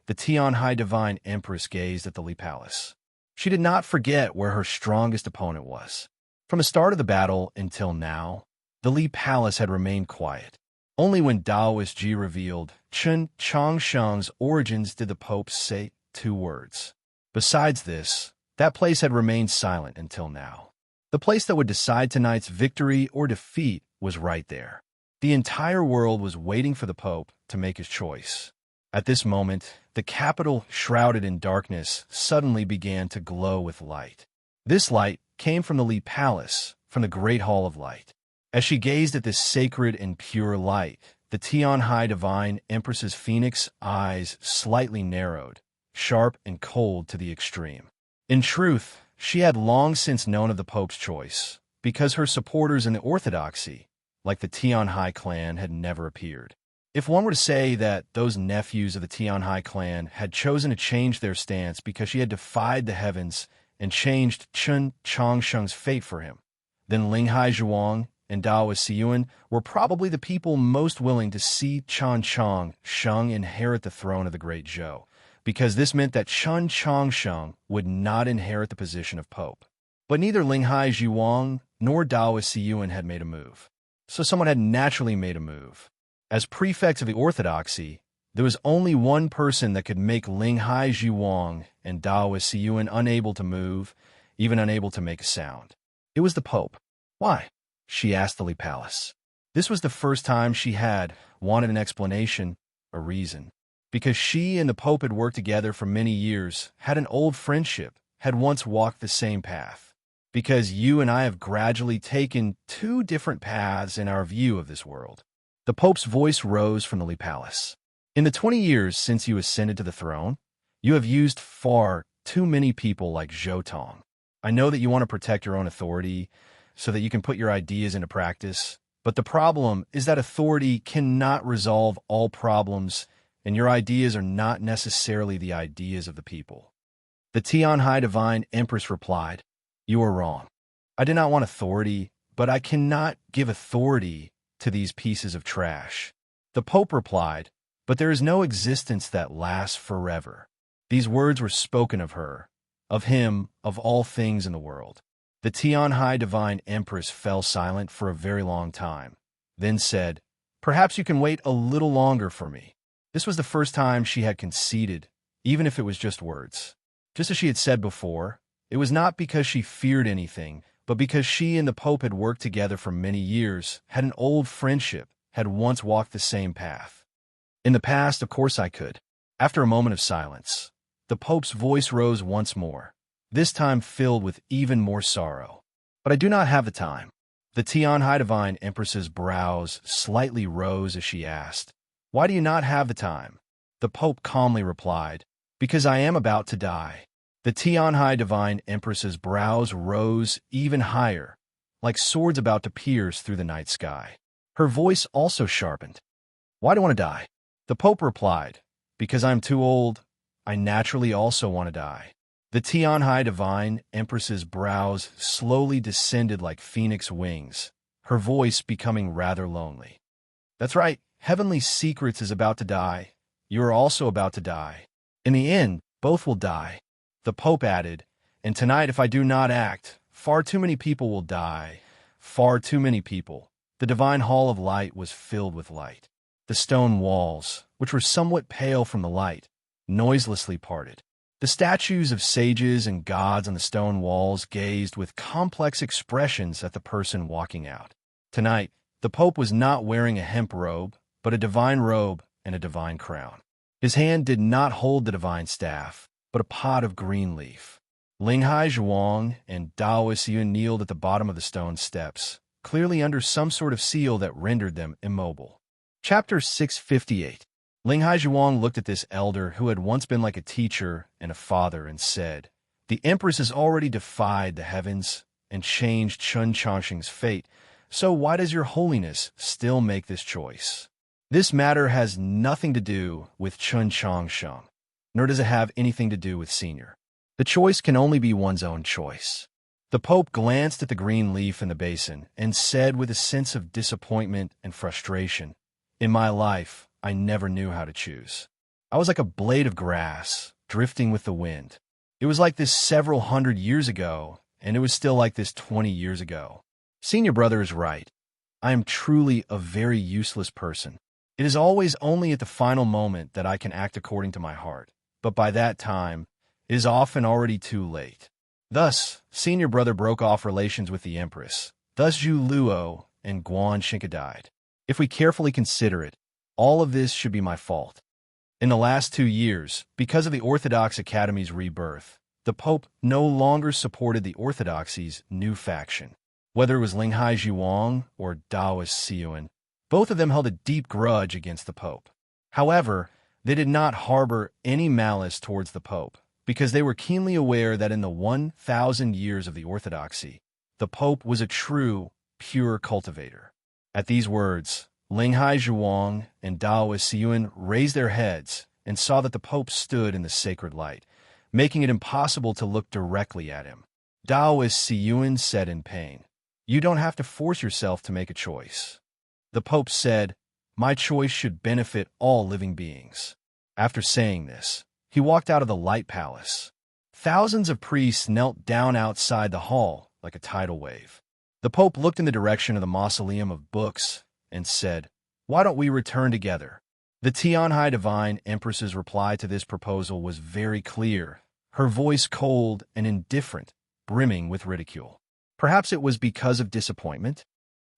the Tianhai Divine Empress gazed at the Li Palace. She did not forget where her strongest opponent was. From the start of the battle until now, the Li Palace had remained quiet. Only when Taoist Ji revealed Chen Changsheng's origins did the Pope say 2 words. Besides this, that place had remained silent until now. The place that would decide tonight's victory or defeat was right there. The entire world was waiting for the Pope to make his choice. At this moment, the capital, shrouded in darkness, suddenly began to glow with light. This light came from the Li Palace, from the Great Hall of Light. As she gazed at this sacred and pure light, the Tianhai Divine Empress's phoenix eyes slightly narrowed, sharp and cold to the extreme. In truth, she had long since known of the Pope's choice, because her supporters in the orthodoxy, like the Tianhai clan, had never appeared. If one were to say that those nephews of the Tianhai clan had chosen to change their stance because she had defied the heavens and changed Chen Changsheng's fate for him, then Linghai Zhuang and Taoist Siyuan were probably the people most willing to see Chen Changsheng inherit the throne of the Great Zhou, because this meant that Chen Changsheng would not inherit the position of Pope. But neither Linghai Zhuang nor Taoist Siyuan had made a move, so someone had naturally made a move. As prefect of the orthodoxy, there was only one person that could make Linghai Zhuang and Taoist Siyuan unable to move, even unable to make a sound. It was the Pope. Why? She asked the Li Palace. This was the first time she had wanted an explanation, a reason. Because she and the Pope had worked together for many years, had an old friendship, had once walked the same path. Because you and I have gradually taken 2 different paths in our view of this world. The Pope's voice rose from the Li Palace. In the 20 years since you ascended to the throne, you have used far too many people like Zhou Tong. I know that you want to protect your own authority so that you can put your ideas into practice, but the problem is that authority cannot resolve all problems, and your ideas are not necessarily the ideas of the people. The Tianhai Divine Empress replied, "You are wrong. I did not want authority, but I cannot give authority to these pieces of trash. The Pope replied, but there is no existence that lasts forever. These words were spoken of her, of him, of all things in the world. The Tian Hai Divine Empress fell silent for a very long time, then said, "Perhaps you can wait a little longer for me." This was the first time she had conceded, even if it was just words. Just as she had said before, it was not because she feared anything, but because she and the Pope had worked together for many years, had an old friendship, had once walked the same path. In the past, of course I could. After a moment of silence, the Pope's voice rose once more, this time filled with even more sorrow. But I do not have the time. The Tian Hai Divine Empress's brows slightly rose as she asked, "Why do you not have the time?" The Pope calmly replied, "Because I am about to die." The Tian Hai Divine Empress's brows rose even higher, like swords about to pierce through the night sky. Her voice also sharpened. "Why do I want to die?" The Pope replied, "Because I'm too old. I naturally also want to die." The Tian Hai Divine Empress's brows slowly descended like phoenix wings, her voice becoming rather lonely. "That's right. Heavenly Secrets is about to die. You are also about to die. In the end, both will die." The Pope added, "And tonight, if I do not act, far too many people will die. Far too many people." The Divine Hall of Light was filled with light. The stone walls, which were somewhat pale from the light, noiselessly parted. The statues of sages and gods on the stone walls gazed with complex expressions at the person walking out. Tonight, the Pope was not wearing a hemp robe, but a divine robe and a divine crown. His hand did not hold the divine staff, but a pot of green leaf. Linghai Zhuang and Daoist Yun kneeled at the bottom of the stone steps, clearly under some sort of seal that rendered them immobile. Chapter 658. Linghai Zhuang looked at this elder who had once been like a teacher and a father and said, "The Empress has already defied the heavens and changed Chun Changsheng's fate, so why does your holiness still make this choice? This matter has nothing to do with Chun Changsheng, nor does it have anything to do with Senior. The choice can only be one's own choice." The Pope glanced at the green leaf in the basin and said with a sense of disappointment and frustration, "In my life, I never knew how to choose. I was like a blade of grass, drifting with the wind. It was like this several hundred years ago, and it was still like this 20 years ago. Senior brother is right. I am truly a very useless person. It is always only at the final moment that I can act according to my heart, but by that time, it is often already too late." Thus, senior brother broke off relations with the Empress. Thus Zhu Luo and Guan Xinca died. If we carefully consider it, all of this should be my fault. In the last 2 years, because of the Orthodox Academy's rebirth, the Pope no longer supported the Orthodoxy's new faction. Whether it was Linghai Zhuang or Daoist Siyuan, both of them held a deep grudge against the Pope. However, they did not harbor any malice towards the Pope, because they were keenly aware that in the 1,000 years of the Orthodoxy, the Pope was a true, pure cultivator. At these words, Linghai Zhuang and Daoist Siyuan raised their heads and saw that the Pope stood in the sacred light, making it impossible to look directly at him. Daoist Siyuan said in pain, "You don't have to force yourself to make a choice." The Pope said, "My choice should benefit all living beings." After saying this, he walked out of the light palace. Thousands of priests knelt down outside the hall like a tidal wave. The Pope looked in the direction of the mausoleum of books and said, "Why don't we return together?" The Tian Hai Divine Empress's reply to this proposal was very clear, her voice cold and indifferent, brimming with ridicule. Perhaps it was because of disappointment?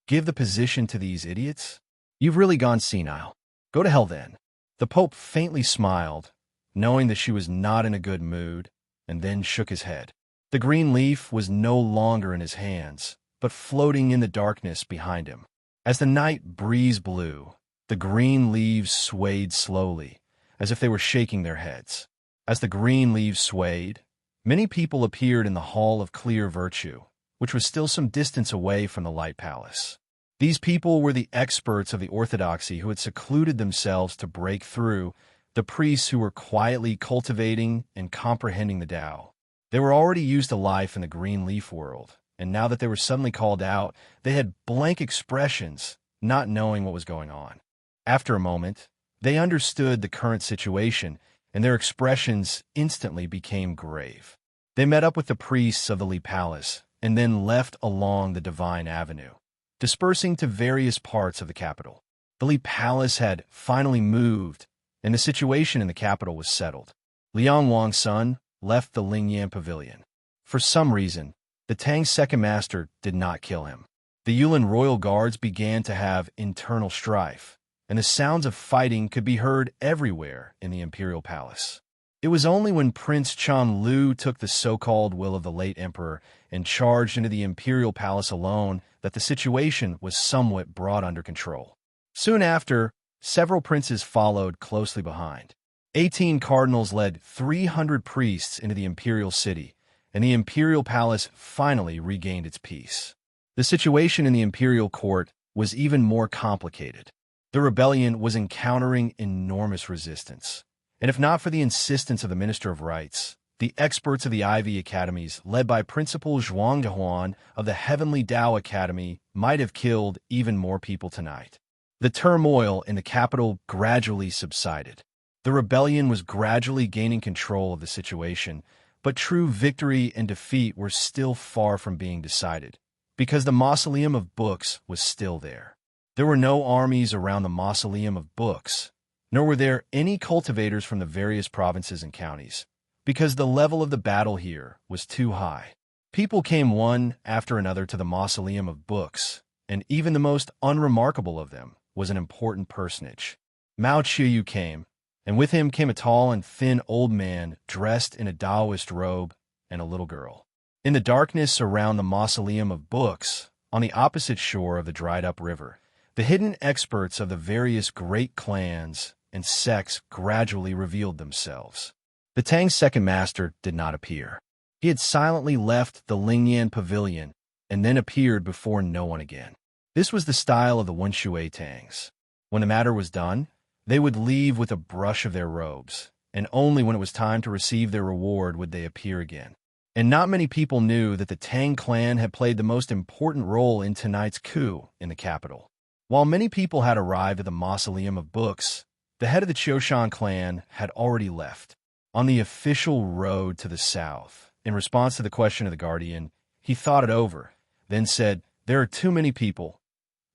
Give the position to these idiots? You've really gone senile. Go to hell then. The Pope faintly smiled, knowing that she was not in a good mood, and then shook his head. The green leaf was no longer in his hands, but floating in the darkness behind him. As the night breeze blew, the green leaves swayed slowly, as if they were shaking their heads. As the green leaves swayed, many people appeared in the Hall of Clear Virtue, which was still some distance away from the Light Palace. These people were the experts of the Orthodoxy who had secluded themselves to break through, the priests who were quietly cultivating and comprehending the Tao. They were already used to life in the green leaf world, and now that they were suddenly called out, they had blank expressions, not knowing what was going on. After a moment, they understood the current situation, and their expressions instantly became grave. They met up with the priests of the Lee Palace, and then left along the Divine Avenue, dispersing to various parts of the capital. The Lee Palace had finally moved, and the situation in the capital was settled. Liang Wang's son left the Lingyan Pavilion. For some reason, the Tang's second master did not kill him. The Yulin royal guards began to have internal strife, and the sounds of fighting could be heard everywhere in the imperial palace. It was only when Prince Chan Lu took the so-called will of the late emperor and charged into the imperial palace alone that the situation was somewhat brought under control. Soon after, several princes followed closely behind. 18 cardinals led 300 priests into the imperial city, and the imperial palace finally regained its peace. The situation in the imperial court was even more complicated. The rebellion was encountering enormous resistance, and if not for the insistence of the Minister of Rights, the experts of the Ivy Academies, led by Principal Zhuang Dehuan of the Heavenly Tao Academy, might have killed even more people tonight. The turmoil in the capital gradually subsided. The rebellion was gradually gaining control of the situation, but true victory and defeat were still far from being decided, because the Mausoleum of Books was still there. There were no armies around the Mausoleum of Books, nor were there any cultivators from the various provinces and counties, because the level of the battle here was too high. People came one after another to the Mausoleum of Books, and even the most unremarkable of them was an important personage. Mao Qiyu came, and with him came a tall and thin old man dressed in a Taoist robe and a little girl. In the darkness around the Mausoleum of Books, on the opposite shore of the dried-up river, the hidden experts of the various great clans and sects gradually revealed themselves. The Tang's second master did not appear. He had silently left the Lingyan Pavilion and then appeared before no one again. This was the style of the Wenshui Tangs. When the matter was done, they would leave with a brush of their robes, and only when it was time to receive their reward would they appear again. And not many people knew that the Tang clan had played the most important role in tonight's coup in the capital. While many people had arrived at the Mausoleum of Books, the head of the Qiushan clan had already left. On the official road to the south, in response to the question of the guardian, he thought it over, then said, "There are too many people."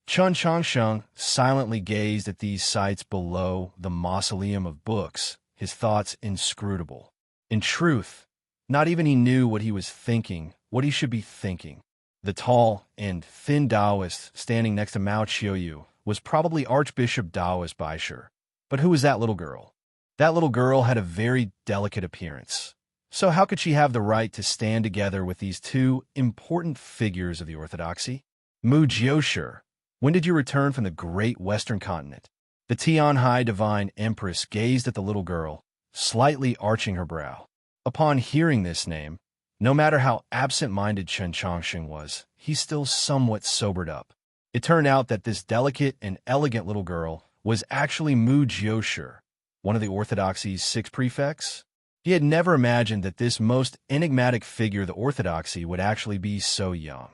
Chun Changsheng silently gazed at these sights below the Mausoleum of Books, his thoughts inscrutable. In truth, not even he knew what he was thinking, what he should be thinking. The tall and thin Taoist standing next to Mao Qiyu was probably Archbishop Taoist Baisher. But who was that little girl? That little girl had a very delicate appearance. So how could she have the right to stand together with these two important figures of the orthodoxy? Mu Jiushi, when did you return from the great western continent? The Tianhai Divine Empress gazed at the little girl, slightly arching her brow. Upon hearing this name, no matter how absent-minded Chen Chongqing was, he still somewhat sobered up. It turned out that this delicate and elegant little girl was actually Mu Jiushi, one of the orthodoxy's 6 prefects. He had never imagined that this most enigmatic figure of the orthodoxy would actually be so young.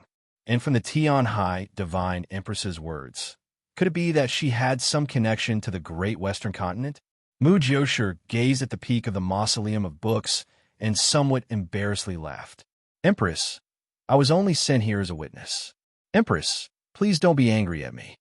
And from the Tianhai Divine Empress's words, could it be that she had some connection to the great western continent? Mu Jiushi gazed at the peak of the Mausoleum of Books and somewhat embarrassedly laughed. "Empress, I was only sent here as a witness. Empress, please don't be angry at me."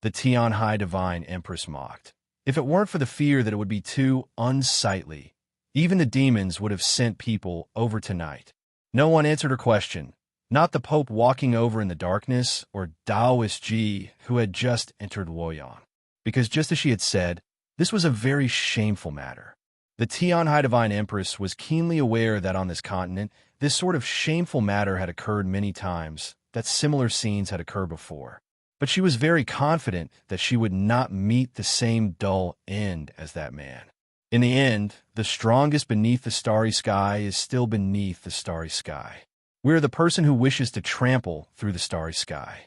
The Tianhai Divine Empress mocked. If it weren't for the fear that it would be too unsightly, even the demons would have sent people over tonight. No one answered her question, not the Pope walking over in the darkness or Taoist Ji who had just entered Luoyang. Because just as she had said, this was a very shameful matter. The Tianhai Divine Empress was keenly aware that on this continent, this sort of shameful matter had occurred many times, that similar scenes had occurred before. But she was very confident that she would not meet the same dull end as that man. In the end, the strongest beneath the starry sky is still beneath the starry sky. We are the person who wishes to trample through the starry sky.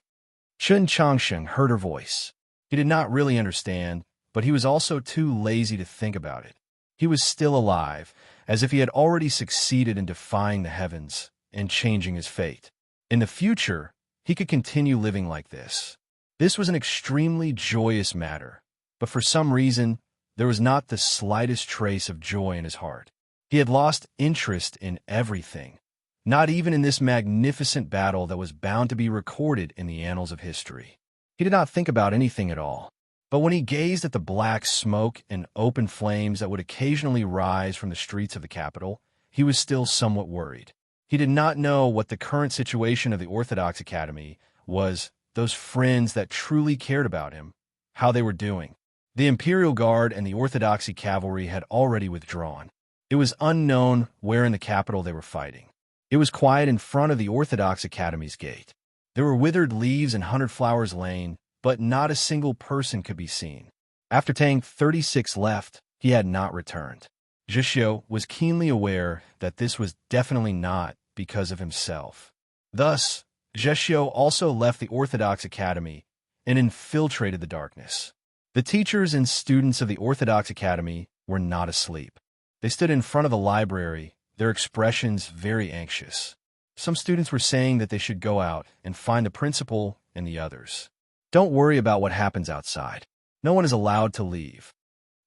Chen Changsheng heard her voice. He did not really understand, but he was also too lazy to think about it. He was still alive, as if he had already succeeded in defying the heavens and changing his fate. In the future, he could continue living like this. This was an extremely joyous matter, but for some reason, there was not the slightest trace of joy in his heart. He had lost interest in everything, not even in this magnificent battle that was bound to be recorded in the annals of history. He did not think about anything at all. But when he gazed at the black smoke and open flames that would occasionally rise from the streets of the capital, he was still somewhat worried. He did not know what the current situation of the Orthodox Academy was, those friends that truly cared about him, how they were doing. The Imperial Guard and the Orthodoxy cavalry had already withdrawn. It was unknown where in the capital they were fighting. It was quiet in front of the Orthodox Academy's gate. There were withered leaves in Hundred Flowers Lane, but not a single person could be seen. After Tang 36 left, he had not returned. Zhishio was keenly aware that this was definitely not because of himself. Thus, Zhishio also left the Orthodox Academy and infiltrated the darkness. The teachers and students of the Orthodox Academy were not asleep. They stood in front of the library, their expressions very anxious. Some students were saying that they should go out and find the principal and the others. Don't worry about what happens outside. No one is allowed to leave.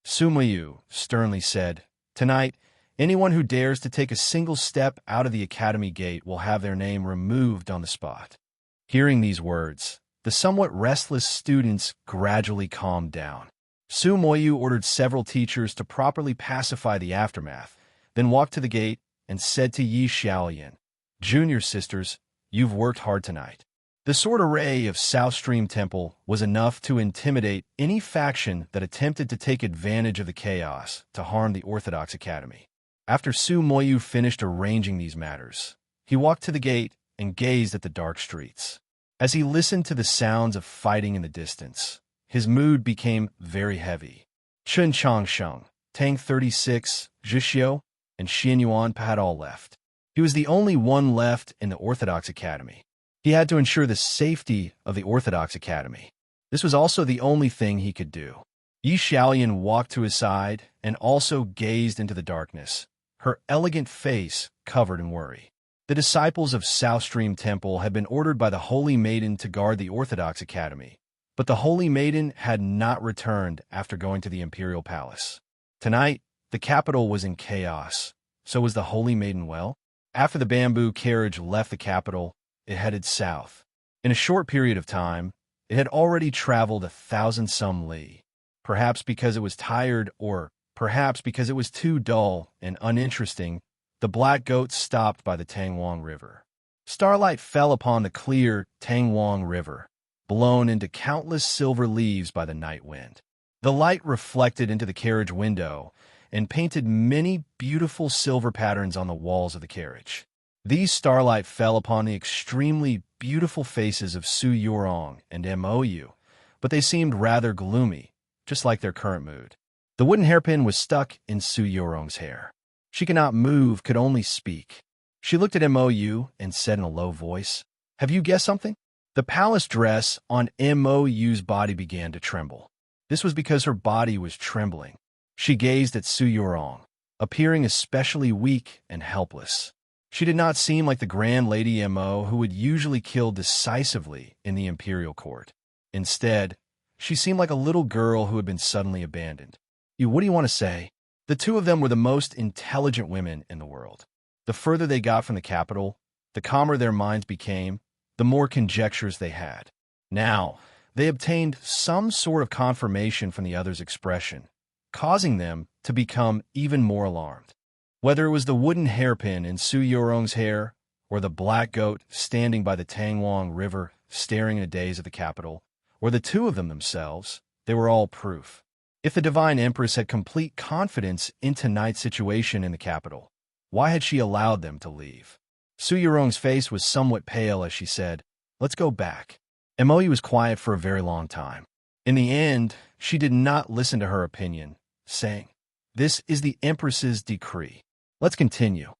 Sumoyu sternly said, "Tonight, anyone who dares to take a single step out of the academy gate will have their name removed on the spot." Hearing these words, the somewhat restless students gradually calmed down. Sumoyu ordered several teachers to properly pacify the aftermath, then walked to the gate and said to Yi Xiaoyan, "Junior sisters, you've worked hard tonight." The sword array of South Stream Temple was enough to intimidate any faction that attempted to take advantage of the chaos to harm the Orthodox Academy. After Su Moyu finished arranging these matters, he walked to the gate and gazed at the dark streets. As he listened to the sounds of fighting in the distance, his mood became very heavy. Chun Changsheng, Tang 36, Zhishio, and Xianyuan had all left. He was the only one left in the Orthodox Academy. He had to ensure the safety of the Orthodox Academy. This was also the only thing he could do. Yi Xiaoyan walked to his side and also gazed into the darkness, her elegant face covered in worry. The disciples of South Stream Temple had been ordered by the Holy Maiden to guard the Orthodox Academy, but the Holy Maiden had not returned after going to the Imperial Palace. Tonight, the capital was in chaos. So was the Holy Maiden well? After the bamboo carriage left the capital, it headed south. In a short period of time, it had already traveled 1,000-some li. Perhaps because it was tired, or perhaps because it was too dull and uninteresting, the black goat stopped by the Tangwang River. Starlight fell upon the clear Tangwang River, blown into countless silver leaves by the night wind. The light reflected into the carriage window and painted many beautiful silver patterns on the walls of the carriage. These starlight fell upon the extremely beautiful faces of Su Yorong and Mou, but they seemed rather gloomy, just like their current mood. The wooden hairpin was stuck in Su Yorong's hair. She could not move, could only speak. She looked at Mou and said in a low voice, "Have you guessed something?" The palace dress on Mou's body began to tremble. This was because her body was trembling. She gazed at Su Yorong, appearing especially weak and helpless. She did not seem like the grand Lady Mo who would usually kill decisively in the imperial court. Instead, she seemed like a little girl who had been suddenly abandoned. What do you want to say? The two of them were the most intelligent women in the world. The further they got from the capital, the calmer their minds became, the more conjectures they had. Now, they obtained some sort of confirmation from the other's expression, causing them to become even more alarmed. Whether it was the wooden hairpin in Su Yorong's hair, or the black goat standing by the Tangwang River staring in a daze at the capital, or the two of them themselves, they were all proof. If the Divine Empress had complete confidence in tonight's situation in the capital, why had she allowed them to leave? Su Yorong's face was somewhat pale as she said, "Let's go back." Mou was quiet for a very long time. In the end, she did not listen to her opinion, saying, "This is the Empress's decree. Let's continue."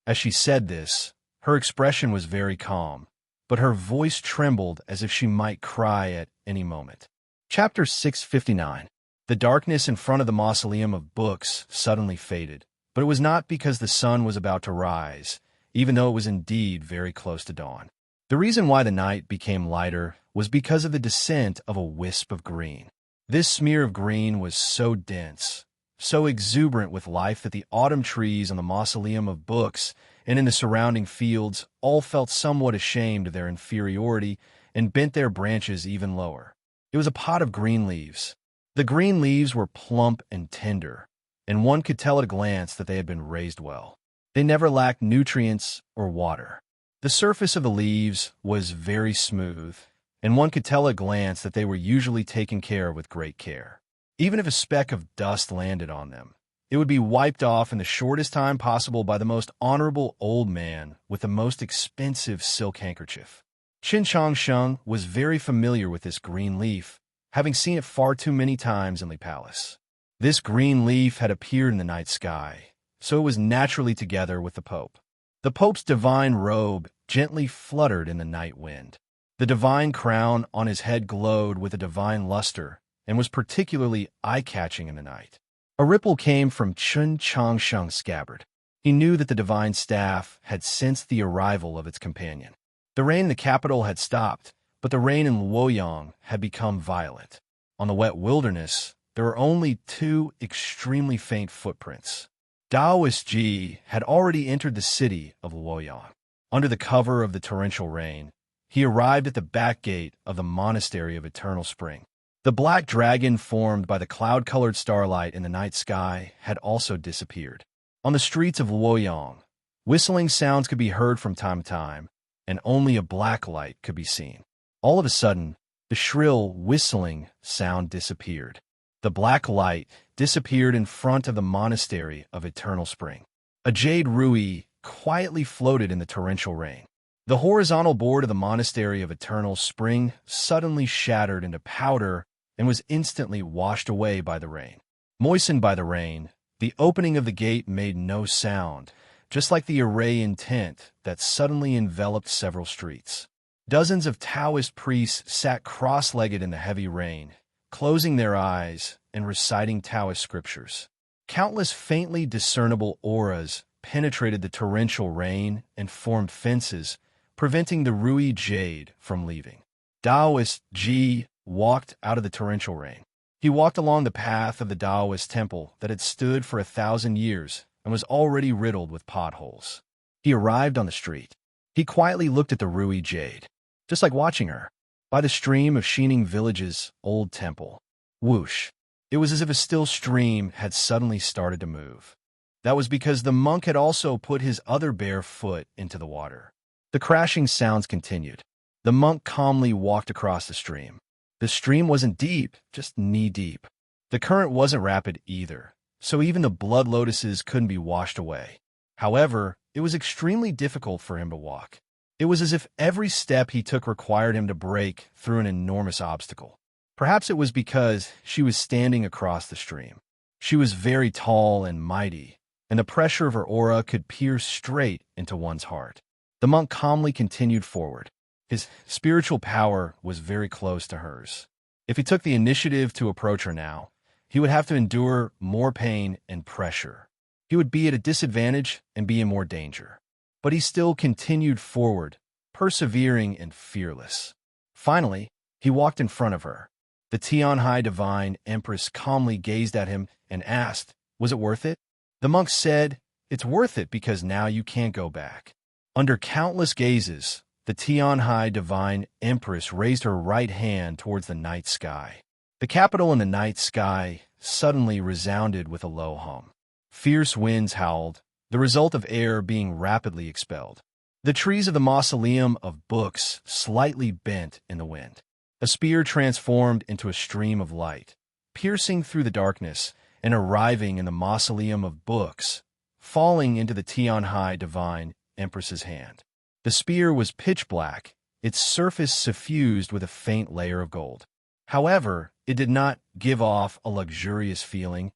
As she said this, her expression was very calm, but her voice trembled as if she might cry at any moment. Chapter 659. The darkness in front of the mausoleum of books suddenly faded, but it was not because the sun was about to rise, even though it was indeed very close to dawn. The reason why the night became lighter was because of the descent of a wisp of green. This smear of green was so dense, so exuberant with life that the autumn trees on the mausoleum of books and in the surrounding fields all felt somewhat ashamed of their inferiority and bent their branches even lower. It was a pot of green leaves. The green leaves were plump and tender, and one could tell at a glance that they had been raised well. They never lacked nutrients or water. The surface of the leaves was very smooth, and one could tell at a glance that they were usually taken care of with great care. Even if a speck of dust landed on them, it would be wiped off in the shortest time possible by the most honorable old man with the most expensive silk handkerchief. Qin Changsheng was very familiar with this green leaf, having seen it far too many times in the palace. This green leaf had appeared in the night sky, so it was naturally together with the Pope. The Pope's divine robe gently fluttered in the night wind. The divine crown on his head glowed with a divine luster and was particularly eye-catching in the night. A ripple came from Qin Changsheng's scabbard. He knew that the divine staff had sensed the arrival of its companion. The rain in the capital had stopped, but the rain in Luoyang had become violent. On the wet wilderness, there were only 2 extremely faint footprints. Taoist Ji had already entered the city of Luoyang. Under the cover of the torrential rain, he arrived at the back gate of the Monastery of Eternal Spring. The black dragon formed by the cloud-colored starlight in the night sky had also disappeared. On the streets of Luoyang, whistling sounds could be heard from time to time, and only a black light could be seen. All of a sudden, the shrill whistling sound disappeared. The black light disappeared in front of the Monastery of Eternal Spring. A jade rui quietly floated in the torrential rain. The horizontal board of the Monastery of Eternal Spring suddenly shattered into powder and was instantly washed away by the rain. Moistened by the rain, the opening of the gate made no sound, just like the array in tent that suddenly enveloped several streets. Dozens of Taoist priests sat cross-legged in the heavy rain, closing their eyes and reciting Taoist scriptures. Countless faintly discernible auras penetrated the torrential rain and formed fences, preventing the Rui jade from leaving. Taoist Ji walked out of the torrential rain. He walked along the path of the Taoist temple that had stood for 1,000 years and was already riddled with potholes. He arrived on the street. He quietly looked at the Rui jade, just like watching her, by the stream of Xining Village's old temple. Whoosh! It was as if a still stream had suddenly started to move. That was because the monk had also put his other bare foot into the water. The crashing sounds continued. The monk calmly walked across the stream. The stream wasn't deep, just knee-deep. The current wasn't rapid either, so even the blood lotuses couldn't be washed away. However, it was extremely difficult for him to walk. It was as if every step he took required him to break through an enormous obstacle. Perhaps it was because she was standing across the stream. She was very tall and mighty, and the pressure of her aura could pierce straight into one's heart. The monk calmly continued forward. His spiritual power was very close to hers. If he took the initiative to approach her now, he would have to endure more pain and pressure. He would be at a disadvantage and be in more danger. But he still continued forward, persevering and fearless. Finally, he walked in front of her. The Tianhai Divine Empress calmly gazed at him and asked, "Was it worth it?" The monk said, "It's worth it because now you can't go back." Under countless gazes, the Tianhai Divine Empress raised her right hand towards the night sky. The capital in the night sky suddenly resounded with a low hum. Fierce winds howled, the result of air being rapidly expelled. The trees of the mausoleum of books slightly bent in the wind. A spear transformed into a stream of light, piercing through the darkness and arriving in the mausoleum of books, falling into the Tianhai Divine Empress's hand. The spear was pitch black, its surface suffused with a faint layer of gold. However, it did not give off a luxurious feeling,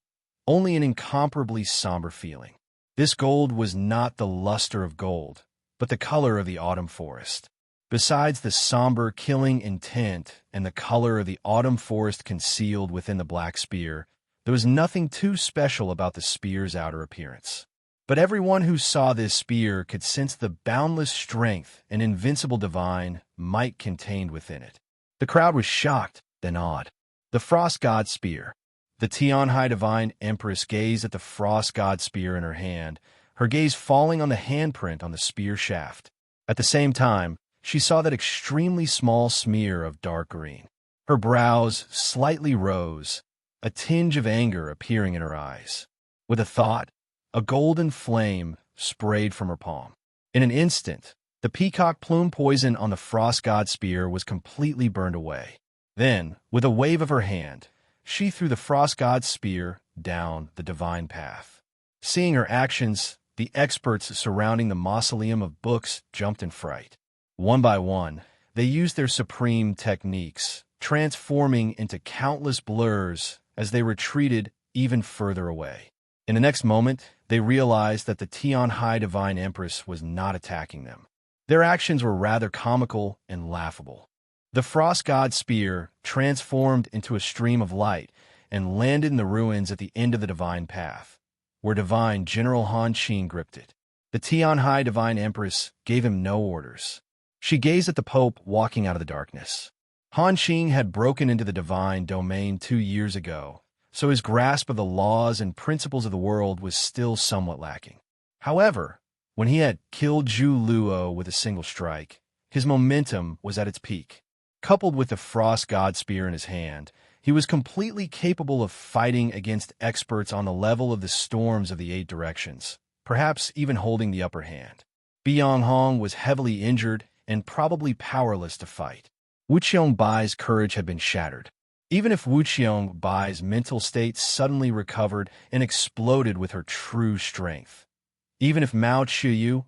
only an incomparably somber feeling. This gold was not the luster of gold, but the color of the autumn forest. Besides the somber, killing intent and the color of the autumn forest concealed within the black spear, there was nothing too special about the spear's outer appearance. But everyone who saw this spear could sense the boundless strength and invincible divine might contained within it. The crowd was shocked, then awed. The Frost God Spear. The Tianhai Divine Empress gazed at the Frost God Spear in her hand, her gaze falling on the handprint on the spear shaft. At the same time, she saw that extremely small smear of dark green. Her brows slightly rose, a tinge of anger appearing in her eyes. With a thought, a golden flame sprayed from her palm. In an instant, the peacock plume poison on the Frost God Spear was completely burned away. Then, with a wave of her hand, she threw the Frost God's spear down the divine path. Seeing her actions, the experts surrounding the mausoleum of books jumped in fright. One by one, they used their supreme techniques, transforming into countless blurs as they retreated even further away. In the next moment, they realized that the Tianhai Divine Empress was not attacking them. Their actions were rather comical and laughable. The Frost God Spear transformed into a stream of light and landed in the ruins at the end of the divine path, where divine General Han Qing gripped it. The Tianhai Divine Empress gave him no orders. She gazed at the Pope walking out of the darkness. Han Qing had broken into the divine domain 2 years ago, so his grasp of the laws and principles of the world was still somewhat lacking. However, when he had killed Zhu Luo with a single strike, his momentum was at its peak. Coupled with the Frost God Spear in his hand, he was completely capable of fighting against experts on the level of the storms of the 8 directions, perhaps even holding the upper hand. Biang Hong was heavily injured and probably powerless to fight. Wu Qiangbai's courage had been shattered. Even if Wu Qiangbai's mental state suddenly recovered and exploded with her true strength. Even if Mao Qiyu,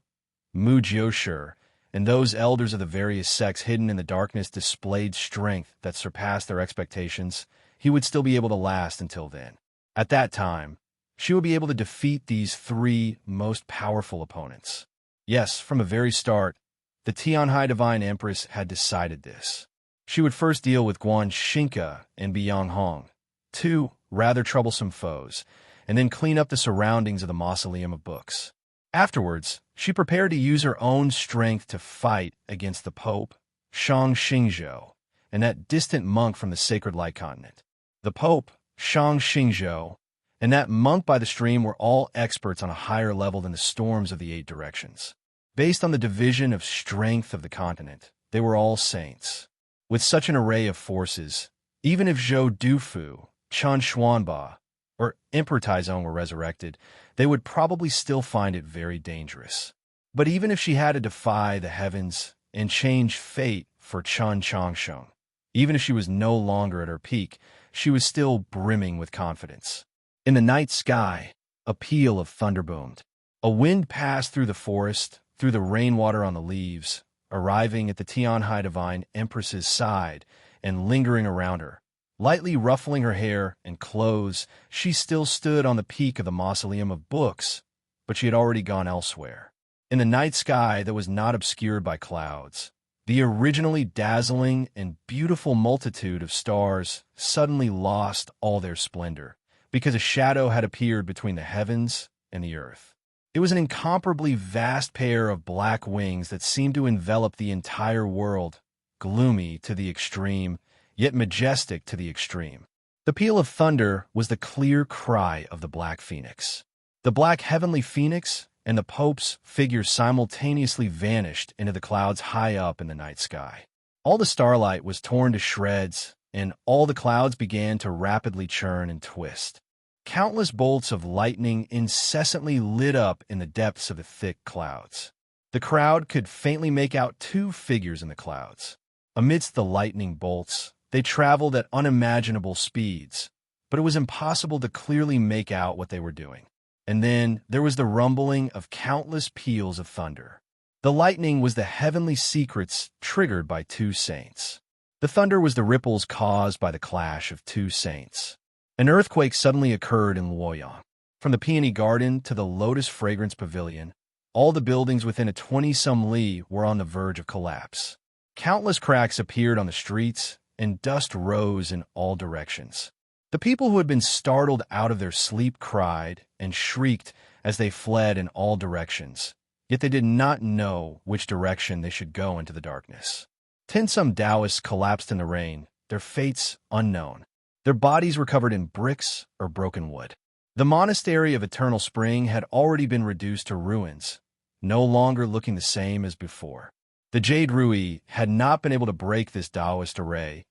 Mu Jiushi, and those elders of the various sects hidden in the darkness displayed strength that surpassed their expectations, he would still be able to last until then. At that time, she would be able to defeat these 3 most powerful opponents. Yes, from the very start, the Tianhai Divine Empress had decided this. She would first deal with Guan Xingke and Biang Hong, 2 rather troublesome foes, and then clean up the surroundings of the Mausoleum of Books. Afterwards, she prepared to use her own strength to fight against the Pope, Shang Xingzhou, and that distant monk from the Sacred Light Continent. The Pope, Shang Xingzhou, and that monk by the stream were all experts on a higher level than the storms of the 8 directions. Based on the division of strength of the continent, they were all saints. With such an array of forces, even if Zhou Dufu, Chen Xuanba, or Emperor Taizong were resurrected, they would probably still find it very dangerous. But even if she had to defy the heavens and change fate for Chen Changsheng, even if she was no longer at her peak, she was still brimming with confidence. In the night sky, a peal of thunder boomed. A wind passed through the forest, through the rainwater on the leaves, arriving at the Tianhai Divine Empress's side and lingering around her. Lightly ruffling her hair and clothes, she still stood on the peak of the Mausoleum of Books, but she had already gone elsewhere. In the night sky that was not obscured by clouds, the originally dazzling and beautiful multitude of stars suddenly lost all their splendor, because a shadow had appeared between the heavens and the earth. It was an incomparably vast pair of black wings that seemed to envelop the entire world, gloomy to the extreme, yet majestic to the extreme. The peal of thunder was the clear cry of the Black Phoenix. The Black Heavenly Phoenix and the Pope's figure simultaneously vanished into the clouds high up in the night sky. All the starlight was torn to shreds, and all the clouds began to rapidly churn and twist. Countless bolts of lightning incessantly lit up in the depths of the thick clouds. The crowd could faintly make out 2 figures in the clouds. Amidst the lightning bolts, they traveled at unimaginable speeds, but it was impossible to clearly make out what they were doing. And then there was the rumbling of countless peals of thunder. The lightning was the heavenly secrets triggered by 2 saints. The thunder was the ripples caused by the clash of 2 saints. An earthquake suddenly occurred in Luoyang. From the Peony Garden to the Lotus Fragrance Pavilion, all the buildings within a 20-some li were on the verge of collapse. Countless cracks appeared on the streets, and dust rose in all directions. The people who had been startled out of their sleep cried and shrieked as they fled in all directions, yet they did not know which direction they should go into the darkness. 10 some Taoists collapsed in the rain, their fates unknown. Their bodies were covered in bricks or broken wood. The monastery of Eternal Spring had already been reduced to ruins, no longer looking the same as before. The Jade Rui had not been able to break this Taoist array,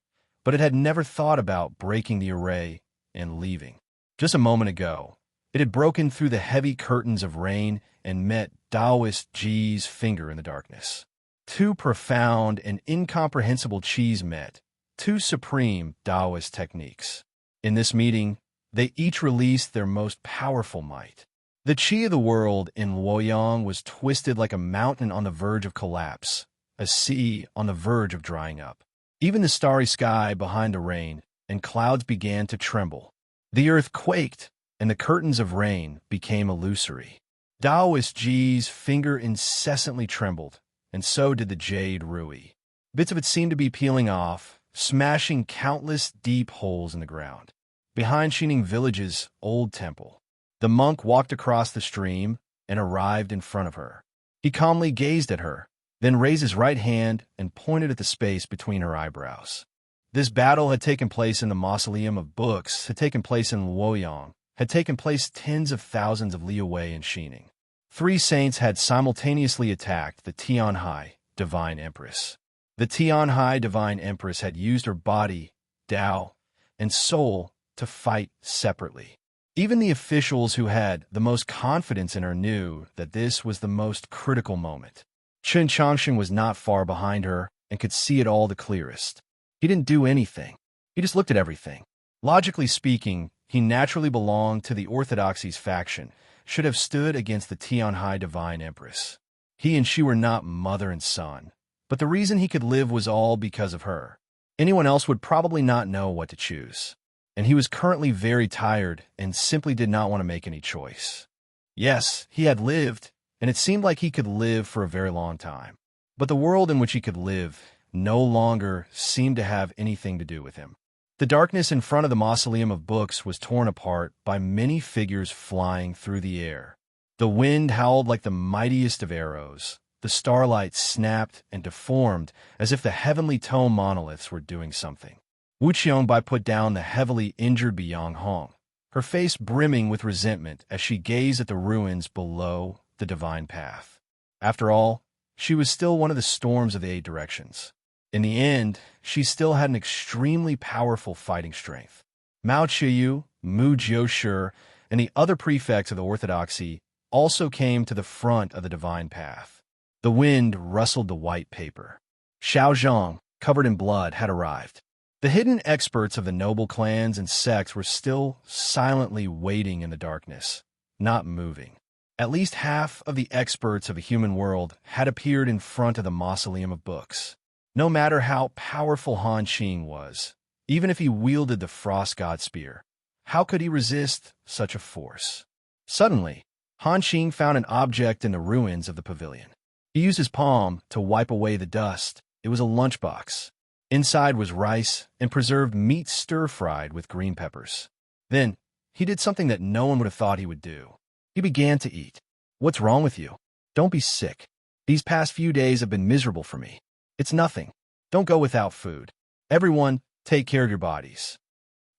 but it had never thought about breaking the array and leaving. Just a moment ago, it had broken through the heavy curtains of rain and met Taoist Ji's finger in the darkness. Two profound and incomprehensible qis met, two supreme Taoist techniques. In this meeting, they each released their most powerful might. The qi of the world in Luoyang was twisted like a mountain on the verge of collapse, a sea on the verge of drying up. Even the starry sky behind the rain and clouds began to tremble. The earth quaked, and the curtains of rain became illusory. Taoist Ji's finger incessantly trembled, and so did the Jade Rui. Bits of it seemed to be peeling off, smashing countless deep holes in the ground. Behind Xining Village's old temple, the monk walked across the stream and arrived in front of her. He calmly gazed at her, then raised his right hand and pointed at the space between her eyebrows. This battle had taken place in the Mausoleum of Books, had taken place in Luoyang, had taken place tens of thousands of li away in Xining. 3 saints had simultaneously attacked the Tianhai Divine Empress. The Tianhai Divine Empress had used her body, Tao, and soul to fight separately. Even the officials who had the most confidence in her knew that this was the most critical moment. Chen Changshan was not far behind her and could see it all the clearest. He didn't do anything. He just looked at everything. Logically speaking, he naturally belonged to the Orthodoxy's faction, should have stood against the Tianhai Divine Empress. He and she were not mother and son, but the reason he could live was all because of her. Anyone else would probably not know what to choose. And he was currently very tired and simply did not want to make any choice. Yes, he had lived, and it seemed like he could live for a very long time. But the world in which he could live no longer seemed to have anything to do with him. The darkness in front of the Mausoleum of Books was torn apart by many figures flying through the air. The wind howled like the mightiest of arrows. The starlight snapped and deformed as if the heavenly tome monoliths were doing something. Wu Qiongbai put down the heavily injured Biang Hong, her face brimming with resentment as she gazed at the ruins below the divine path. After all, she was still one of the storms of the 8 directions. In the end, she still had an extremely powerful fighting strength. Mao Qiyu, Mu Jiushi, and the other prefects of the Orthodoxy also came to the front of the divine path. The wind rustled the white paper. Xiao Zhang, covered in blood, had arrived. The hidden experts of the noble clans and sects were still silently waiting in the darkness, not moving. At least half of the experts of the human world had appeared in front of the Mausoleum of Books. No matter how powerful Han Qing was, even if he wielded the Frost God Spear, how could he resist such a force? Suddenly, Han Qing found an object in the ruins of the pavilion. He used his palm to wipe away the dust. It was a lunchbox. Inside was rice and preserved meat stir-fried with green peppers. Then, he did something that no one would have thought he would do. He began to eat. What's wrong with you? Don't be sick. These past few days have been miserable for me. It's nothing. Don't go without food. Everyone, take care of your bodies.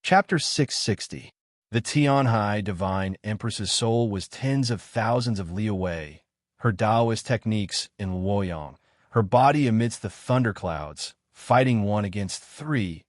Chapter 660. The Tianhai Divine Empress's soul was tens of thousands of li away, her Taoist techniques in Luoyang, her body amidst the thunderclouds, fighting one against three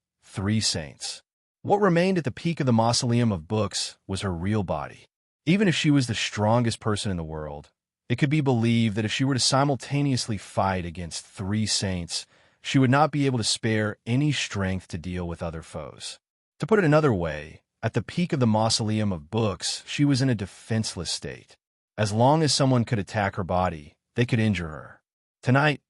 saints. What remained at the peak of the Mausoleum of Books was her real body. Even if she was the strongest person in the world, it could be believed that if she were to simultaneously fight against 3 saints, she would not be able to spare any strength to deal with other foes. To put it another way, at the peak of the Mausoleum of Books, she was in a defenseless state. As long as someone could attack her body, they could injure her. Tonight,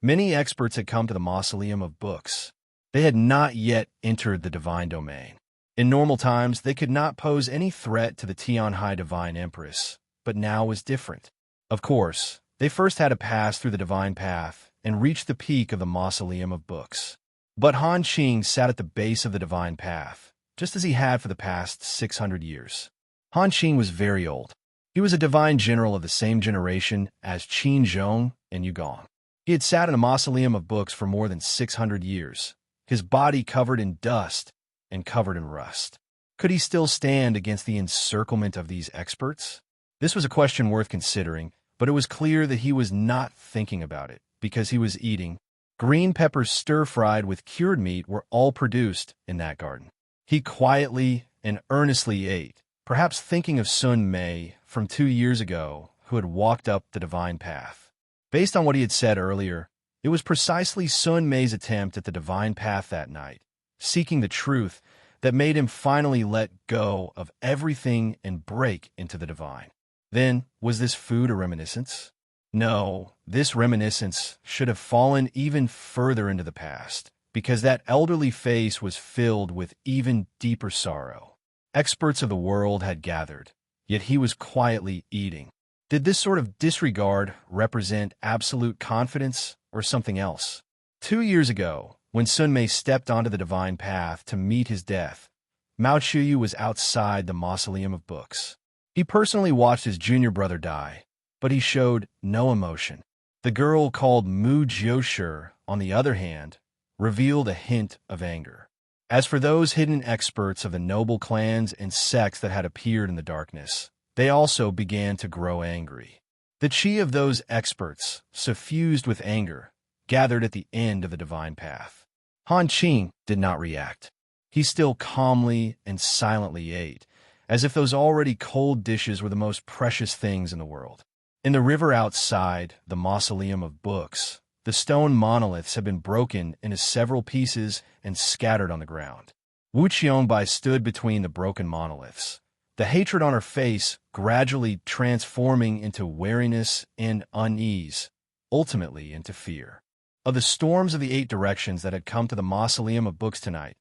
many experts had come to the Mausoleum of Books. They had not yet entered the divine domain. In normal times, they could not pose any threat to the Tianhai Divine Empress, but now was different. Of course, they first had to pass through the divine path and reach the peak of the Mausoleum of Books. But Han Qing sat at the base of the divine path, just as he had for the past 600 years. Han Qing was very old. He was a divine general of the same generation as Qin Zhong and Yugong. He had sat in a mausoleum of books for more than 600 years, his body covered in dust and covered in rust. Could he still stand against the encirclement of these experts? This was a question worth considering, but it was clear that he was not thinking about it, because he was eating. Green peppers stir-fried with cured meat were all produced in that garden. He quietly and earnestly ate, perhaps thinking of Sun Mei from 2 years ago, who had walked up the divine path. Based on what he had said earlier, it was precisely Sun Mei's attempt at the divine path that night, seeking the truth, that made him finally let go of everything and break into the divine. Then, was this food a reminiscence? No, this reminiscence should have fallen even further into the past, because that elderly face was filled with even deeper sorrow. Experts of the world had gathered, yet he was quietly eating. Did this sort of disregard represent absolute confidence or something else? 2 years ago, when Sun Mei stepped onto the divine path to meet his death, Mao Chuyu was outside the mausoleum of books. He personally watched his junior brother die, but he showed no emotion. The girl called Mu Jiushi, on the other hand, revealed a hint of anger. As for those hidden experts of the noble clans and sects that had appeared in the darkness, they also began to grow angry. The chi of those experts, suffused with anger, gathered at the end of the divine path. Han Qing did not react. He still calmly and silently ate, as if those already cold dishes were the most precious things in the world. In the river outside the mausoleum of books, the stone monoliths had been broken into several pieces and scattered on the ground. Wu Qiongbai stood between the broken monoliths, the hatred on her face gradually transforming into wariness and unease, ultimately into fear. Of the storms of the 8 directions that had come to the mausoleum of books tonight,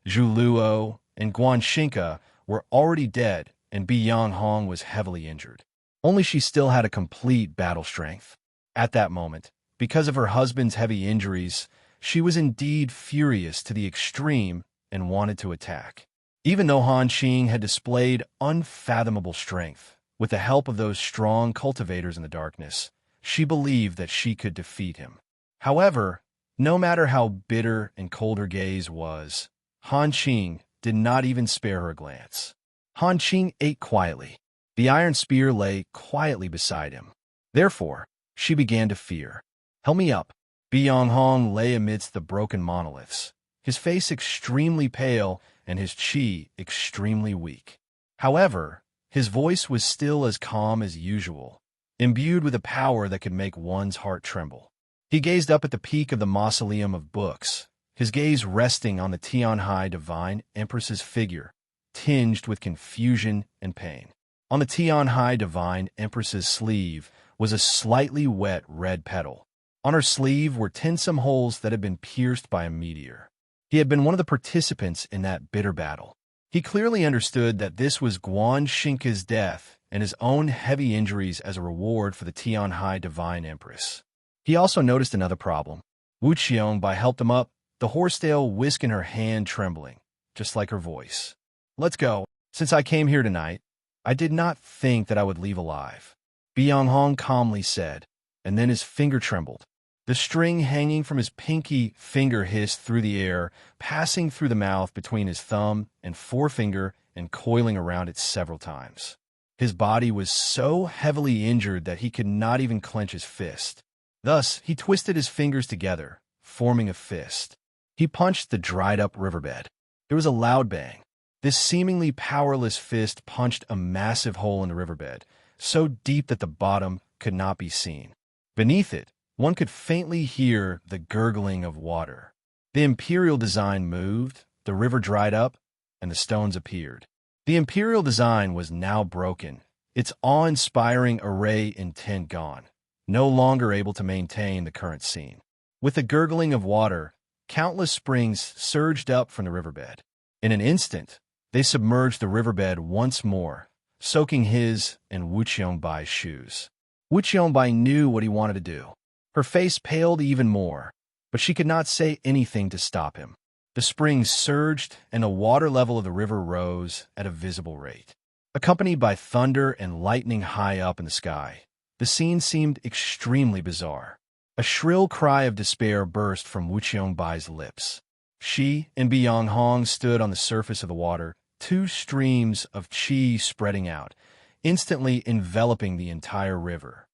Zhu Luo and Guan Xinke were already dead, and Bi Yanghong was heavily injured. Only she still had a complete battle strength. At that moment, because of her husband's heavy injuries, she was indeed furious to the extreme and wanted to attack. Even though Han Qing had displayed unfathomable strength, with the help of those strong cultivators in the darkness, she believed that she could defeat him. However, no matter how bitter and cold her gaze was, Han Qing did not even spare her a glance. Han Qing ate quietly. The iron spear lay quietly beside him. Therefore, she began to fear. "Help me up." Bi Yanghong lay amidst the broken monoliths, his face extremely pale and his qi extremely weak. However, his voice was still as calm as usual, imbued with a power that could make one's heart tremble. He gazed up at the peak of the mausoleum of books, his gaze resting on the Tianhai Divine Empress's figure, tinged with confusion and pain. On the Tianhai Divine Empress's sleeve was a slightly wet red petal. On her sleeve were tinsome holes that had been pierced by a meteor. He had been one of the participants in that bitter battle. He clearly understood that this was Guan Xinke's death and his own heavy injuries as a reward for the Tianhai Divine Empress. He also noticed another problem. Wu Qiongbai helped him up, the horsetail whisk in her hand trembling, just like her voice. "Let's go. Since I came here tonight, I did not think that I would leave alive," Bi Yanghong calmly said, and then his finger trembled. The string hanging from his pinky finger hissed through the air, passing through the mouth between his thumb and forefinger and coiling around it several times. His body was so heavily injured that he could not even clench his fist. Thus, he twisted his fingers together, forming a fist. He punched the dried-up riverbed. There was a loud bang. This seemingly powerless fist punched a massive hole in the riverbed, so deep that the bottom could not be seen. Beneath it, one could faintly hear the gurgling of water. The imperial design moved, the river dried up, and the stones appeared. The imperial design was now broken, its awe-inspiring array intent gone, no longer able to maintain the current scene. With the gurgling of water, countless springs surged up from the riverbed. In an instant, they submerged the riverbed once more, soaking his and Wu Qiongbay's shoes. Wu Qiongbai knew what he wanted to do. Her face paled even more, but she could not say anything to stop him. The springs surged, and the water level of the river rose at a visible rate. accompanied by thunder and lightning high up in the sky. The scene seemed extremely bizarre. A shrill cry of despair burst from Wu Qiangbai's lips. She and Byonghong stood on the surface of the water, two streams of qi spreading out, instantly enveloping the entire river.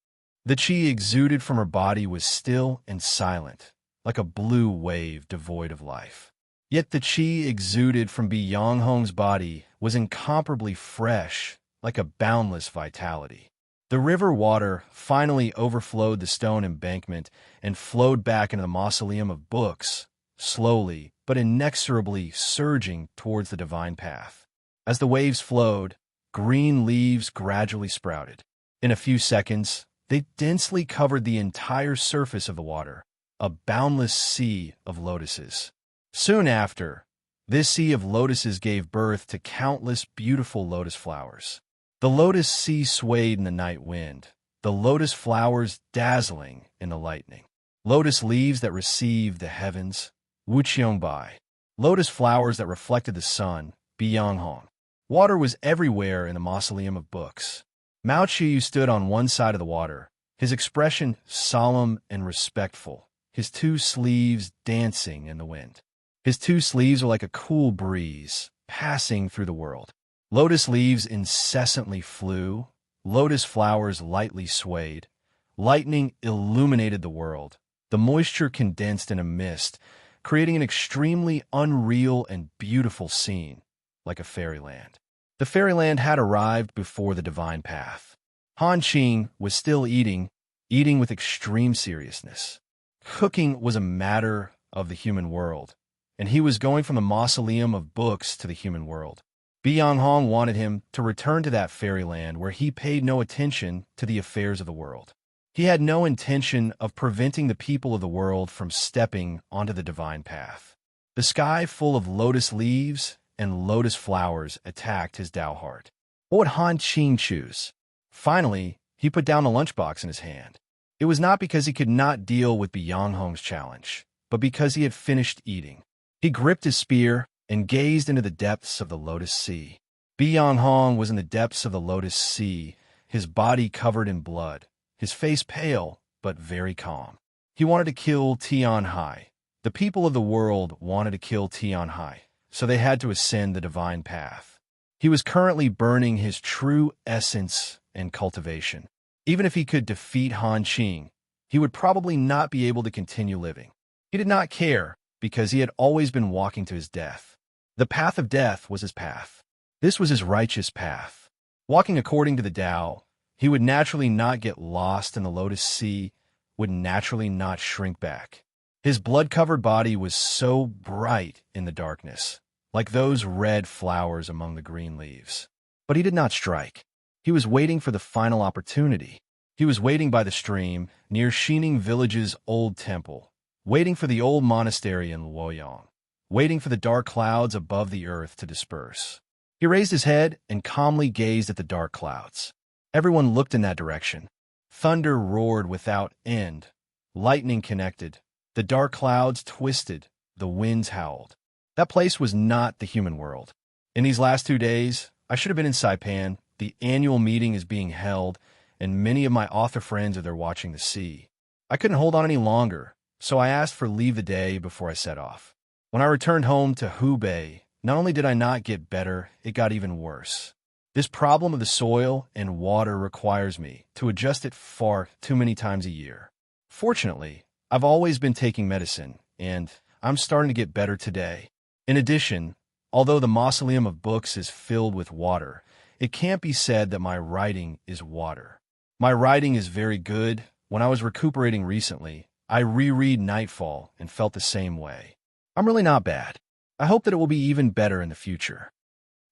The qi exuded from her body was still and silent, like a blue wave devoid of life. Yet the qi exuded from Byonghong's body was incomparably fresh, like a boundless vitality. The river water finally overflowed the stone embankment and flowed back into the mausoleum of books, slowly but inexorably surging towards the divine path. As the waves flowed, green leaves gradually sprouted. In a few seconds, they densely covered the entire surface of the water, a boundless sea of lotuses. Soon after, this sea of lotuses gave birth to countless beautiful lotus flowers. The lotus sea swayed in the night wind, the lotus flowers dazzling in the lightning. Lotus leaves that received the heavens, Wu Qiangbai. Lotus flowers that reflected the sun, Byonghong. Water was everywhere in the mausoleum of books. Mao Qiu stood on one side of the water, his expression solemn and respectful, his two sleeves dancing in the wind. His two sleeves were like a cool breeze, passing through the world. Lotus leaves incessantly flew, lotus flowers lightly swayed, lightning illuminated the world, the moisture condensed in a mist, creating an extremely unreal and beautiful scene, like a fairyland. The fairyland had arrived before the divine path. Han Qing was still eating with extreme seriousness. Cooking was a matter of the human world, and he was going from the mausoleum of books to the human world. Byonghong wanted him to return to that fairyland where he paid no attention to the affairs of the world. He had no intention of preventing the people of the world from stepping onto the divine path. The sky full of lotus leaves and lotus flowers attacked his Tao heart. What would Han Qing choose? Finally, he put down the lunchbox in his hand. It was not because he could not deal with Byonghong's challenge, but because he had finished eating. He gripped his spear and gazed into the depths of the lotus sea. Byonghong was in the depths of the lotus sea, his body covered in blood, his face pale but very calm. He wanted to kill Tianhai. The people of the world wanted to kill Tianhai, so they had to ascend the divine path. He was currently burning his true essence and cultivation. Even if he could defeat Han Qing, he would probably not be able to continue living. He did not care, because he had always been walking to his death. The path of death was his path. This was his righteous path. Walking according to the Tao, he would naturally not get lost in the lotus sea, would naturally not shrink back. His blood-covered body was so bright in the darkness, like those red flowers among the green leaves. But he did not strike. He was waiting for the final opportunity. He was waiting by the stream, near Xining Village's old temple, waiting for the old monastery in Luoyang, waiting for the dark clouds above the earth to disperse. He raised his head and calmly gazed at the dark clouds. Everyone looked in that direction. Thunder roared without end. Lightning connected. The dark clouds twisted. The winds howled. That place was not the human world. In these last 2 days, I should have been in Saipan. The annual meeting is being held, and many of my author friends are there watching the sea. I couldn't hold on any longer, so I asked for leave the day before I set off. When I returned home to Hubei, not only did I not get better, it got even worse. This problem of the soil and water requires me to adjust it far too many times a year. Fortunately, I've always been taking medicine, and I'm starting to get better today. In addition, although the mausoleum of books is filled with water, it can't be said that my writing is water. My writing is very good. When I was recuperating recently, I reread Nightfall and felt the same way. I'm really not bad. I hope that it will be even better in the future.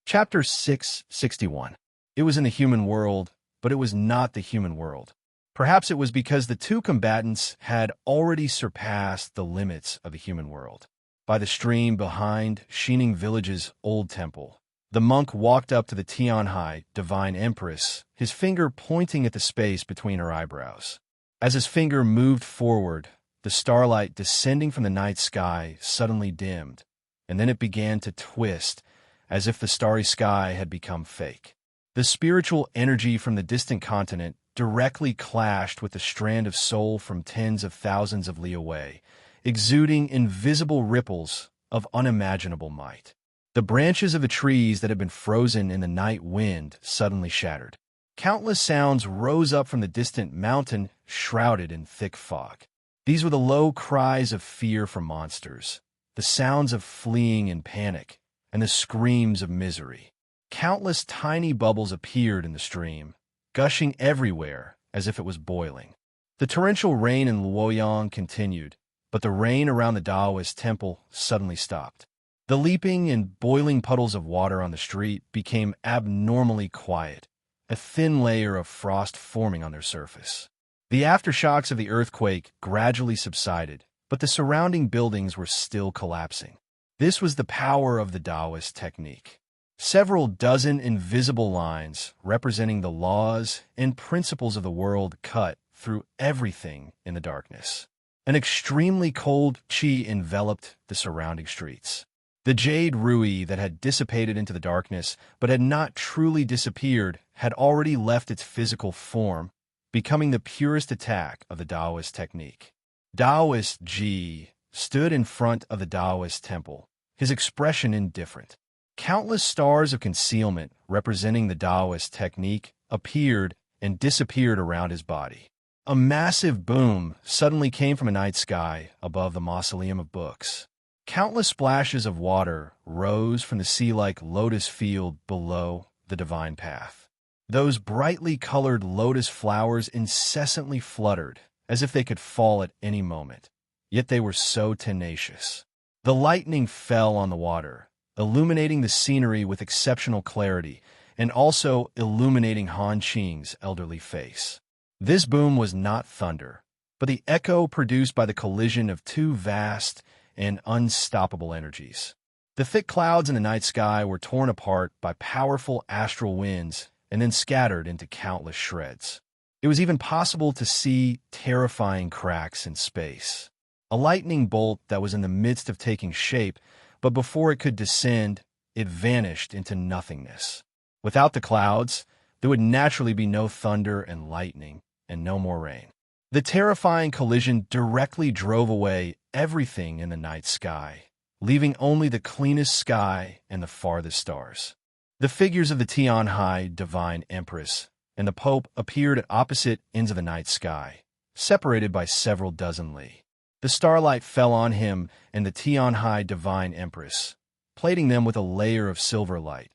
Chapter 661. It was in the human world, but it was not the human world. Perhaps it was because the two combatants had already surpassed the limits of the human world. By the stream behind Xining Village's old temple, the monk walked up to the Tianhai divine empress, his finger pointing at the space between her eyebrows. As his finger moved forward, the starlight descending from the night sky suddenly dimmed, and then it began to twist, as if the starry sky had become fake. The spiritual energy from the distant continent directly clashed with the strand of soul from tens of thousands of li away, exuding invisible ripples of unimaginable might. The branches of the trees that had been frozen in the night wind suddenly shattered. Countless sounds rose up from the distant mountain, shrouded in thick fog. These were the low cries of fear from monsters, the sounds of fleeing in panic, and the screams of misery. Countless tiny bubbles appeared in the stream, gushing everywhere as if it was boiling. The torrential rain in Luoyang continued, but the rain around the Taoist temple suddenly stopped. The leaping and boiling puddles of water on the street became abnormally quiet, a thin layer of frost forming on their surface. The aftershocks of the earthquake gradually subsided, but the surrounding buildings were still collapsing. This was the power of the Taoist technique. Several dozen invisible lines representing the laws and principles of the world cut through everything in the darkness. An extremely cold qi enveloped the surrounding streets. The jade rui that had dissipated into the darkness but had not truly disappeared had already left its physical form, becoming the purest attack of the Taoist technique. Taoist Ji stood in front of the Taoist temple, his expression indifferent. Countless stars of concealment representing the Taoist technique appeared and disappeared around his body. A massive boom suddenly came from a night sky above the mausoleum of books. Countless splashes of water rose from the sea-like lotus field below the divine path. Those brightly colored lotus flowers incessantly fluttered, as if they could fall at any moment, yet they were so tenacious. The lightning fell on the water, illuminating the scenery with exceptional clarity, and also illuminating Han Qing's elderly face. This boom was not thunder, but the echo produced by the collision of two vast and unstoppable energies. The thick clouds in the night sky were torn apart by powerful astral winds and then scattered into countless shreds. It was even possible to see terrifying cracks in space. A lightning bolt that was in the midst of taking shape, but before it could descend, it vanished into nothingness. Without the clouds, there would naturally be no thunder and lightning, and no more rain. The terrifying collision directly drove away everything in the night sky, leaving only the cleanest sky and the farthest stars. The figures of the Tianhai Divine Empress and the Pope appeared at opposite ends of the night sky, separated by several dozen li. The starlight fell on him and the Tianhai Divine Empress, plating them with a layer of silver light,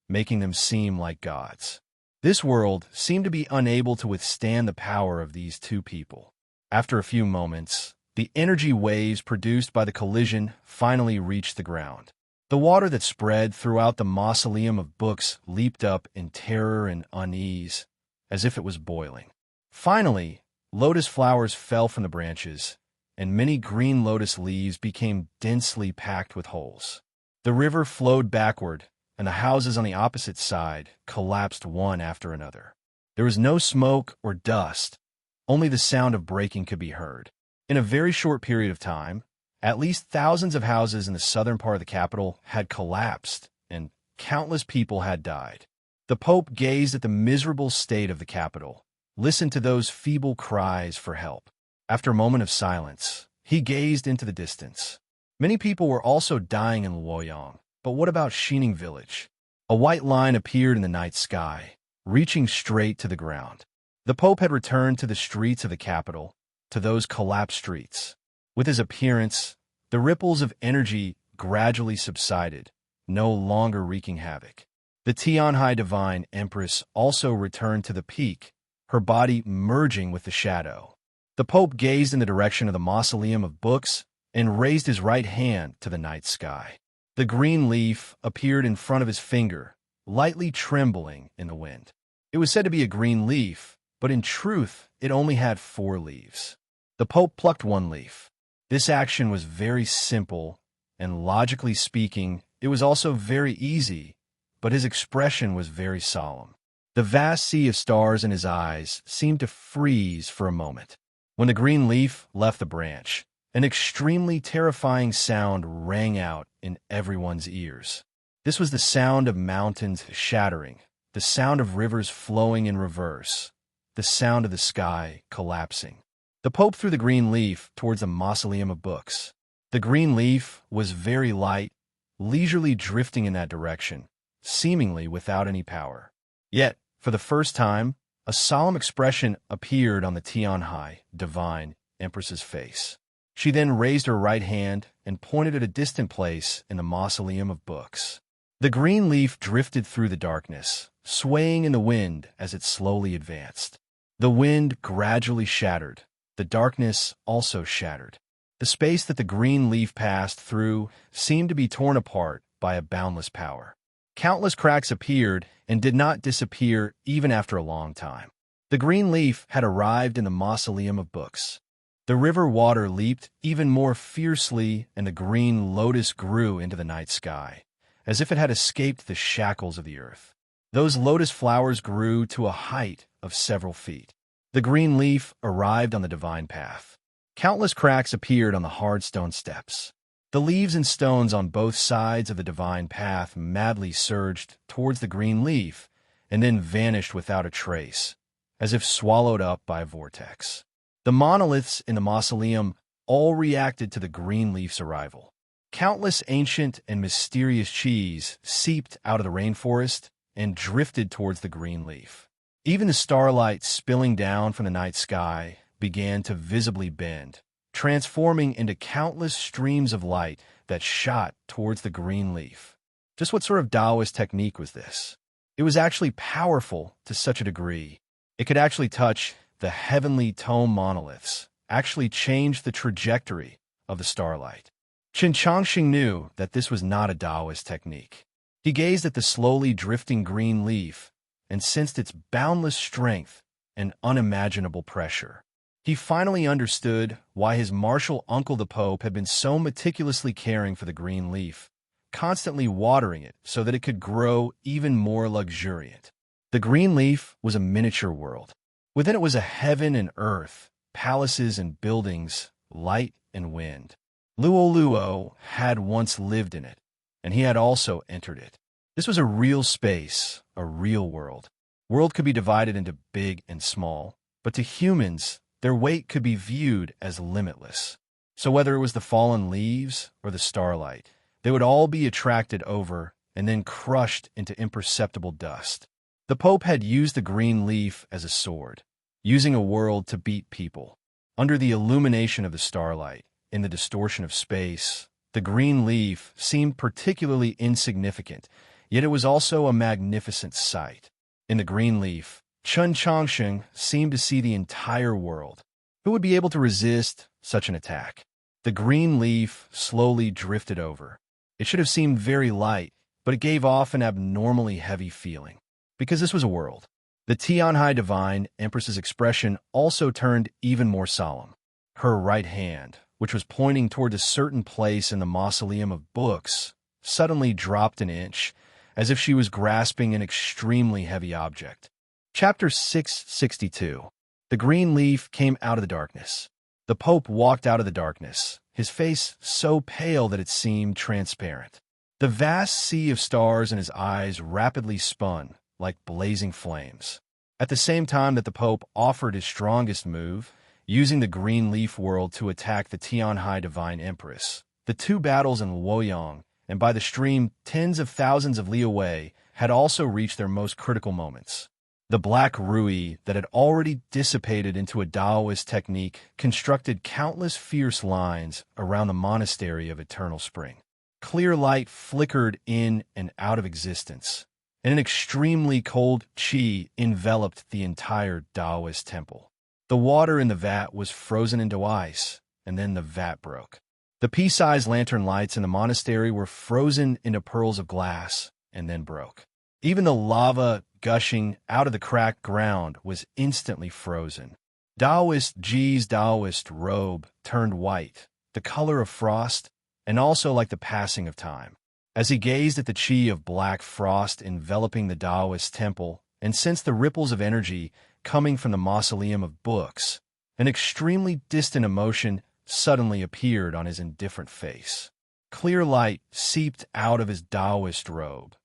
making them seem like gods. This world seemed to be unable to withstand the power of these two people. After a few moments, the energy waves produced by the collision finally reached the ground. The water that spread throughout the mausoleum of books leaped up in terror and unease, as if it was boiling. Finally, lotus flowers fell from the branches, and many green lotus leaves became densely packed with holes. The river flowed backward, and the houses on the opposite side collapsed one after another. There was no smoke or dust, only the sound of breaking could be heard. In a very short period of time, at least thousands of houses in the southern part of the capital had collapsed, and countless people had died. The Pope gazed at the miserable state of the capital, listened to those feeble cries for help. After a moment of silence, he gazed into the distance. Many people were also dying in Luoyang, but what about Xining village? A white line appeared in the night sky, reaching straight to the ground. The Pope had returned to the streets of the capital, to those collapsed streets. With his appearance, the ripples of energy gradually subsided, no longer wreaking havoc. The Tianhai Divine Empress also returned to the peak, her body merging with the shadow. The Pope gazed in the direction of the mausoleum of books and raised his right hand to the night sky. The green leaf appeared in front of his finger, lightly trembling in the wind. It was said to be a green leaf, but in truth, it only had 4 leaves. The Pope plucked one leaf. This action was very simple, and logically speaking, it was also very easy, but his expression was very solemn. The vast sea of stars in his eyes seemed to freeze for a moment. When the green leaf left the branch, an extremely terrifying sound rang out in everyone's ears. This was the sound of mountains shattering, the sound of rivers flowing in reverse, the sound of the sky collapsing. The Pope threw the green leaf towards the mausoleum of books. The green leaf was very light, leisurely drifting in that direction, seemingly without any power. Yet, for the first time, a solemn expression appeared on the Tianhai, divine, Empress's face. She then raised her right hand and pointed at a distant place in the mausoleum of books. The green leaf drifted through the darkness, swaying in the wind as it slowly advanced. The wind gradually shattered. The darkness also shattered. The space that the green leaf passed through seemed to be torn apart by a boundless power. Countless cracks appeared and did not disappear even after a long time. The green leaf had arrived in the mausoleum of books. The river water leaped even more fiercely, and the green lotus grew into the night sky, as if it had escaped the shackles of the earth. Those lotus flowers grew to a height of several feet. The green leaf arrived on the divine path. Countless cracks appeared on the hard stone steps. The leaves and stones on both sides of the divine path madly surged towards the green leaf and then vanished without a trace, as if swallowed up by a vortex. The monoliths in the mausoleum all reacted to the green leaf's arrival. Countless ancient and mysterious qis seeped out of the rainforest and drifted towards the green leaf. Even the starlight spilling down from the night sky began to visibly bend, transforming into countless streams of light that shot towards the green leaf. Just what sort of Taoist technique was this? It was actually powerful to such a degree. It could actually touch the heavenly tome monoliths, actually change the trajectory of the starlight. Qin Changxing knew that this was not a Taoist technique. He gazed at the slowly drifting green leaf and sensed its boundless strength and unimaginable pressure. He finally understood why his martial uncle the Pope had been so meticulously caring for the green leaf, constantly watering it so that it could grow even more luxuriant. The green leaf was a miniature world. Within it was a heaven and earth, palaces and buildings, light and wind. Luo Luo had once lived in it, and he had also entered it. This was a real space, a real world. World could be divided into big and small, but to humans, their weight could be viewed as limitless. So whether it was the fallen leaves or the starlight, they would all be attracted over and then crushed into imperceptible dust. The Pope had used the green leaf as a sword, using a world to beat people. Under the illumination of the starlight, in the distortion of space, the green leaf seemed particularly insignificant, yet it was also a magnificent sight. In the green leaf, Qin Changxing seemed to see the entire world. Who would be able to resist such an attack? The green leaf slowly drifted over. It should have seemed very light, but it gave off an abnormally heavy feeling. Because this was a world. The Tianhai Divine Empress's expression also turned even more solemn. Her right hand, which was pointing toward a certain place in the mausoleum of books, suddenly dropped an inch, as if she was grasping an extremely heavy object. Chapter 662. The green leaf came out of the darkness. The Pope walked out of the darkness, his face so pale that it seemed transparent. The vast sea of stars in his eyes rapidly spun, like blazing flames. At the same time that the Pope offered his strongest move, using the green leaf world to attack the Tianhai Divine Empress, the two battles in Luoyang and by the stream tens of thousands of li away had also reached their most critical moments. The black rui that had already dissipated into a Taoist technique constructed countless fierce lines around the monastery of Eternal Spring. Clear light flickered in and out of existence, and an extremely cold qi enveloped the entire Taoist temple. The water in the vat was frozen into ice, and then the vat broke. The pea-sized lantern lights in the monastery were frozen into pearls of glass, and then broke. Even the lava gushing out of the cracked ground was instantly frozen. Taoist Ji's Taoist robe turned white, the color of frost, and also like the passing of time. As he gazed at the qi of black frost enveloping the Taoist temple and sensed the ripples of energy coming from the mausoleum of books, an extremely distant emotion suddenly appeared on his indifferent face. Clear light seeped out of his Taoist robe,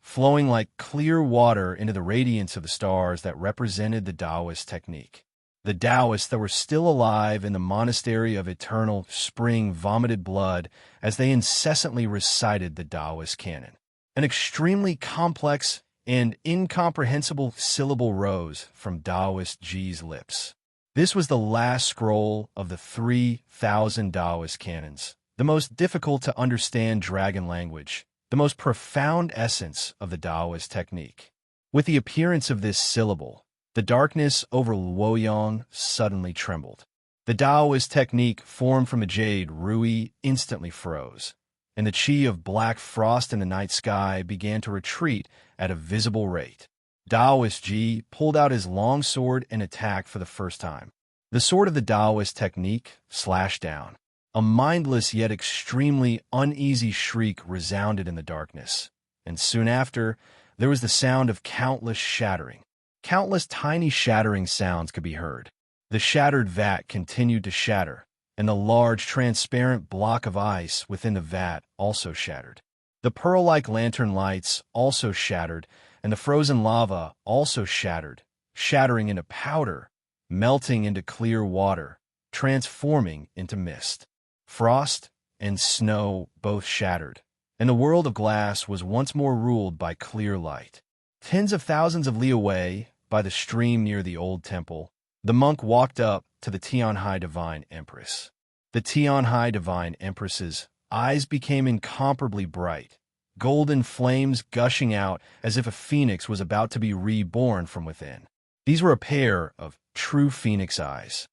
flowing like clear water into the radiance of the stars that represented the Taoist technique. The Taoists that were still alive in the monastery of eternal spring vomited blood as they incessantly recited the Taoist canon. An extremely complex and incomprehensible syllable rose from Taoist Ji's lips. This was the last scroll of the 3,000 Taoist canons, the most difficult to understand dragon language, the most profound essence of the Taoist technique. With the appearance of this syllable, the darkness over Luoyang suddenly trembled. The Taoist technique formed from the jade Rui instantly froze, and the chi of black frost in the night sky began to retreat at a visible rate. Taoist Ji pulled out his long sword and attacked for the first time. The sword of the Taoist technique slashed down. A mindless yet extremely uneasy shriek resounded in the darkness, and soon after, there was the sound of countless shattering. Countless tiny shattering sounds could be heard. The shattered vat continued to shatter, and the large transparent block of ice within the vat also shattered. The pearl-like lantern lights also shattered, and the frozen lava also shattered, shattering into powder, melting into clear water, transforming into mist. Frost and snow both shattered, and the world of glass was once more ruled by clear light. Tens of thousands of li away, by the stream near the old temple, the monk walked up to the Tianhai Divine Empress. The Tianhai Divine Empress's eyes became incomparably bright, golden flames gushing out as if a phoenix was about to be reborn from within. These were a pair of true phoenix eyes.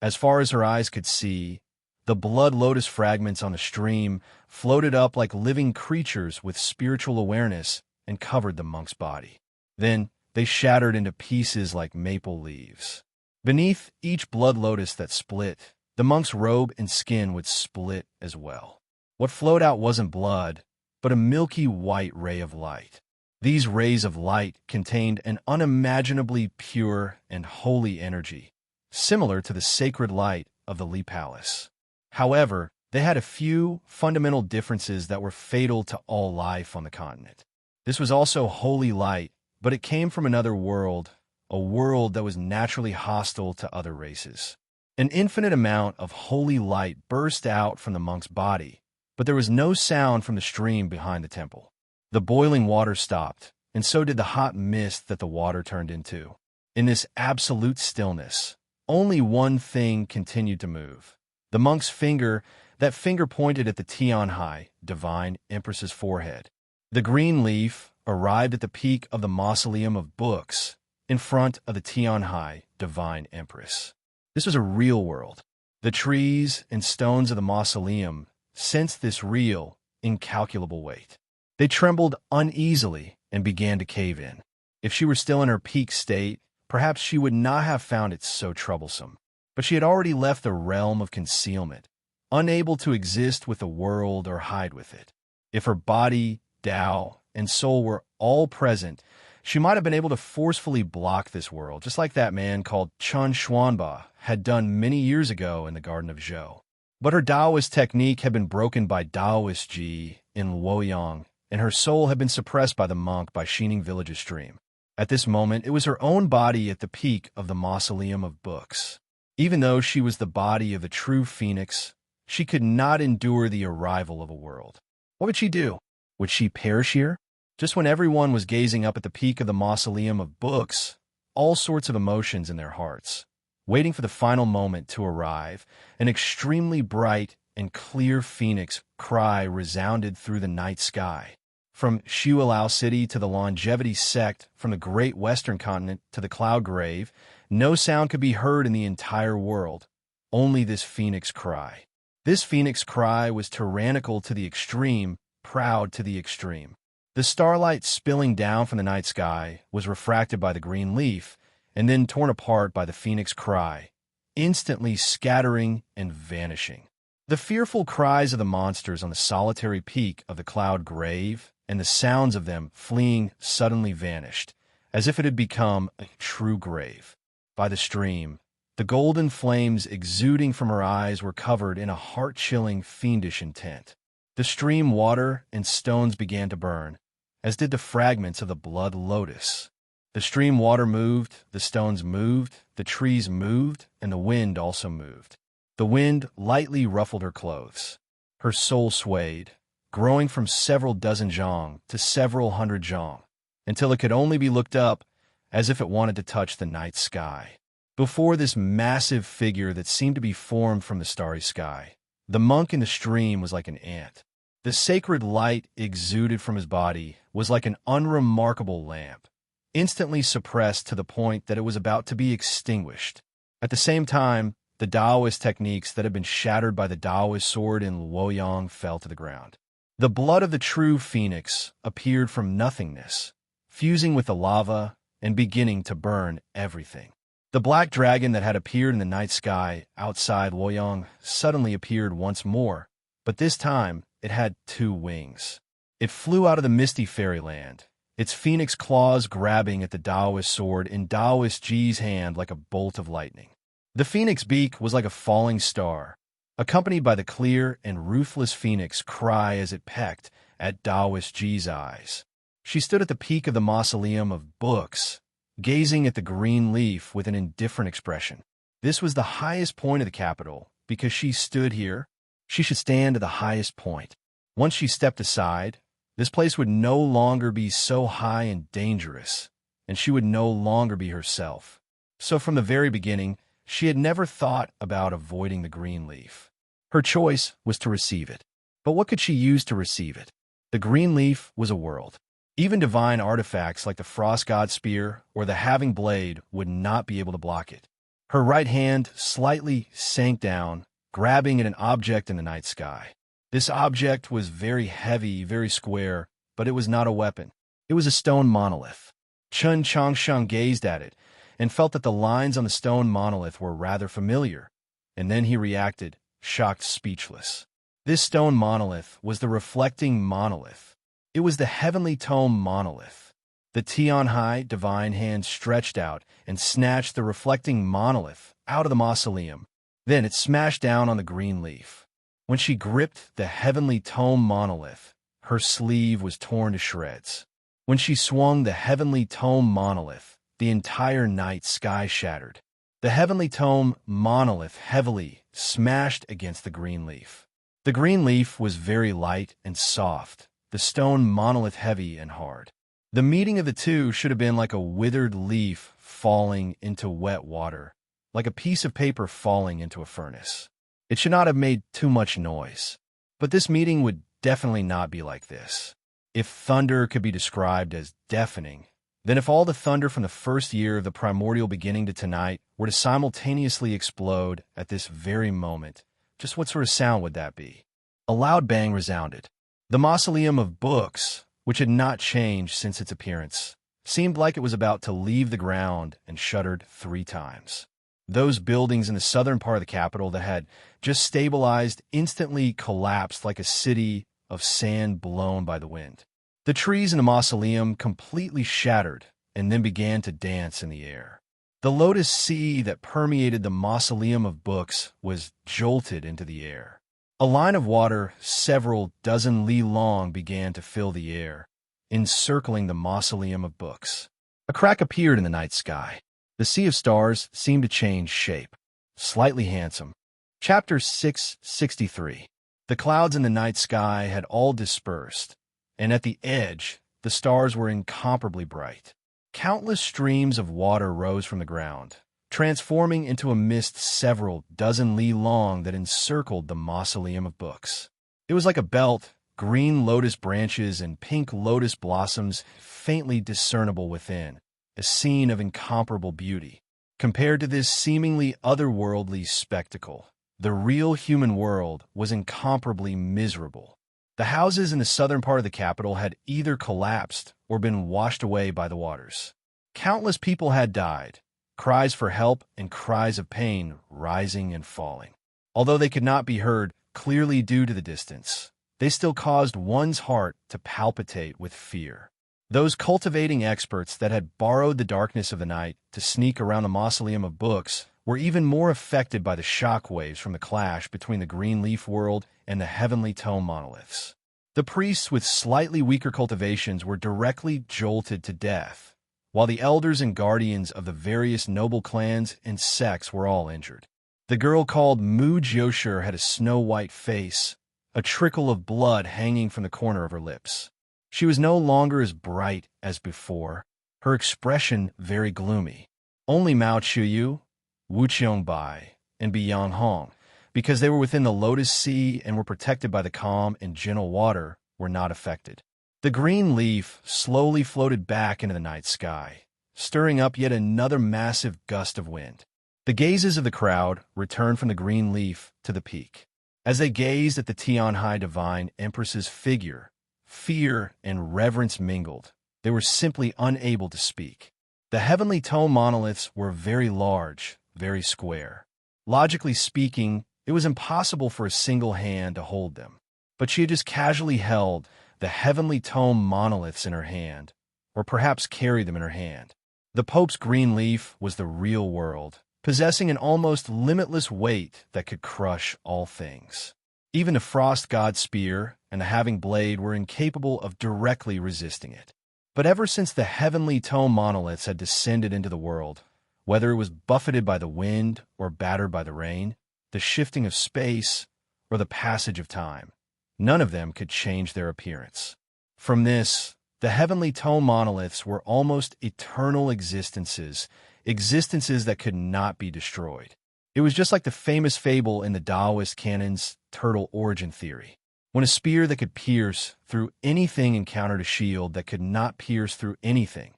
As far as her eyes could see, the blood lotus fragments on the stream floated up like living creatures with spiritual awareness and covered the monk's body. Then they shattered into pieces like maple leaves. Beneath each blood lotus that split, the monk's robe and skin would split as well. What flowed out wasn't blood, but a milky white ray of light. These rays of light contained an unimaginably pure and holy energy, similar to the sacred light of the Li Palace. However, they had a few fundamental differences that were fatal to all life on the continent. This was also holy light, but it came from another world, a world that was naturally hostile to other races. An infinite amount of holy light burst out from the monk's body, but there was no sound from the stream behind the temple. The boiling water stopped, and so did the hot mist that the water turned into. In this absolute stillness, only one thing continued to move. The monk's finger, that finger pointed at the Tianhai, Divine Empress's forehead. The green leaf arrived at the peak of the mausoleum of books, in front of the Tianhai, Divine Empress. This was a real world. The trees and stones of the mausoleum sensed this real, incalculable weight. They trembled uneasily and began to cave in. If she were still in her peak state, perhaps she would not have found it so troublesome. But she had already left the realm of concealment, unable to exist with the world or hide with it. If her body, Tao, and soul were all present, she might have been able to forcefully block this world, just like that man called Chun Xuanba had done many years ago in the Garden of Zhou. But her Taoist technique had been broken by Taoist Ji in Luoyang, and her soul had been suppressed by the monk by Xining Village's stream. At this moment, it was her own body at the peak of the mausoleum of books. Even though she was the body of a true phoenix, she could not endure the arrival of a world. What would she do? Would she perish here? Just when everyone was gazing up at the peak of the mausoleum of books, all sorts of emotions in their hearts, waiting for the final moment to arrive, an extremely bright and clear phoenix cry resounded through the night sky. From Xiualao City to the Longevity Sect, from the Great Western Continent to the Cloud Grave, no sound could be heard in the entire world, only this phoenix cry. This phoenix cry was tyrannical to the extreme, proud to the extreme. The starlight spilling down from the night sky was refracted by the green leaf and then torn apart by the phoenix cry, instantly scattering and vanishing. The fearful cries of the monsters on the solitary peak of the Cloud Grave and the sounds of them fleeing suddenly vanished, as if it had become a true grave. By the stream, the golden flames exuding from her eyes were covered in a heart-chilling, fiendish intent. The stream water and stones began to burn, as did the fragments of the blood lotus. The stream water moved, the stones moved, the trees moved, and the wind also moved. The wind lightly ruffled her clothes. Her soul swayed, growing from several dozen zhang to several hundred zhang, until it could only be looked up as if it wanted to touch the night sky. Before this massive figure that seemed to be formed from the starry sky, the monk in the stream was like an ant. The sacred light exuded from his body was like an unremarkable lamp, instantly suppressed to the point that it was about to be extinguished. At the same time, the Taoist techniques that had been shattered by the Taoist sword in Luoyang fell to the ground. The blood of the true phoenix appeared from nothingness, fusing with the lava and beginning to burn everything. The black dragon that had appeared in the night sky outside Luoyang suddenly appeared once more, but this time it had 2 wings. It flew out of the misty fairyland, its phoenix claws grabbing at the Taoist sword in Taoist Ji's hand like a bolt of lightning. The phoenix beak was like a falling star, accompanied by the clear and ruthless phoenix cry as it pecked at Taoist Ji's eyes. She stood at the peak of the mausoleum of books, gazing at the green leaf with an indifferent expression. This was the highest point of the capital. Because she stood here, she should stand at the highest point. Once she stepped aside, this place would no longer be so high and dangerous, and she would no longer be herself. So from the very beginning, she had never thought about avoiding the green leaf. Her choice was to receive it. But what could she use to receive it? The green leaf was a world. Even divine artifacts like the Frost God Spear or the Having Blade would not be able to block it. Her right hand slightly sank down, grabbing at an object in the night sky. This object was very heavy, very square, but it was not a weapon. It was a stone monolith. Chun Changsheng gazed at it and felt that the lines on the stone monolith were rather familiar, and then he reacted, shocked, speechless. This stone monolith was the reflecting monolith. It was the heavenly tome monolith. The Tianhai divine hand stretched out and snatched the reflecting monolith out of the mausoleum. Then it smashed down on the green leaf. When she gripped the heavenly tome monolith, her sleeve was torn to shreds. When she swung the heavenly tome monolith, the entire night sky shattered. The heavenly tome monolith heavily smashed against the green leaf. The green leaf was very light and soft, the stone monolith heavy and hard. The meeting of the two should have been like a withered leaf falling into wet water, like a piece of paper falling into a furnace. It should not have made too much noise. But this meeting would definitely not be like this. If thunder could be described as deafening, then if all the thunder from the first year of the primordial beginning to tonight were to simultaneously explode at this very moment, just what sort of sound would that be? A loud bang resounded. The mausoleum of books, which had not changed since its appearance, seemed like it was about to leave the ground and shuddered 3 times. Those buildings in the southern part of the capital that had just stabilized instantly collapsed like a city of sand blown by the wind. The trees in the mausoleum completely shattered and then began to dance in the air. The lotus sea that permeated the mausoleum of books was jolted into the air. A line of water several dozen li long began to fill the air, encircling the mausoleum of books. A crack appeared in the night sky. The sea of stars seemed to change shape. Slightly handsome. Chapter 663. The clouds in the night sky had all dispersed, and at the edge, the stars were incomparably bright. Countless streams of water rose from the ground, transforming into a mist several dozen li long that encircled the mausoleum of books. It was like a belt, green lotus branches and pink lotus blossoms faintly discernible within, a scene of incomparable beauty. Compared to this seemingly otherworldly spectacle, the real human world was incomparably miserable. The houses in the southern part of the capital had either collapsed or been washed away by the waters. Countless people had died, cries for help and cries of pain rising and falling. Although they could not be heard clearly due to the distance, they still caused one's heart to palpitate with fear. Those cultivating experts that had borrowed the darkness of the night to sneak around the mausoleum of books were even more affected by the shock waves from the clash between the green leaf world and the heavenly tome monoliths. The priests with slightly weaker cultivations were directly jolted to death, while the elders and guardians of the various noble clans and sects were all injured. The girl called Mu Jiushi had a snow-white face, a trickle of blood hanging from the corner of her lips. She was no longer as bright as before, her expression very gloomy. Only Mao Chuyu, Wu Qiongbai, and Biyang Hong, because they were within the Lotus Sea and were protected by the calm and gentle water, were not affected. The green leaf slowly floated back into the night sky, stirring up yet another massive gust of wind. The gazes of the crowd returned from the green leaf to the peak. As they gazed at the Tianhai Divine Empress's figure, fear and reverence mingled. They were simply unable to speak. The heavenly tone monoliths were very large, very square. Logically speaking, it was impossible for a single hand to hold them. But she had just casually held the heavenly tone monoliths in her hand, or perhaps carried them in her hand. The Pope's green leaf was the real world, possessing an almost limitless weight that could crush all things. Even the frost god's spear and the having blade were incapable of directly resisting it. But ever since the heavenly tone monoliths had descended into the world, whether it was buffeted by the wind or battered by the rain, the shifting of space or the passage of time, none of them could change their appearance. From this, the heavenly tone monoliths were almost eternal existences that could not be destroyed. It was just like the famous fable in the Taoist canon's turtle origin theory. When a spear that could pierce through anything encountered a shield that could not pierce through anything,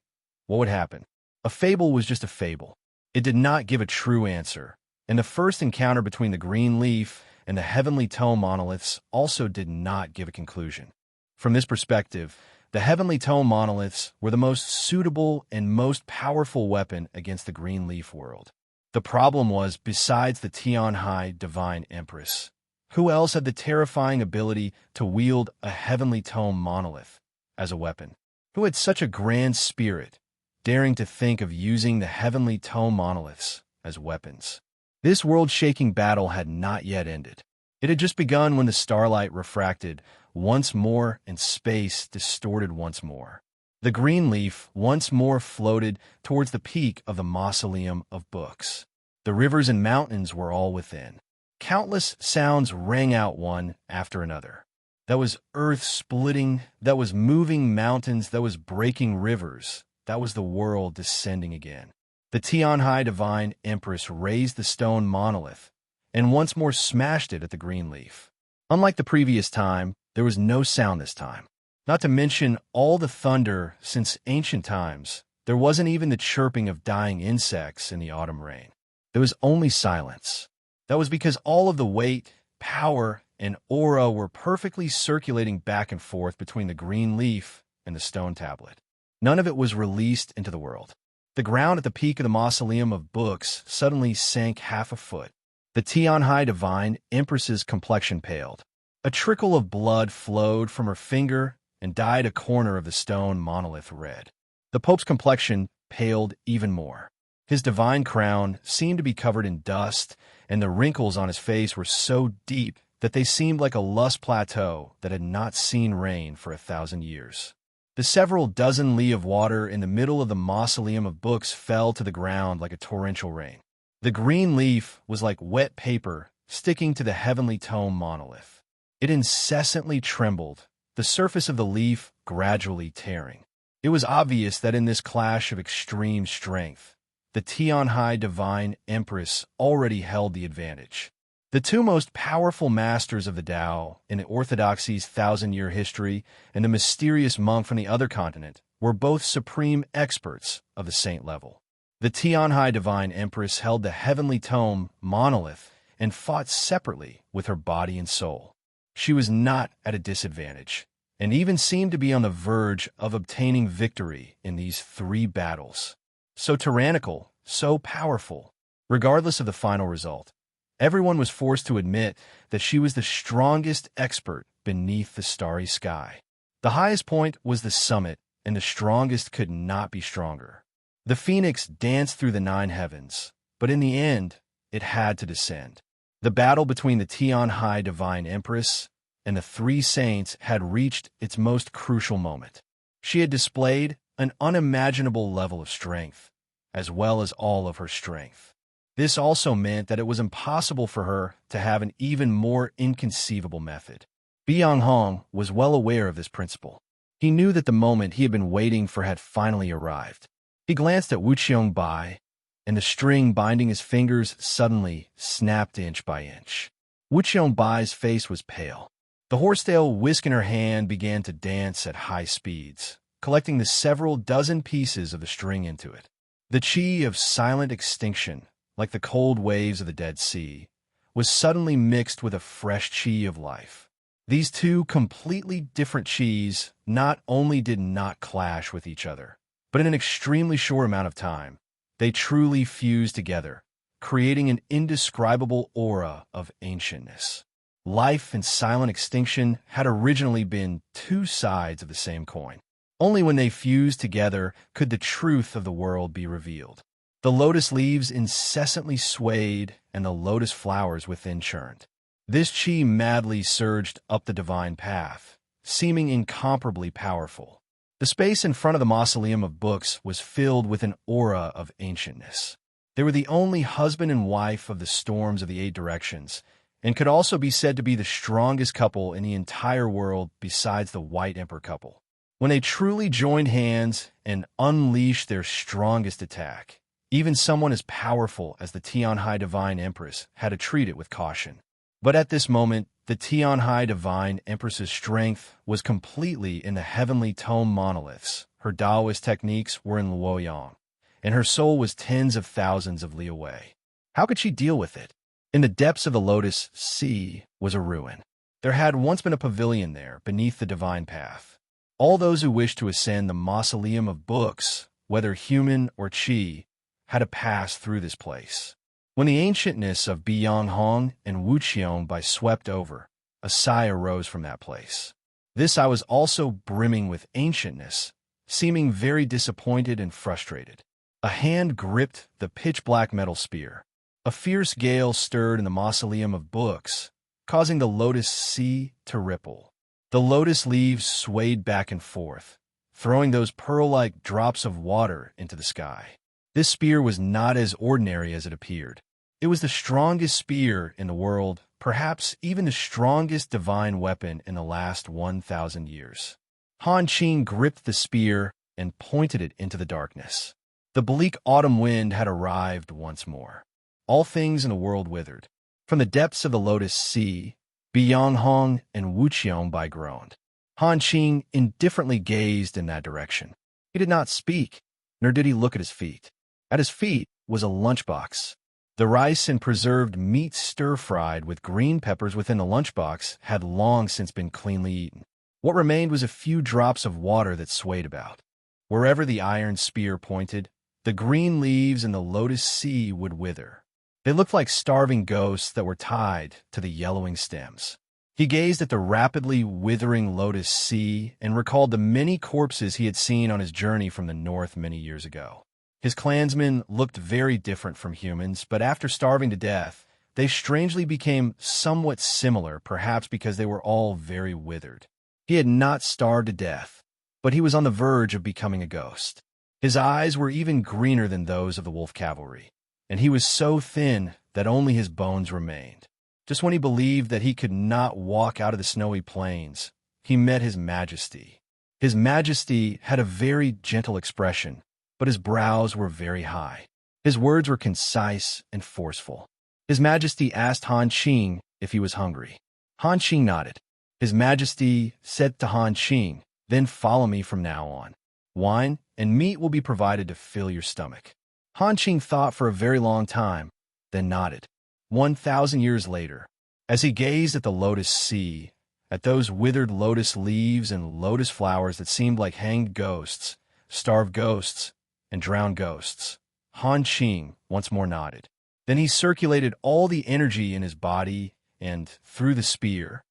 what would happen? A fable was just a fable. It did not give a true answer, and the first encounter between the green leaf and the heavenly tone monoliths also did not give a conclusion. From this perspective, the heavenly tone monoliths were the most suitable and most powerful weapon against the green leaf world. The problem was, besides the Tianhai Divine Empress, who else had the terrifying ability to wield a heavenly tone monolith as a weapon? Who had such a grand spirit, daring to think of using the heavenly tone monoliths as weapons? This world-shaking battle had not yet ended. It had just begun when the starlight refracted once more and space distorted once more. The green leaf once more floated towards the peak of the mausoleum of books. The rivers and mountains were all within. Countless sounds rang out one after another. That was earth splitting, that was moving mountains, that was breaking rivers, that was the world descending again. The Tianhai Divine Empress raised the stone monolith and once more smashed it at the green leaf. Unlike the previous time, there was no sound this time. Not to mention all the thunder since ancient times, there wasn't even the chirping of dying insects in the autumn rain. There was only silence. That was because all of the weight, power, and aura were perfectly circulating back and forth between the green leaf and the stone tablet. None of it was released into the world. The ground at the peak of the mausoleum of books suddenly sank half a foot. The Tianhai Divine Empress's complexion paled. A trickle of blood flowed from her finger and dyed a corner of the stone monolith red. The Pope's complexion paled even more. His divine crown seemed to be covered in dust, and the wrinkles on his face were so deep that they seemed like a lush plateau that had not seen rain for 1,000 years. The several dozen li of water in the middle of the mausoleum of books fell to the ground like a torrential rain. The green leaf was like wet paper sticking to the heavenly tone monolith. It incessantly trembled, the surface of the leaf gradually tearing. It was obvious that in this clash of extreme strength, the Tianhai Divine Empress already held the advantage. The two most powerful masters of the Tao in the Orthodoxy's 1,000-year history and the mysterious monk from the other continent were both supreme experts of the saint level. The Tianhai Divine Empress held the heavenly tome monolith and fought separately with her body and soul. She was not at a disadvantage, and even seemed to be on the verge of obtaining victory in these 3 battles. So tyrannical, so powerful, regardless of the final result, everyone was forced to admit that she was the strongest expert beneath the starry sky. The highest point was the summit, and the strongest could not be stronger. The phoenix danced through the 9 heavens, but in the end, it had to descend. The battle between the Tianhai Divine Empress and the three saints had reached its most crucial moment. She had displayed an unimaginable level of strength, as well as all of her strength. This also meant that it was impossible for her to have an even more inconceivable method. Byung-hong was well aware of this principle. He knew that the moment he had been waiting for had finally arrived. He glanced at Wu Qiongbai, and the string binding his fingers suddenly snapped inch by inch. Wu Qiongbai's face was pale. The horsetail whisk in her hand began to dance at high speeds, collecting the several dozen pieces of the string into it. The chi of silent extinction, like the cold waves of the Dead Sea, was suddenly mixed with a fresh chi of life. These two completely different chis not only did not clash with each other, but in an extremely short amount of time, they truly fused together, creating an indescribable aura of ancientness. Life and silent extinction had originally been two sides of the same coin. Only when they fused together could the truth of the world be revealed. The lotus leaves incessantly swayed, and the lotus flowers within churned. This chi madly surged up the divine path, seeming incomparably powerful. The space in front of the mausoleum of books was filled with an aura of ancientness. They were the only husband and wife of the storms of the eight directions, and could also be said to be the strongest couple in the entire world besides the White Emperor couple. When they truly joined hands and unleashed their strongest attack, even someone as powerful as the Tianhai Divine Empress had to treat it with caution. But at this moment, the Tianhai Divine Empress's strength was completely in the heavenly tome monoliths. Her Taoist techniques were in Luoyang, and her soul was tens of thousands of li away. How could she deal with it? In the depths of the Lotus Sea was a ruin. There had once been a pavilion there beneath the divine path. All those who wished to ascend the mausoleum of books, whether human or chi, had to pass through this place. When the ancientness of Byung-hong and Wu Qiongbai swept over, a sigh arose from that place. This eye was also brimming with ancientness, seeming very disappointed and frustrated. A hand gripped the pitch-black metal spear. A fierce gale stirred in the mausoleum of books, causing the lotus sea to ripple. The lotus leaves swayed back and forth, throwing those pearl-like drops of water into the sky. This spear was not as ordinary as it appeared. It was the strongest spear in the world, perhaps even the strongest divine weapon in the last 1,000 years. Han Qing gripped the spear and pointed it into the darkness. The bleak autumn wind had arrived once more. All things in the world withered. From the depths of the Lotus Sea, Byung-hong and Wu Qiongbai groaned. Han Qing indifferently gazed in that direction. He did not speak, nor did he look at his feet. At his feet was a lunchbox. The rice and preserved meat stir-fried with green peppers within the lunchbox had long since been cleanly eaten. What remained was a few drops of water that swayed about. Wherever the iron spear pointed, the green leaves in the Lotus Sea would wither. They looked like starving ghosts that were tied to the yellowing stems. He gazed at the rapidly withering Lotus Sea and recalled the many corpses he had seen on his journey from the north many years ago. His clansmen looked very different from humans, but after starving to death, they strangely became somewhat similar, perhaps because they were all very withered. He had not starved to death, but he was on the verge of becoming a ghost. His eyes were even greener than those of the wolf cavalry, and he was so thin that only his bones remained. Just when he believed that he could not walk out of the snowy plains, he met His Majesty. His Majesty had a very gentle expression, but his brows were very high. His words were concise and forceful. His Majesty asked Han Qing if he was hungry. Han Qing nodded. His Majesty said to Han Qing, "Then follow me from now on. Wine and meat will be provided to fill your stomach." Han Qing thought for a very long time, then nodded. 1,000 years later, as he gazed at the Lotus Sea, at those withered lotus leaves and lotus flowers that seemed like hanged ghosts, starved ghosts, and drowned ghosts, Han Qing once more nodded. Then he circulated all the energy in his body, and through the spear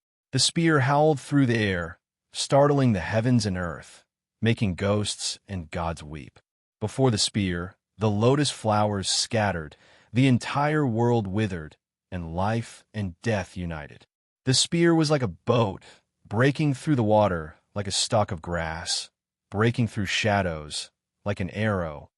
howled through the air, startling the heavens and earth, making ghosts and gods weep. Before the spear, the lotus flowers scattered, the entire world withered, and life and death united. The spear was like a boat, breaking through the water like a stalk of grass, breaking through shadows like an arrow,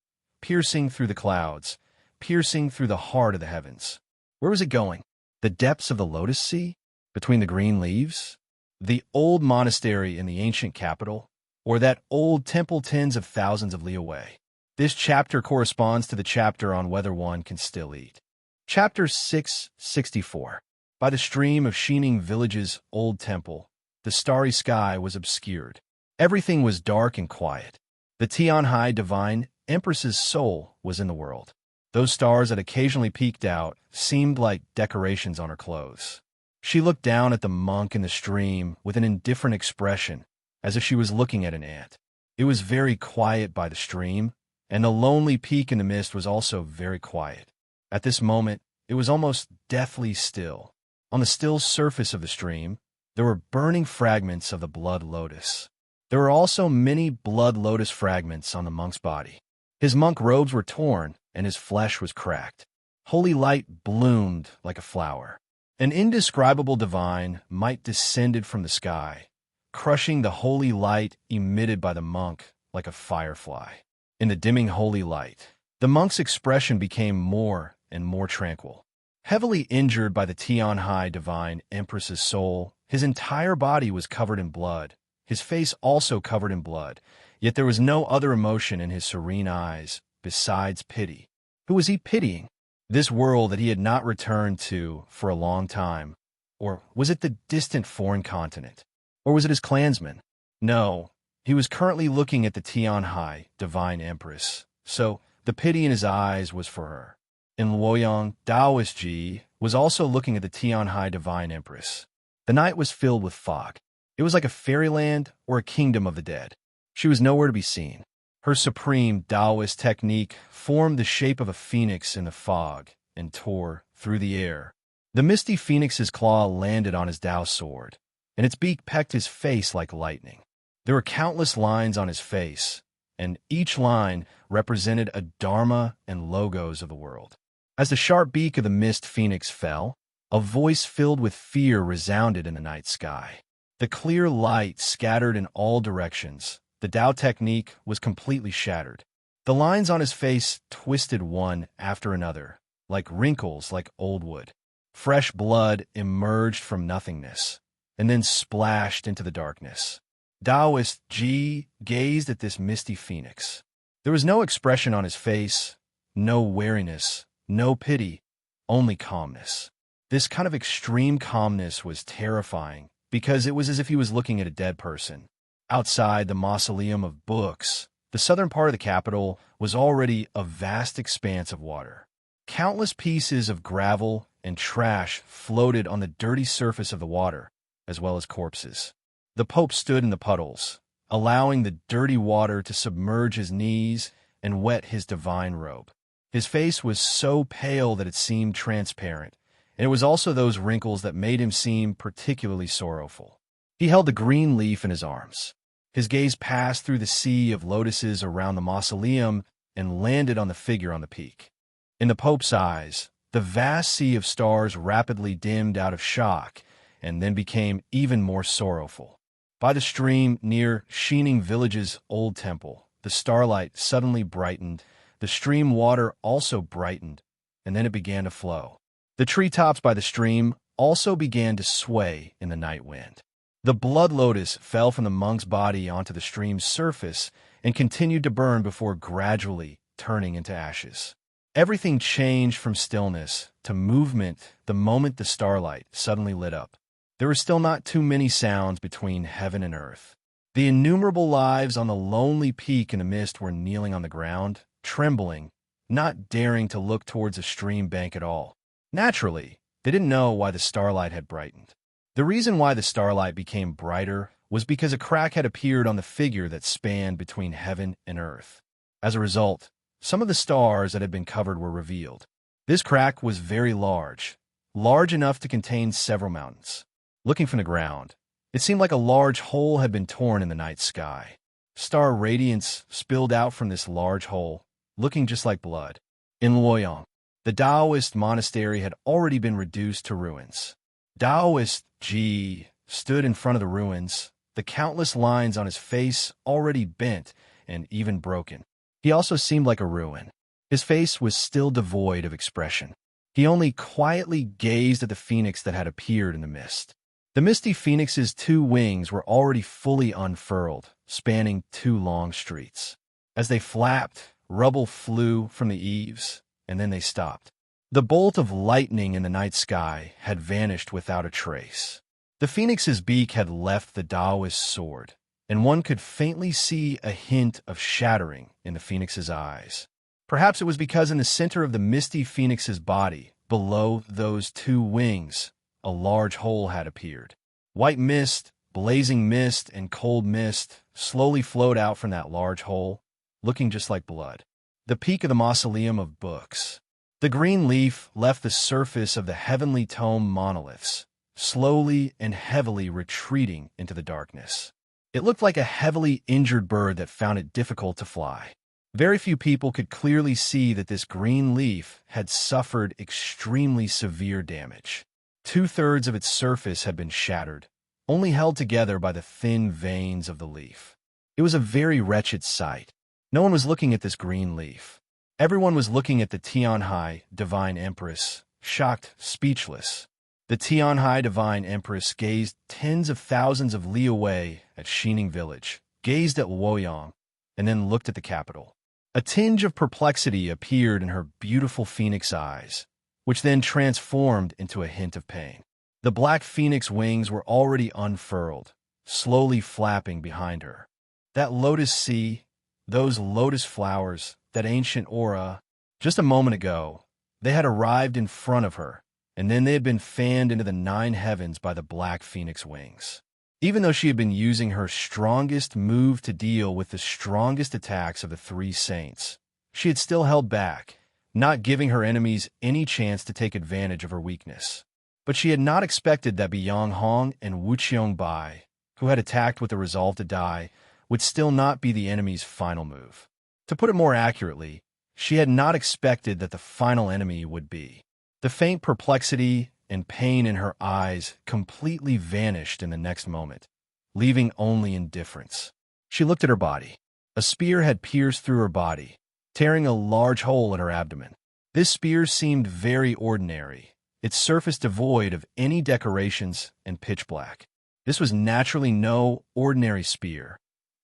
piercing through the clouds, piercing through the heart of the heavens. Where was it going? The depths of the Lotus Sea? Between the green leaves? The old monastery in the ancient capital? Or that old temple tens of thousands of li away? This chapter corresponds to the chapter on whether one can still eat. Chapter 664. By the stream of Shining Village's old temple, the starry sky was obscured. Everything was dark and quiet. The Tianhai divine Empress's soul was in the world. Those stars that occasionally peeked out seemed like decorations on her clothes. She looked down at the monk in the stream with an indifferent expression, as if she was looking at an ant. It was very quiet by the stream, and the lonely peak in the mist was also very quiet. At this moment, it was almost deathly still. On the still surface of the stream, there were burning fragments of the blood lotus. There were also many blood lotus fragments on the monk's body. His monk robes were torn, and his flesh was cracked. Holy light bloomed like a flower. An indescribable divine might descended from the sky, crushing the holy light emitted by the monk like a firefly. In the dimming holy light, the monk's expression became more and more tranquil. Heavily injured by the Tianhai divine Empress's soul, his entire body was covered in blood, his face also covered in blood, yet there was no other emotion in his serene eyes besides pity. Who was he pitying? This world that he had not returned to for a long time? Or was it the distant foreign continent? Or was it his clansmen? No, he was currently looking at the Tianhai divine Empress, so the pity in his eyes was for her. In Luoyang, Taoist Ji was also looking at the Tianhai divine Empress. The night was filled with fog. It was like a fairyland or a kingdom of the dead. She was nowhere to be seen. Her supreme Taoist technique formed the shape of a phoenix in the fog and tore through the air. The misty phoenix's claw landed on his Tao sword, and its beak pecked his face like lightning. There were countless lines on his face, and each line represented a dharma and logos of the world. As the sharp beak of the mist phoenix fell, a voice filled with fear resounded in the night sky. The clear light scattered in all directions. The Tao technique was completely shattered. The lines on his face twisted one after another, like wrinkles like old wood. Fresh blood emerged from nothingness, and then splashed into the darkness. Taoist Ji gazed at this misty phoenix. There was no expression on his face, no wariness, no pity, only calmness. This kind of extreme calmness was terrifying, because it was as if he was looking at a dead person. Outside the mausoleum of books, the southern part of the capital was already a vast expanse of water. Countless pieces of gravel and trash floated on the dirty surface of the water, as well as corpses. The Pope stood in the puddles, allowing the dirty water to submerge his knees and wet his divine robe. His face was so pale that it seemed transparent, and it was also those wrinkles that made him seem particularly sorrowful. He held the green leaf in his arms. His gaze passed through the sea of lotuses around the mausoleum and landed on the figure on the peak. In the Pope's eyes, the vast sea of stars rapidly dimmed out of shock and then became even more sorrowful. By the stream near Shining Village's old temple, the starlight suddenly brightened, the stream water also brightened, and then it began to flow. The treetops by the stream also began to sway in the night wind. The blood lotus fell from the monk's body onto the stream's surface and continued to burn before gradually turning into ashes. Everything changed from stillness to movement the moment the starlight suddenly lit up. There were still not too many sounds between heaven and earth. The innumerable lives on the lonely peak in the mist were kneeling on the ground, trembling, not daring to look towards a stream bank at all. Naturally, they didn't know why the starlight had brightened. The reason why the starlight became brighter was because a crack had appeared on the figure that spanned between heaven and earth. As a result, some of the stars that had been covered were revealed. This crack was very large enough to contain several mountains. Looking from the ground, it seemed like a large hole had been torn in the night sky. Star radiance spilled out from this large hole, looking just like blood. In Luoyang, the Taoist monastery had already been reduced to ruins. Taoist Ji stood in front of the ruins, the countless lines on his face already bent and even broken. He also seemed like a ruin. His face was still devoid of expression. He only quietly gazed at the phoenix that had appeared in the mist. The misty phoenix's two wings were already fully unfurled, spanning two long streets. As they flapped, rubble flew from the eaves, and then they stopped. The bolt of lightning in the night sky had vanished without a trace. The phoenix's beak had left the Taoist's sword, and one could faintly see a hint of shattering in the phoenix's eyes. Perhaps it was because in the center of the misty phoenix's body, below those two wings, a large hole had appeared. White mist, blazing mist, and cold mist slowly flowed out from that large hole, looking just like blood. The peak of the mausoleum of books. The green leaf left the surface of the heavenly tome monoliths, slowly and heavily retreating into the darkness. It looked like a heavily injured bird that found it difficult to fly. Very few people could clearly see that this green leaf had suffered extremely severe damage. 2/3 of its surface had been shattered, only held together by the thin veins of the leaf. It was a very wretched sight. No one was looking at this green leaf. Everyone was looking at the Tianhai Divine Empress, shocked, speechless. The Tianhai Divine Empress gazed tens of thousands of li away at Xining Village, gazed at Luoyang, and then looked at the capital. A tinge of perplexity appeared in her beautiful phoenix eyes, which then transformed into a hint of pain. The black phoenix wings were already unfurled, slowly flapping behind her. That lotus sea, those lotus flowers, that ancient aura, just a moment ago, they had arrived in front of her, and then they had been fanned into the 9 heavens by the black phoenix wings. Even though she had been using her strongest move to deal with the strongest attacks of the 3 saints, she had still held back, not giving her enemies any chance to take advantage of her weakness. But she had not expected that Biyang Hong and Wu Qiongbai, who had attacked with the resolve to die, would still not be the enemy's final move. To put it more accurately, she had not expected that the final enemy would be. The faint perplexity and pain in her eyes completely vanished in the next moment, leaving only indifference. She looked at her body. A spear had pierced through her body, tearing a large hole in her abdomen. This spear seemed very ordinary, its surface devoid of any decorations and pitch black. This was naturally no ordinary spear,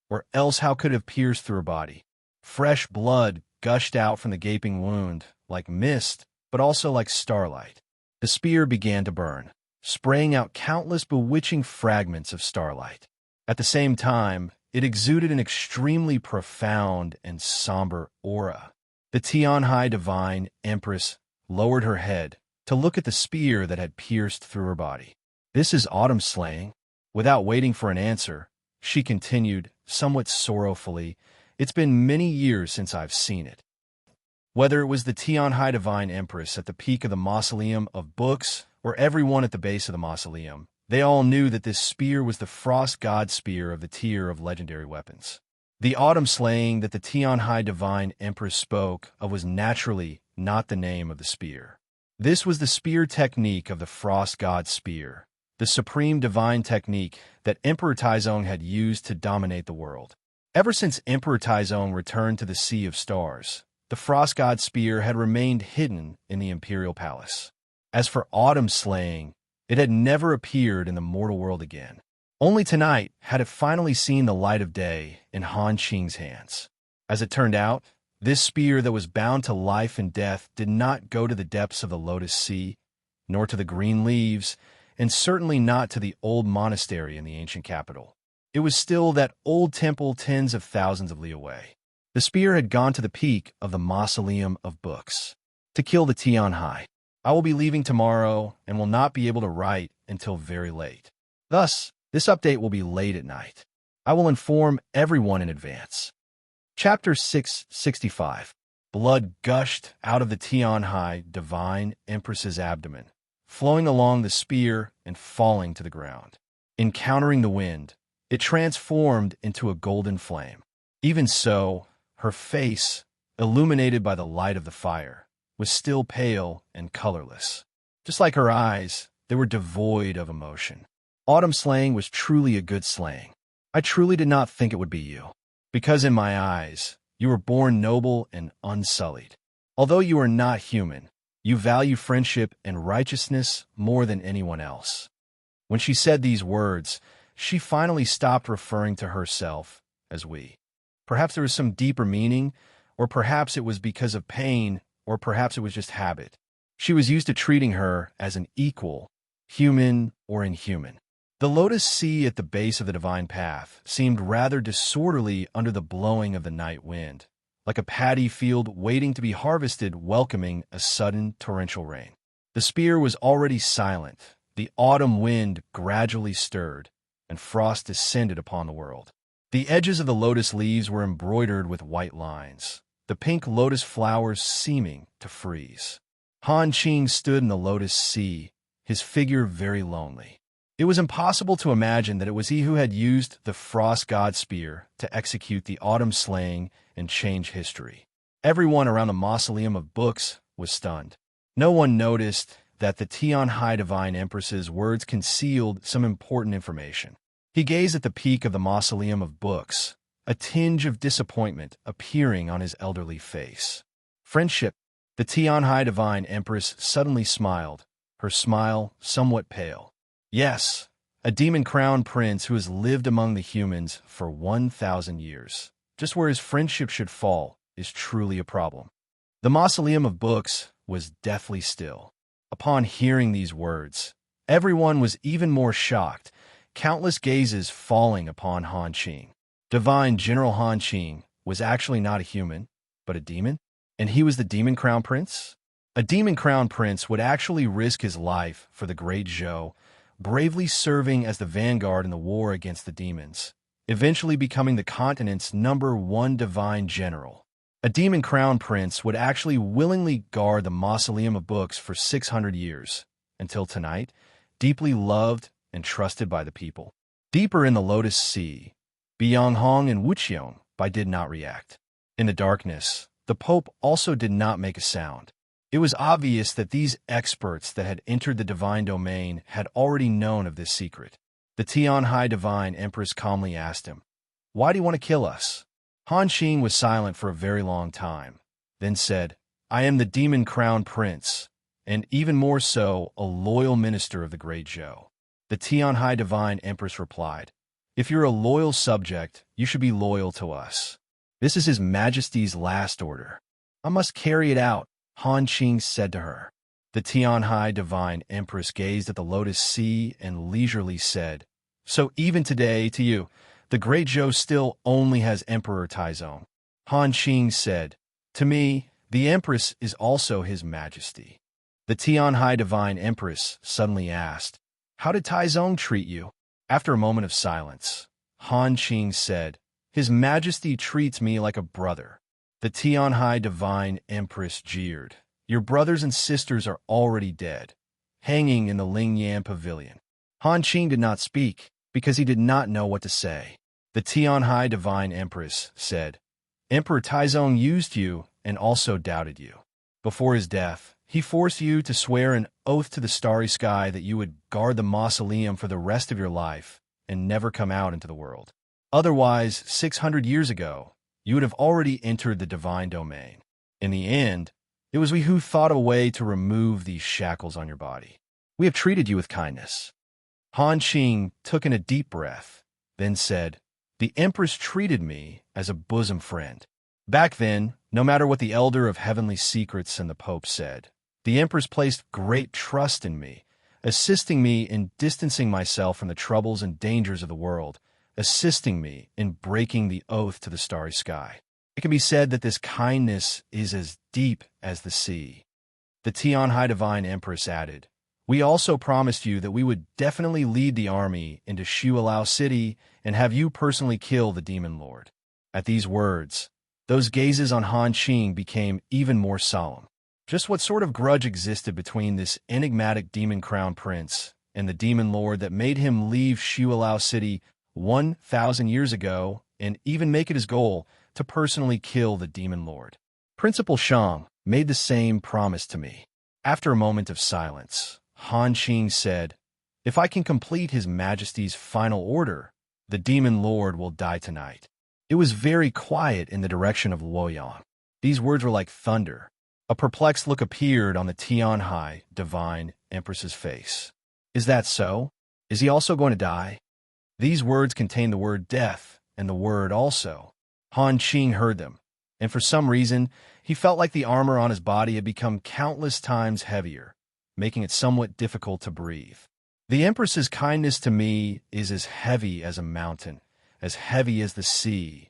or else how could it have pierced through her body? Fresh blood gushed out from the gaping wound, like mist, but also like starlight. The spear began to burn, spraying out countless bewitching fragments of starlight. At the same time, it exuded an extremely profound and somber aura. The Tianhai Divine Empress lowered her head to look at the spear that had pierced through her body. "This is autumn slaying." Without waiting for an answer, she continued, somewhat sorrowfully, "It's been many years since I've seen it." Whether it was the Tianhai Divine Empress at the peak of the mausoleum of books, or everyone at the base of the mausoleum, they all knew that this spear was the frost god spear of the tier of legendary weapons. The autumn slaying that the Tianhai Divine Empress spoke of was naturally not the name of the spear. This was the spear technique of the frost god spear, the supreme divine technique that Emperor Taizong had used to dominate the world. Ever since Emperor Taizong returned to the Sea of Stars, the Frost God Spear had remained hidden in the Imperial Palace. As for autumn slaying, it had never appeared in the mortal world again. Only tonight had it finally seen the light of day in Han Qing's hands. As it turned out, this spear that was bound to life and death did not go to the depths of the Lotus Sea, nor to the green leaves, and certainly not to the old monastery in the ancient capital. It was still that old temple tens of thousands of li away. The spear had gone to the peak of the mausoleum of books, to kill the Tianhai. I will be leaving tomorrow and will not be able to write until very late. Thus, this update will be late at night. I will inform everyone in advance. Chapter 665. Blood gushed out of the Tianhai Divine Empress's abdomen, flowing along the spear and falling to the ground. Encountering the wind, it transformed into a golden flame. Even so, her face, illuminated by the light of the fire, was still pale and colorless. Just like her eyes, They were devoid of emotion. Autumn slaying was truly a good slaying. I truly did not think it would be you. Because in my eyes, you were born noble and unsullied. Although you are not human, you value friendship and righteousness more than anyone else. When she said these words, she finally stopped referring to herself as we. Perhaps there was some deeper meaning, or perhaps it was because of pain, or perhaps it was just habit. She was used to treating her as an equal, human or inhuman. The lotus sea at the base of the divine path seemed rather disorderly under the blowing of the night wind, like a paddy field waiting to be harvested, welcoming a sudden torrential rain. The spear was already silent. The autumn wind gradually stirred, and frost descended upon the world. The edges of the lotus leaves were embroidered with white lines, the pink lotus flowers seeming to freeze. Han Qing stood in the lotus sea, his figure very lonely. It was impossible to imagine that it was he who had used the frost god spear to execute the autumn slaying and change history. Everyone around the mausoleum of books was stunned. No one noticed that the Tian Hai Divine Empress's words concealed some important information. He gazed at the peak of the mausoleum of books, a tinge of disappointment appearing on his elderly face. Friendship. The Tian Hai Divine Empress suddenly smiled, her smile somewhat pale. Yes, a demon crown prince who has lived among the humans for 1,000 years, just where his friendship should fall, is truly a problem. The mausoleum of books was deathly still. Upon hearing these words, everyone was even more shocked, countless gazes falling upon Han Qing. Divine General Han Qing was actually not a human, but a demon? And he was the demon crown prince? A demon crown prince would actually risk his life for the great Zhou, bravely serving as the vanguard in the war against the demons, eventually becoming the continent's #1 divine general. A demon crown prince would actually willingly guard the mausoleum of books for 600 years, until tonight, deeply loved and trusted by the people. Deeper in the Lotus Sea, Bianghong and Wuqiong did not react. In the darkness, the Pope also did not make a sound. It was obvious that these experts that had entered the divine domain had already known of this secret. The Tian Hai Divine Empress calmly asked him, "Why do you want to kill us?" Han Qing was silent for a very long time, then said, "I am the Demon Crown Prince, and even more so, a loyal minister of the Great Zhou." The Tian Hai Divine Empress replied, "If you're a loyal subject, you should be loyal to us. This is His Majesty's last order. I must carry it out," Han Qing said to her. The Tian Hai Divine Empress gazed at the Lotus Sea and leisurely said, "So even today, to you, the Great Zhou still only has Emperor Taizong." Han Qing said, "To me, the Empress is also His Majesty." The Tian Hai Divine Empress suddenly asked, "How did Taizong treat you?" After a moment of silence, Han Qing said, "His Majesty treats me like a brother." The Tian Hai Divine Empress jeered, "Your brothers and sisters are already dead, hanging in the Lingyan Pavilion." Han Qing did not speak, because he did not know what to say. The Tian Hai Divine Empress said, "Emperor Taizong used you and also doubted you. Before his death, he forced you to swear an oath to the starry sky that you would guard the mausoleum for the rest of your life and never come out into the world. Otherwise, 600 years ago, you would have already entered the divine domain. In the end, it was we who thought of a way to remove these shackles on your body. We have treated you with kindness." Han Qing took in a deep breath, then said, "The Empress treated me as a bosom friend. Back then, no matter what the Elder of Heavenly Secrets and the Pope said, the Empress placed great trust in me, assisting me in distancing myself from the troubles and dangers of the world, assisting me in breaking the oath to the starry sky. It can be said that this kindness is as deep as the sea." The Tian Hai Divine Empress added, "We also promised you that we would definitely lead the army into Shualao City and have you personally kill the Demon Lord." At these words, those gazes on Han Qing became even more solemn. Just what sort of grudge existed between this enigmatic Demon Crown Prince and the Demon Lord that made him leave Shualao City 1,000 years ago and even make it his goal to personally kill the Demon Lord? Principal Shang made the same promise to me. After a moment of silence, Han Qing said, "If I can complete His Majesty's final order, the demon lord will die tonight." It was very quiet in the direction of Luoyang. These words were like thunder. A perplexed look appeared on the Tianhai divine empress's face. Is that so? Is he also going to die? These words contained the word death and the word also. Han Qing heard them, and for some reason, he felt like the armor on his body had become countless times heavier, making it somewhat difficult to breathe. The Empress's kindness to me is as heavy as a mountain, as heavy as the sea,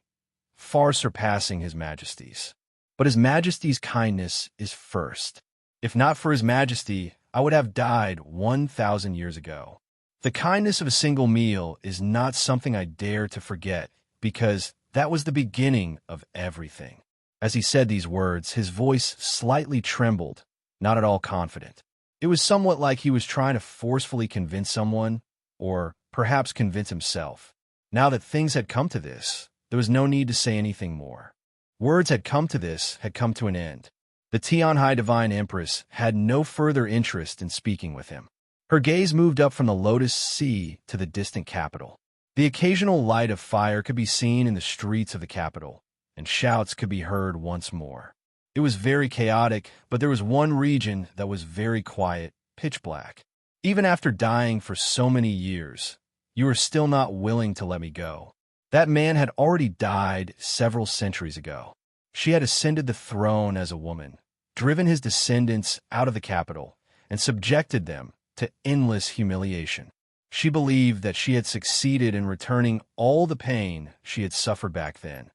far surpassing His Majesty's. But His Majesty's kindness is first. If not for His Majesty, I would have died 1,000 years ago. The kindness of a single meal is not something I dare to forget, because that was the beginning of everything. As he said these words, his voice slightly trembled, not at all confident. It was somewhat like he was trying to forcefully convince someone, or perhaps convince himself. Now that things had come to this, there was no need to say anything more. Words had come to this, had come to an end. The Tianhai Divine Empress had no further interest in speaking with him. Her gaze moved up from the Lotus Sea to the distant capital. The occasional light of fire could be seen in the streets of the capital, and shouts could be heard once more. It was very chaotic, but there was one region that was very quiet, pitch black. Even after dying for so many years, you are still not willing to let me go. That man had already died several centuries ago. She had ascended the throne as a woman, driven his descendants out of the capital, and subjected them to endless humiliation. She believed that she had succeeded in returning all the pain she had suffered back then,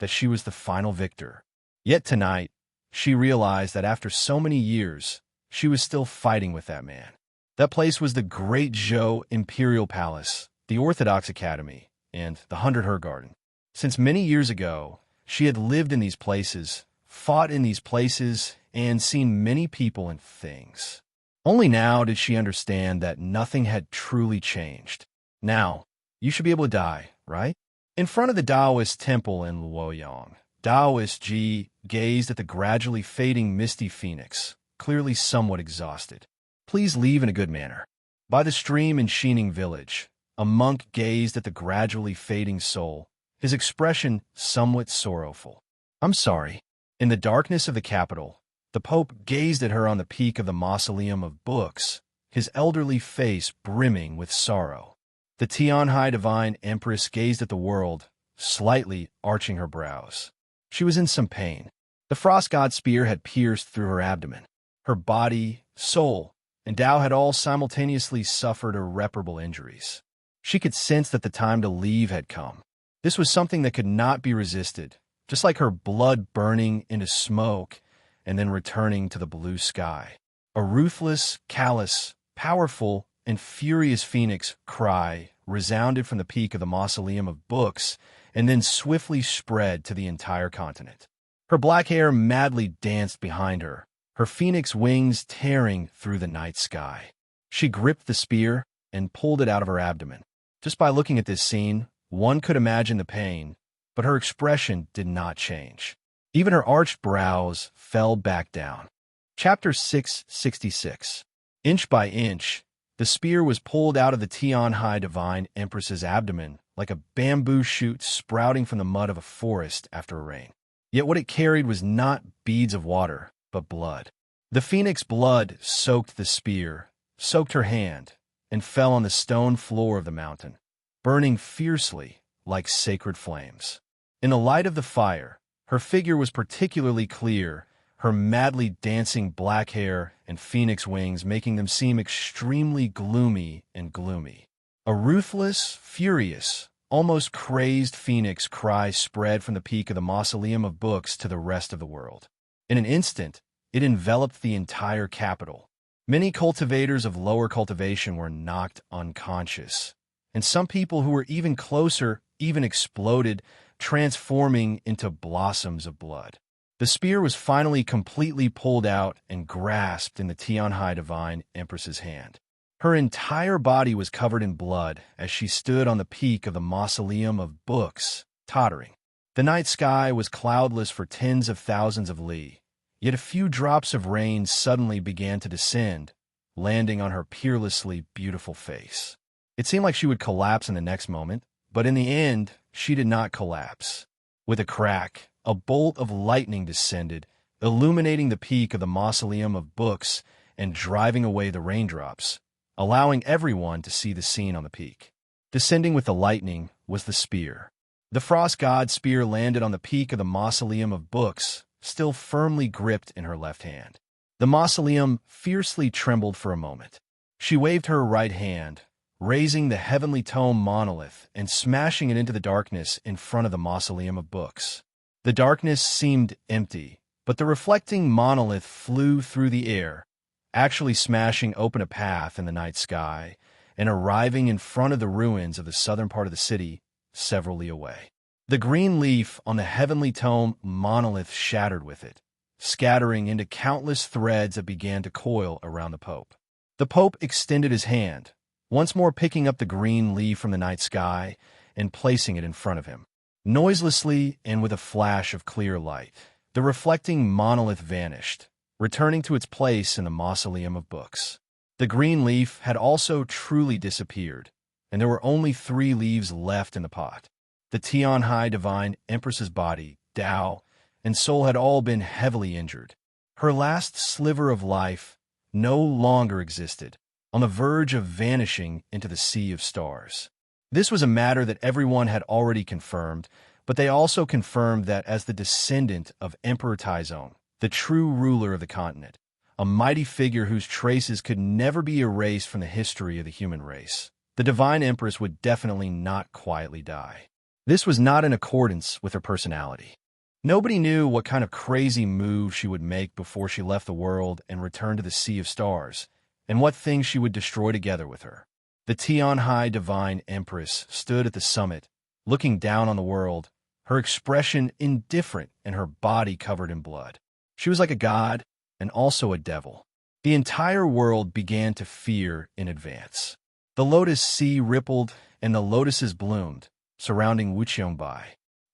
that she was the final victor. Yet tonight, she realized that after so many years, she was still fighting with that man. That place was the Great Zhou Imperial Palace, the Orthodox Academy, and the 100 Her Garden. Since many years ago, she had lived in these places, fought in these places, and seen many people and things. Only now did she understand that nothing had truly changed. Now, you should be able to die, right? In front of the Taoist temple in Luoyang, Taoist Ji gazed at the gradually fading misty phoenix, clearly somewhat exhausted. Please leave in a good manner. By the stream in Xining village, a monk gazed at the gradually fading soul, his expression somewhat sorrowful. I'm sorry. In the darkness of the capital, the Pope gazed at her on the peak of the mausoleum of books, his elderly face brimming with sorrow. The Tianhai Divine Empress gazed at the world, slightly arching her brows. She was in some pain. The frost god's spear had pierced through her abdomen. Her body, soul, and Tao had all simultaneously suffered irreparable injuries. She could sense that the time to leave had come. This was something that could not be resisted, just like her blood burning into smoke and then returning to the blue sky. A ruthless, callous, powerful, and furious phoenix cry resounded from the peak of the mausoleum of books and then swiftly spread to the entire continent. Her black hair madly danced behind her, her phoenix wings tearing through the night sky. She gripped the spear and pulled it out of her abdomen. Just by looking at this scene, one could imagine the pain, but her expression did not change. Even her arched brows fell back down. Chapter 666. Inch by inch, the spear was pulled out of the Tianhai Divine Empress's abdomen like a bamboo shoot sprouting from the mud of a forest after a rain. Yet what it carried was not beads of water, but blood. The phoenix blood soaked the spear, soaked her hand, and fell on the stone floor of the mountain, burning fiercely like sacred flames. In the light of the fire, her figure was particularly clear, her madly dancing black hair and phoenix wings making them seem extremely gloomy and gloomy. A ruthless, furious, almost crazed phoenix cry spread from the peak of the mausoleum of books to the rest of the world. In an instant, it enveloped the entire capital. Many cultivators of lower cultivation were knocked unconscious, and some people who were even closer even exploded, transforming into blossoms of blood. The spear was finally completely pulled out and grasped in the Tianhai Divine Empress's hand. Her entire body was covered in blood as she stood on the peak of the mausoleum of books, tottering. The night sky was cloudless for tens of thousands of li, yet a few drops of rain suddenly began to descend, landing on her peerlessly beautiful face. It seemed like she would collapse in the next moment, but in the end, she did not collapse. With a crack, a bolt of lightning descended, illuminating the peak of the mausoleum of books and driving away the raindrops, allowing everyone to see the scene on the peak. Descending with the lightning was the spear. The frost god's spear landed on the peak of the mausoleum of books, still firmly gripped in her left hand. The mausoleum fiercely trembled for a moment. She waved her right hand, raising the heavenly tome monolith and smashing it into the darkness in front of the mausoleum of books. The darkness seemed empty, but the reflecting monolith flew through the air, actually smashing open a path in the night sky and arriving in front of the ruins of the southern part of the city, several li away. The green leaf on the heavenly tome monolith shattered with it, scattering into countless threads that began to coil around the Pope. The Pope extended his hand, once more picking up the green leaf from the night sky and placing it in front of him. Noiselessly and with a flash of clear light, the reflecting monolith vanished, returning to its place in the mausoleum of books. The green leaf had also truly disappeared, and there were only 3 leaves left in the pot. The Tianhai Divine Empress's body, Tao, and soul had all been heavily injured. Her last sliver of life no longer existed, on the verge of vanishing into the sea of stars. This was a matter that everyone had already confirmed, but they also confirmed that as the descendant of Emperor Taizong, the true ruler of the continent, a mighty figure whose traces could never be erased from the history of the human race, the Divine Empress would definitely not quietly die. This was not in accordance with her personality. Nobody knew what kind of crazy move she would make before she left the world and returned to the Sea of Stars, and what things she would destroy together with her. The Tianhai Divine Empress stood at the summit, looking down on the world, her expression indifferent and her body covered in blood. She was like a god and also a devil. The entire world began to fear in advance. The lotus sea rippled and the lotuses bloomed, surrounding Wuqiongbai.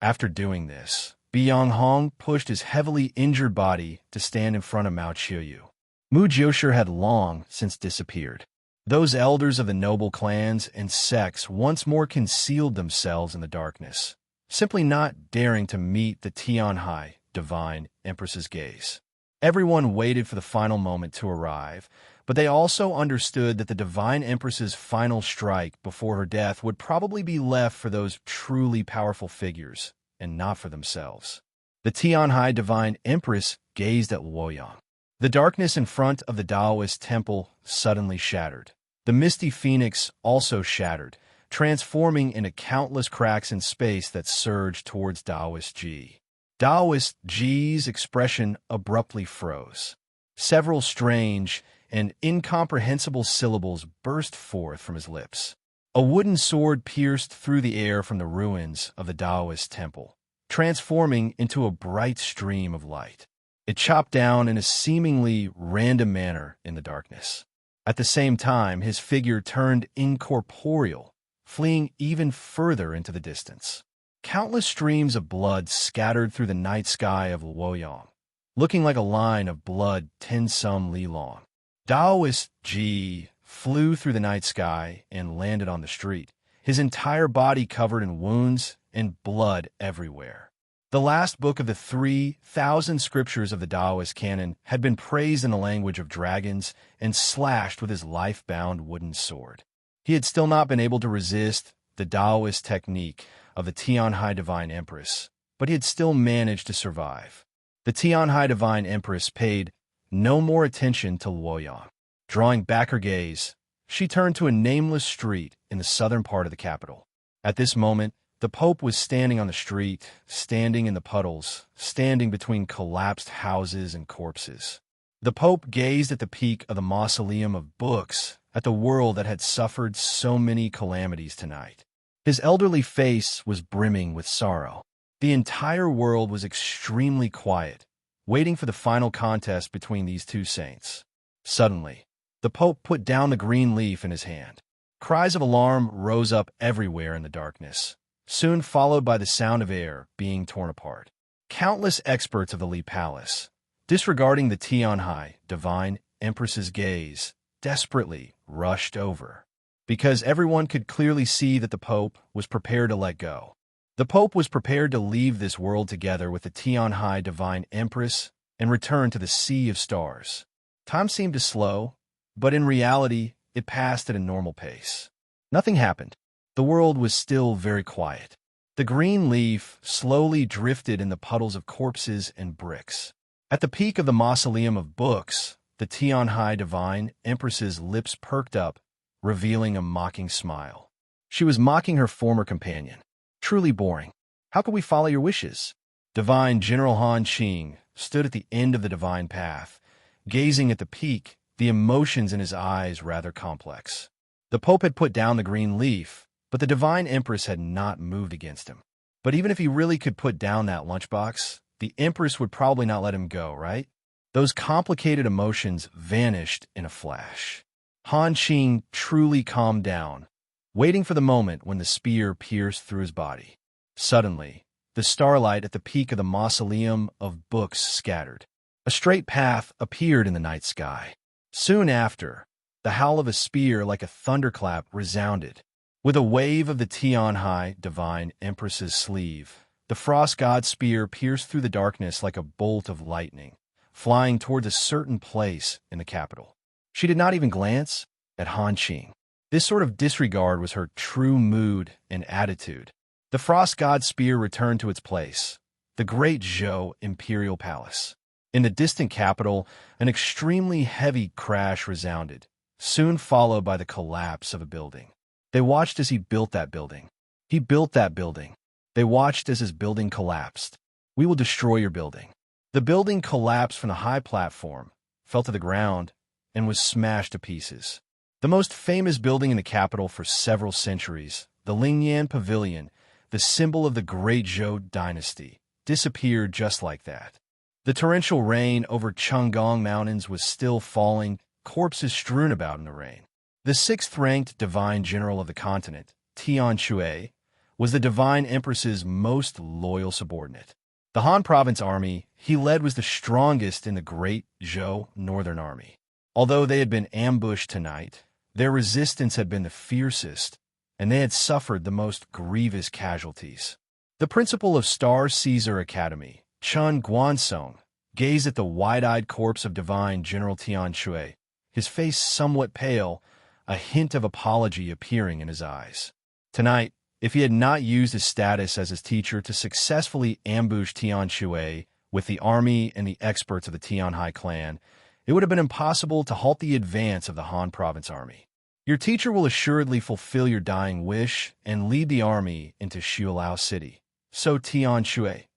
After doing this, Bianghong pushed his heavily injured body to stand in front of Mao Qiuyu. Mu Jiushi had long since disappeared. Those elders of the noble clans and sects once more concealed themselves in the darkness, simply not daring to meet the Tianhai Divine Empress's gaze. Everyone waited for the final moment to arrive, but they also understood that the Divine Empress's final strike before her death would probably be left for those truly powerful figures, and not for themselves. The Tianhai Divine Empress gazed at Luoyang. The darkness in front of the Taoist temple suddenly shattered. The misty phoenix also shattered, transforming into countless cracks in space that surged towards Taoist Ji. Taoist Ji's expression abruptly froze. Several strange and incomprehensible syllables burst forth from his lips. A wooden sword pierced through the air from the ruins of the Taoist temple, transforming into a bright stream of light. It chopped down in a seemingly random manner in the darkness. At the same time, his figure turned incorporeal, fleeing even further into the distance. Countless streams of blood scattered through the night sky of Luoyang, looking like a line of blood 10 some li long. Taoist Ji flew through the night sky and landed on the street, his entire body covered in wounds and blood everywhere. The last book of the 3,000 scriptures of the Taoist canon had been praised in the language of dragons and slashed with his life-bound wooden sword. He had still not been able to resist the Taoist technique of the Tianhai Divine Empress, but he had still managed to survive. The Tianhai Divine Empress paid no more attention to Luoyang. Drawing back her gaze, she turned to a nameless street in the southern part of the capital. At this moment, the Pope was standing on the street, standing in the puddles, standing between collapsed houses and corpses. The Pope gazed at the peak of the mausoleum of books, at the world that had suffered so many calamities tonight. His elderly face was brimming with sorrow. The entire world was extremely quiet, waiting for the final contest between these two saints. Suddenly, the Pope put down the green leaf in his hand. Cries of alarm rose up everywhere in the darkness, soon followed by the sound of air being torn apart. Countless experts of the Li Palace, disregarding the Tianhai Divine Empress's gaze, desperately rushed over, because everyone could clearly see that the Pope was prepared to let go. The Pope was prepared to leave this world together with the Tian High Divine Empress and return to the Sea of Stars. Time seemed to slow, but in reality, it passed at a normal pace. Nothing happened. The world was still very quiet. The green leaf slowly drifted in the puddles of corpses and bricks. At the peak of the mausoleum of books, the Tian High Divine Empress's lips perked up, revealing a mocking smile. She was mocking her former companion. Truly boring. How could we follow your wishes? Divine General Han Qing stood at the end of the divine path, gazing at the peak, the emotions in his eyes rather complex. The Pope had put down the green leaf, but the Divine Empress had not moved against him. But even if he really could put down that lunchbox, the Empress would probably not let him go, right? Those complicated emotions vanished in a flash. Han Qing truly calmed down, waiting for the moment when the spear pierced through his body. Suddenly, the starlight at the peak of the mausoleum of books scattered. A straight path appeared in the night sky. Soon after, the howl of a spear like a thunderclap resounded. With a wave of the Tian High Divine Empress's sleeve, the frost god's spear pierced through the darkness like a bolt of lightning, flying toward a certain place in the capital. She did not even glance at Han Qing. This sort of disregard was her true mood and attitude. The frost god's spear returned to its place, the great Zhou Imperial Palace. In the distant capital, an extremely heavy crash resounded, soon followed by the collapse of a building. They watched as he built that building. He built that building. They watched as his building collapsed. We will destroy your building. The building collapsed from the high platform, fell to the ground, and was smashed to pieces. The most famous building in the capital for several centuries, the Lingyan Pavilion, the symbol of the Great Zhou dynasty, disappeared just like that. The torrential rain over Chang'an Mountains was still falling, corpses strewn about in the rain. The sixth-ranked divine general of the continent, Tian Shui, was the divine empress's most loyal subordinate. The Han province army he led was the strongest in the Great Zhou Northern Army. Although they had been ambushed tonight, their resistance had been the fiercest, and they had suffered the most grievous casualties. The principal of Star Caesar Academy, Chun Guansong, gazed at the wide-eyed corpse of divine General Tian Shui, his face somewhat pale, a hint of apology appearing in his eyes. Tonight, if he had not used his status as his teacher to successfully ambush Tian Shui with the army and the experts of the Tian Hai clan, it would have been impossible to halt the advance of the Han province army. Your teacher will assuredly fulfill your dying wish and lead the army into Xiulao City. So Tian Shui,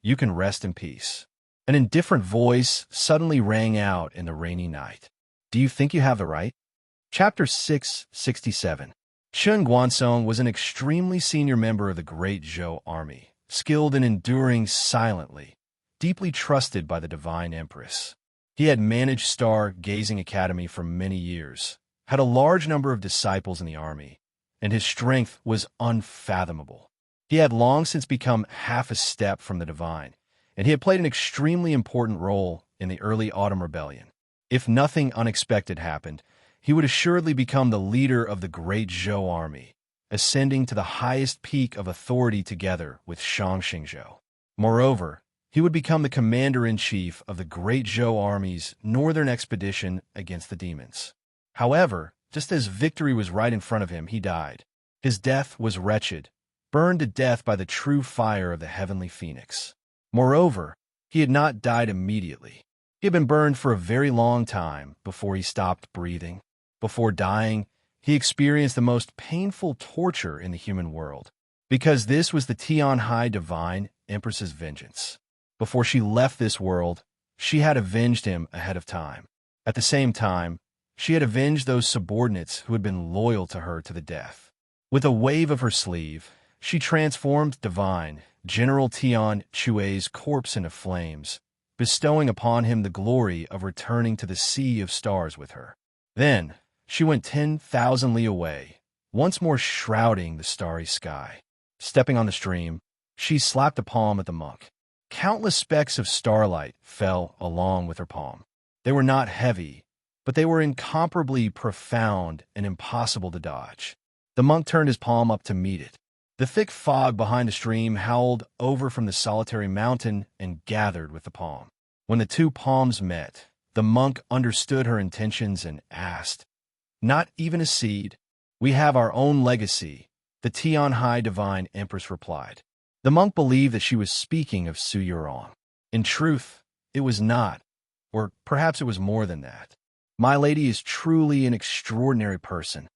you can rest in peace. An indifferent voice suddenly rang out in the rainy night. Do you think you have the right? Chapter 667. Chun Guansong was an extremely senior member of the Great Zhou army, skilled in enduring silently, deeply trusted by the Divine Empress. He had managed Star Gazing Academy for many years, had a large number of disciples in the army, and his strength was unfathomable. He had long since become half a step from the divine, and he had played an extremely important role in the early Autumn Rebellion. If nothing unexpected happened, he would assuredly become the leader of the Great Zhou army, ascending to the highest peak of authority together with Shang Xingzhou. Moreover, he would become the commander-in-chief of the Great Zhou army's northern expedition against the demons. However, just as victory was right in front of him, he died. His death was wretched, burned to death by the true fire of the heavenly phoenix. Moreover, he had not died immediately. He had been burned for a very long time before he stopped breathing. Before dying, he experienced the most painful torture in the human world, because this was the Tian Hai Divine Empress's vengeance. Before she left this world, she had avenged him ahead of time. At the same time, she had avenged those subordinates who had been loyal to her to the death. With a wave of her sleeve, she transformed divine General Tian Shui's corpse into flames, bestowing upon him the glory of returning to the Sea of Stars with her. Then, she went 10,000 li away, once more shrouding the starry sky. Stepping on the stream, she slapped a palm at the monk. Countless specks of starlight fell along with her palm. They were not heavy, but they were incomparably profound and impossible to dodge. The monk turned his palm up to meet it. The thick fog behind the stream howled over from the solitary mountain and gathered with the palm. When the two palms met, the monk understood her intentions and asked, "Not even a seed? We have our own legacy," the Tianhai Divine Empress replied. The monk believed that she was speaking of Su Yurong. In truth, it was not, or perhaps it was more than that. My lady is truly an extraordinary person.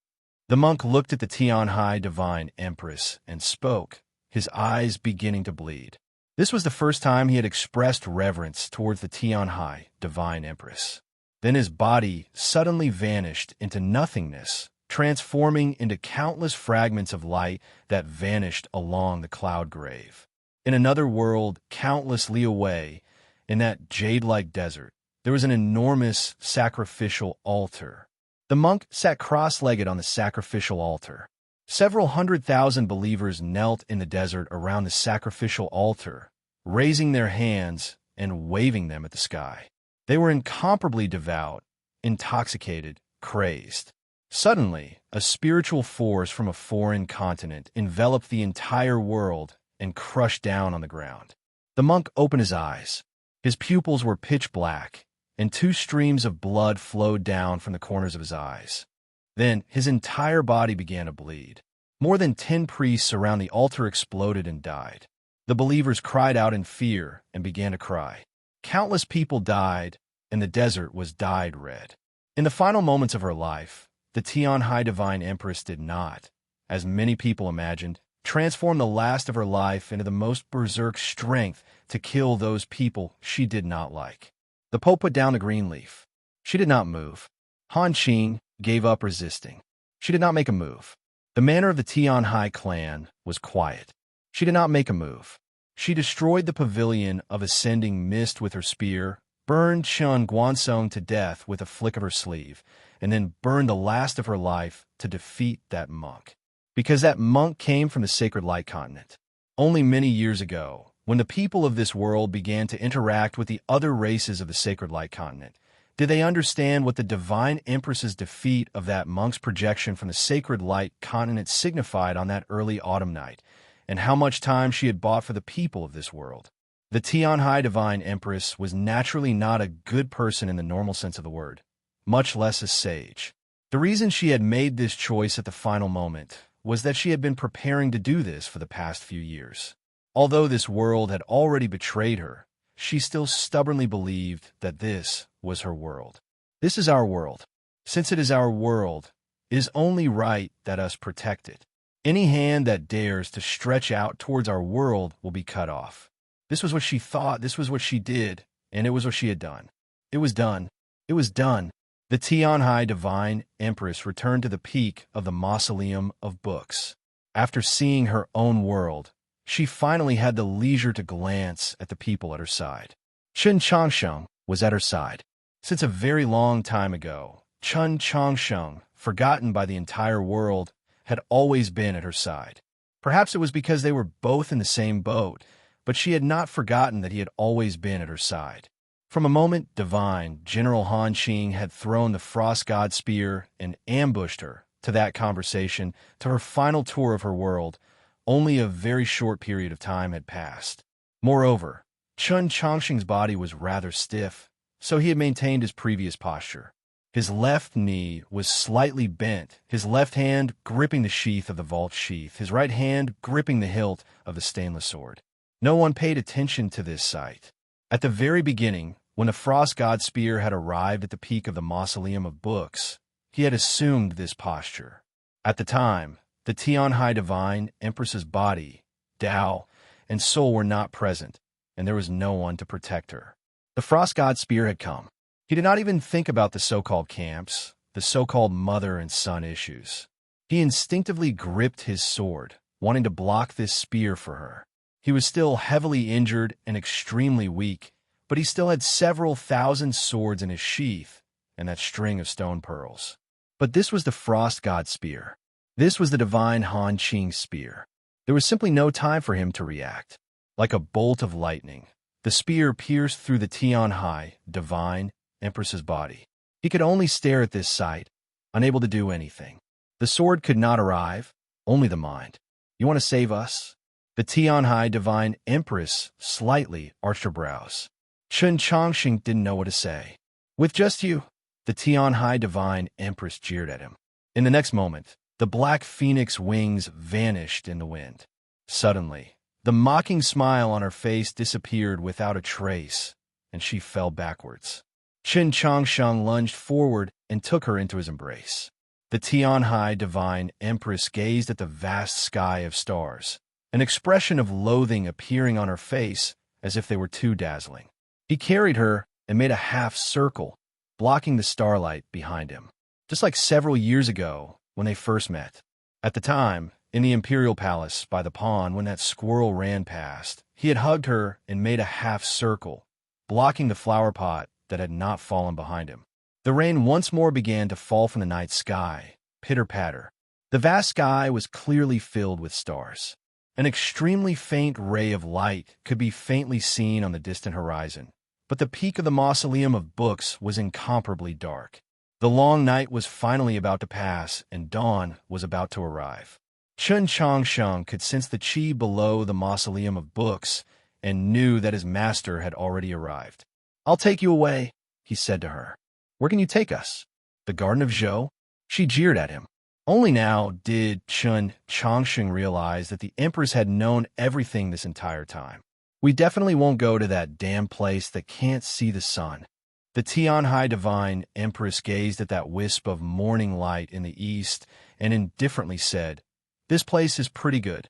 The monk looked at the Tianhai Divine Empress and spoke, his eyes beginning to bleed. This was the first time he had expressed reverence towards the Tianhai Divine Empress. Then his body suddenly vanished into nothingness, transforming into countless fragments of light that vanished along the cloud grave. In another world, countless li away, in that jade-like desert, there was an enormous sacrificial altar. The monk sat cross-legged on the sacrificial altar. Several 100,000 believers knelt in the desert around the sacrificial altar, raising their hands and waving them at the sky. They were incomparably devout, intoxicated, crazed. Suddenly, a spiritual force from a foreign continent enveloped the entire world and crushed down on the ground. The monk opened his eyes. His pupils were pitch black, and two streams of blood flowed down from the corners of his eyes. Then his entire body began to bleed. More than 10 priests around the altar exploded and died. The believers cried out in fear and began to cry. Countless people died, and the desert was dyed red. In the final moments of her life, the Tianhai Divine Empress did not, as many people imagined, transform the last of her life into the most berserk strength to kill those people she did not like. The Pope put down the green leaf. She did not move. Han Qing gave up resisting. She did not make a move. The manner of the Tianhai clan was quiet. She did not make a move. She destroyed the pavilion of ascending mist with her spear, burned Chen Guansong to death with a flick of her sleeve, and then burned the last of her life to defeat that monk. Because that monk came from the Sacred Light Continent. Only many years ago, when the people of this world began to interact with the other races of the Sacred Light Continent, did they understand what the Divine Empress's defeat of that monk's projection from the Sacred Light Continent signified on that early autumn night, and how much time she had bought for the people of this world? The Tianhai Divine Empress was naturally not a good person in the normal sense of the word, much less a sage. The reason she had made this choice at the final moment was that she had been preparing to do this for the past few years. Although this world had already betrayed her, she still stubbornly believed that this was her world. This is our world. Since it is our world, it is only right that us protect it. Any hand that dares to stretch out towards our world will be cut off. This was what she thought, this was what she did, and it was what she had done. It was done. It was done. The Tianhai Divine Empress returned to the peak of the Mausoleum of Books. After seeing her own world, she finally had the leisure to glance at the people at her side. Chen Changsheng was at her side. Since a very long time ago, Chen Changsheng, forgotten by the entire world, had always been at her side. Perhaps it was because they were both in the same boat, but she had not forgotten that he had always been at her side. From a moment divine, General Han Qing had thrown the Frost God Spear and ambushed her to that conversation, to her final tour of her world. Only a very short period of time had passed. Moreover, Chen Changsheng's body was rather stiff, so he had maintained his previous posture. His left knee was slightly bent, his left hand gripping the sheath of the vault sheath, his right hand gripping the hilt of the stainless sword. No one paid attention to this sight. At the very beginning, when the Frost God Spear had arrived at the peak of the Mausoleum of Books, he had assumed this posture. At the time, the Tianhai Divine Empress's body, Tao, and soul were not present, and there was no one to protect her. The Frost God Spear had come. He did not even think about the so-called camps, the so-called mother and son issues. He instinctively gripped his sword, wanting to block this spear for her. He was still heavily injured and extremely weak, but he still had several thousand swords in his sheath and that string of stone pearls. But this was the Frost God Spear. This was the divine Han Qing spear. There was simply no time for him to react. Like a bolt of lightning, the spear pierced through the Tianhai Divine Empress's body. He could only stare at this sight, unable to do anything. The sword could not arrive, only the mind. You want to save us? The Tianhai Divine Empress slightly arched her brows. Chen Chongqing didn't know what to say. With just you? The Tianhai Divine Empress jeered at him. In the next moment, the black phoenix wings vanished in the wind. Suddenly, the mocking smile on her face disappeared without a trace, and she fell backwards. Chen Chongsheng lunged forward and took her into his embrace. The Tianhai Divine Empress gazed at the vast sky of stars, an expression of loathing appearing on her face as if they were too dazzling. He carried her and made a half circle, blocking the starlight behind him, just like several years ago when they first met. At the time, in the Imperial Palace by the pond when that squirrel ran past, he had hugged her and made a half circle, blocking the flower pot that had not fallen behind him. The rain once more began to fall from the night sky, pitter-patter. The vast sky was clearly filled with stars. An extremely faint ray of light could be faintly seen on the distant horizon, but the peak of the mausoleum of books was incomparably dark. The long night was finally about to pass, and dawn was about to arrive. Chen Chongsheng could sense the qi below the mausoleum of books and knew that his master had already arrived. "I'll take you away," he said to her. "Where can you take us?" "The Garden of Zhou?" She jeered at him. Only now did Chen Chongqing realize that the Empress had known everything this entire time. "We definitely won't go to that damn place that can't see the sun." The Tianhai Divine Empress gazed at that wisp of morning light in the east and indifferently said, "This place is pretty good.